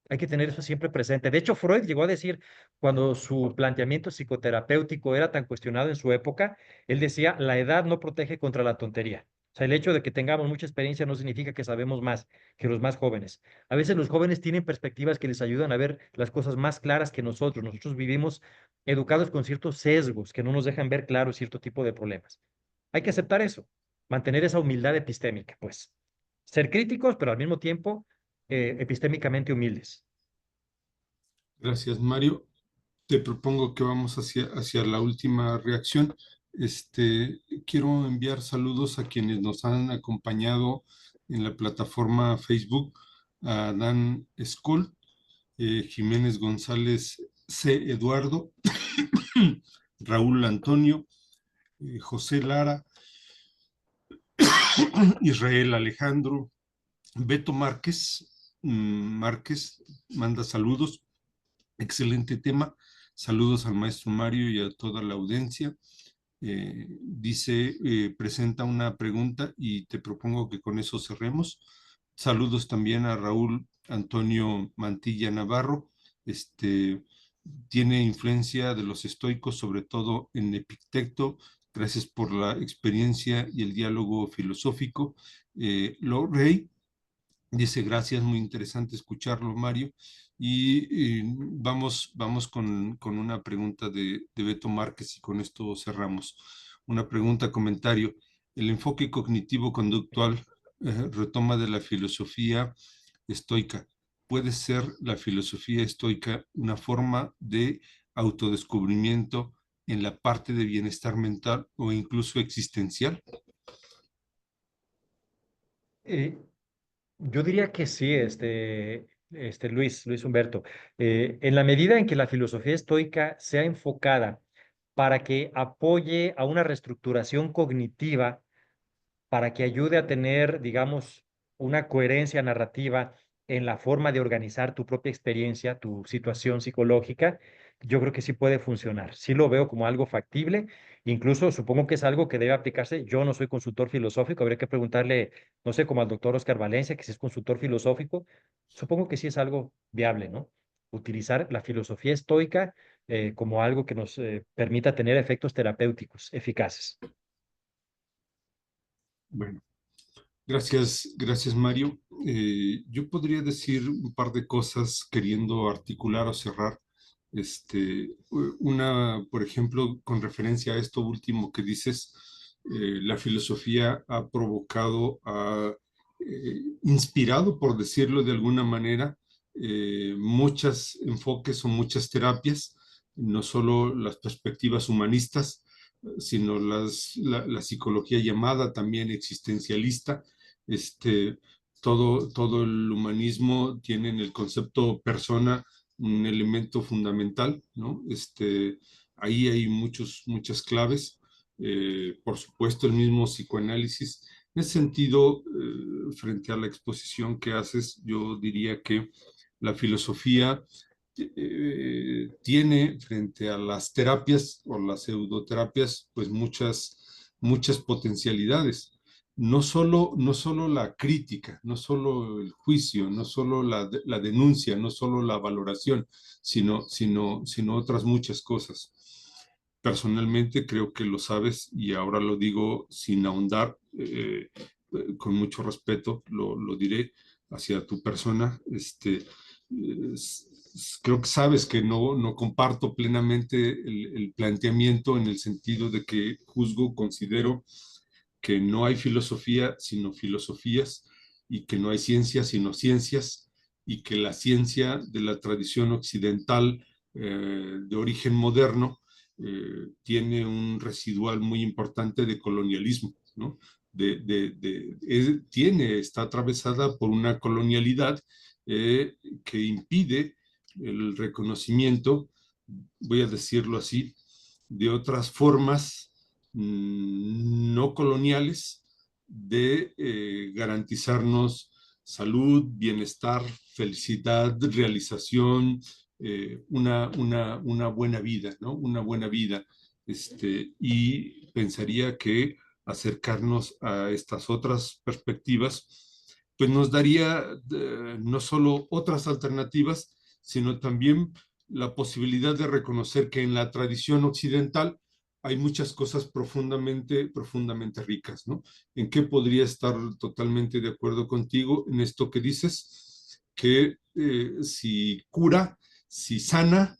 Hay que tener eso siempre presente. De hecho, Freud llegó a decir, cuando su planteamiento psicoterapéutico era tan cuestionado en su época, él decía, la edad no protege contra la tontería. O sea, el hecho de que tengamos mucha experiencia no significa que sabemos más que los más jóvenes. A veces los jóvenes tienen perspectivas que les ayudan a ver las cosas más claras que nosotros. Nosotros vivimos educados con ciertos sesgos que no nos dejan ver claro cierto tipo de problemas. Hay que aceptar eso, mantener esa humildad epistémica, pues. Ser críticos, pero al mismo tiempo epistémicamente humildes. Gracias, Mario. Te propongo que vamos hacia la última reacción. Quiero enviar saludos a quienes nos han acompañado en la plataforma Facebook, a Dan School, Jiménez González C. Eduardo, Raúl Antonio, José Lara, Israel Alejandro, Beto Márquez. Márquez manda saludos. Excelente tema. Saludos al maestro Mario y a toda la audiencia. Presenta una pregunta y te propongo que con eso cerremos. Saludos también a Raúl Antonio Mantilla Navarro. Tiene influencia de los estoicos, sobre todo en Epicteto. Gracias por la experiencia y el diálogo filosófico. Rey dice, gracias, muy interesante escucharlo, Mario. Y vamos con una pregunta de Beto Márquez y con esto cerramos. Una pregunta, comentario. El enfoque cognitivo-conductual retoma de la filosofía estoica. ¿Puede ser la filosofía estoica una forma de autodescubrimiento en la parte de bienestar mental o incluso existencial? Eh, yo diría que sí, Luis Humberto. En la medida en que la filosofía estoica sea enfocada para que apoye a una reestructuración cognitiva, para que ayude a tener, digamos, una coherencia narrativa en la forma de organizar tu propia experiencia, tu situación psicológica, yo creo que sí puede funcionar. Sí lo veo como algo factible, incluso supongo que es algo que debe aplicarse. Yo no soy consultor filosófico, habría que preguntarle, no sé, como al doctor Oscar Valencia, que sí es consultor filosófico, supongo que sí es algo viable, ¿no? Utilizar la filosofía estoica como algo que nos permita tener efectos terapéuticos eficaces. Bueno, gracias Mario. Yo podría decir un par de cosas queriendo articular o cerrar. Una, por ejemplo, con referencia a esto último que dices, la filosofía ha provocado, ha inspirado, por decirlo de alguna manera, muchos enfoques o muchas terapias, no solo las perspectivas humanistas, sino la psicología llamada también existencialista. Este, todo el humanismo tiene en el concepto persona un elemento fundamental, ¿no? Ahí hay muchas claves. Por supuesto, el mismo psicoanálisis. En ese sentido, frente a la exposición que haces, yo diría que la filosofía tiene frente a las terapias o las pseudoterapias, pues muchas potencialidades. No solo la crítica, no solo el juicio, no solo la denuncia, no solo la valoración, sino otras muchas cosas. Personalmente creo que lo sabes y ahora lo digo sin ahondar, con mucho respeto, lo diré hacia tu persona. Creo que sabes que no comparto plenamente el planteamiento en el sentido de que juzgo, considero que no hay filosofía sino filosofías y que no hay ciencia sino ciencias y que la ciencia de la tradición occidental de origen moderno tiene un residual muy importante de colonialismo, ¿no? Está atravesada por una colonialidad que impide el reconocimiento, voy a decirlo así, de otras formas no coloniales de garantizarnos salud, bienestar, felicidad, realización, una buena vida, ¿no? Una buena vida. Y pensaría que acercarnos a estas otras perspectivas, pues nos daría no solo otras alternativas, sino también la posibilidad de reconocer que en la tradición occidental hay muchas cosas profundamente ricas, ¿no? ¿En qué podría estar totalmente de acuerdo contigo en esto que dices? Que si cura, si sana,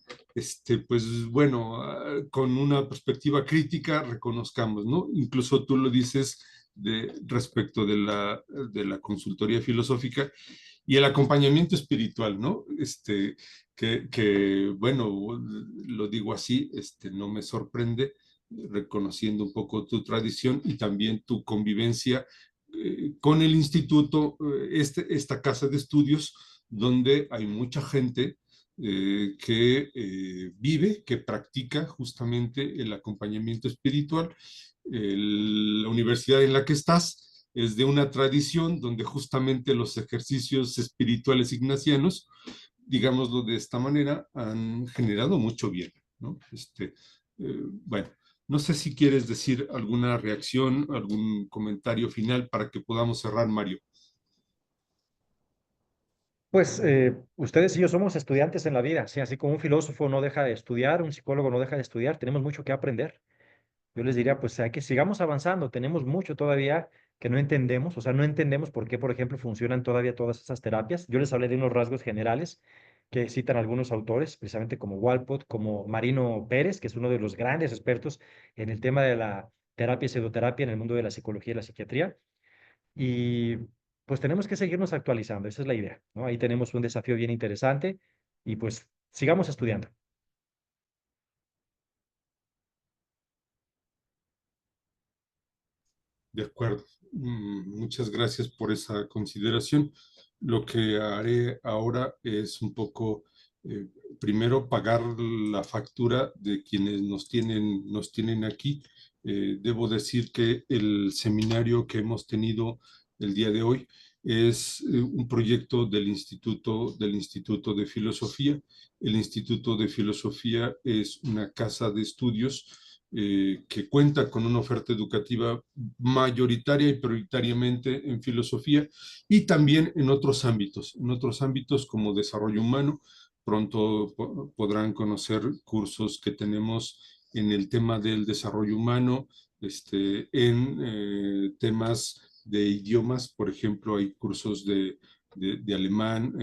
pues bueno, con una perspectiva crítica reconozcamos, ¿no? Incluso tú lo dices respecto de la consultoría filosófica y el acompañamiento espiritual, ¿no? Bueno, lo digo así, no me sorprende, reconociendo un poco tu tradición y también tu convivencia con el instituto, esta casa de estudios, donde hay mucha gente que vive, que practica justamente el acompañamiento espiritual. La universidad en la que estás es de una tradición donde justamente los ejercicios espirituales ignacianos, digámoslo de esta manera, han generado mucho bien, ¿no? Bueno, no sé si quieres decir alguna reacción, algún comentario final para que podamos cerrar, Mario. Pues ustedes y yo somos estudiantes en la vida, sí, así como un filósofo no deja de estudiar, un psicólogo no deja de estudiar, tenemos mucho que aprender. Yo les diría, pues hay que sigamos avanzando, tenemos mucho todavía que no entendemos, o sea, no entendemos por qué, por ejemplo, funcionan todavía todas esas terapias. Yo les hablé de unos rasgos generales que citan algunos autores, precisamente como Walcott, como Marino Pérez, que es uno de los grandes expertos en el tema de la terapia y pseudoterapia en el mundo de la psicología y la psiquiatría. y pues tenemos que seguirnos actualizando, esa es la idea, ¿no? Ahí tenemos un desafío bien interesante y pues sigamos estudiando. De acuerdo. Muchas gracias por esa consideración. Lo que haré ahora es un poco, eh, primero, pagar la factura de quienes nos tienen aquí. Debo decir que el seminario que hemos tenido el día de hoy es un proyecto del Instituto de Filosofía. El Instituto de Filosofía es una casa de estudios que cuenta con una oferta educativa mayoritaria y prioritariamente en filosofía y también en otros ámbitos como desarrollo humano. Pronto podrán conocer cursos que tenemos en el tema del desarrollo humano, en temas de idiomas, por ejemplo, hay cursos de alemán,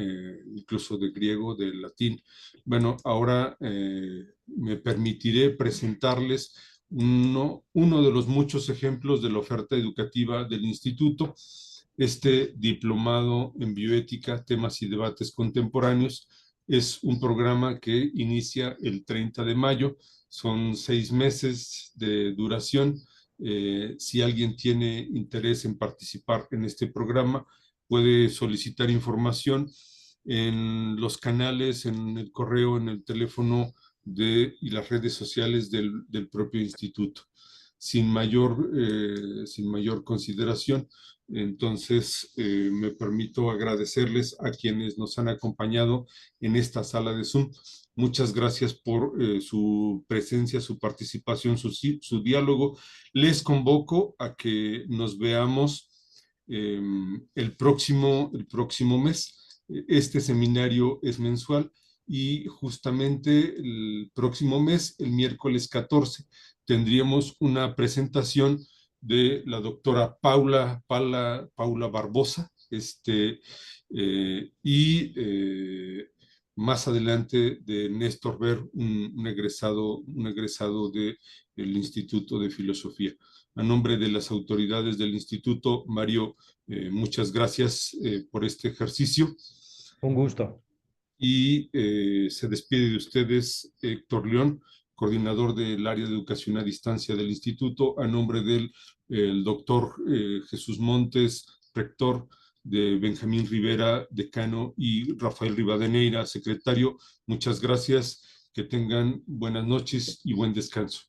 incluso de griego, de latín. Bueno, ahora me permitiré presentarles uno de los muchos ejemplos de la oferta educativa del instituto, este diplomado en bioética, temas y debates contemporáneos. Es un programa que inicia el 30 de mayo, son 6 meses de duración. Si alguien tiene interés en participar en este programa, puede solicitar información en los canales, en el correo, en el teléfono y las redes sociales del propio instituto, sin mayor consideración. Entonces, me permito agradecerles a quienes nos han acompañado en esta sala de Zoom. Muchas gracias por su presencia, su participación, su diálogo. Les convoco a que nos veamos el próximo mes. Este seminario es mensual y justamente el próximo mes, el miércoles 14, tendríamos una presentación de la doctora Paula Barbosa, más adelante de Néstor Ver, un egresado del Instituto de Filosofía. A nombre de las autoridades del instituto, Mario, muchas gracias por este ejercicio. Un gusto. Y se despide de ustedes Héctor León, coordinador del área de educación a distancia del instituto, a nombre del doctor Jesús Montes, rector, de Benjamín Rivera, decano, y Rafael Rivadeneira, secretario. Muchas gracias, que tengan buenas noches y buen descanso.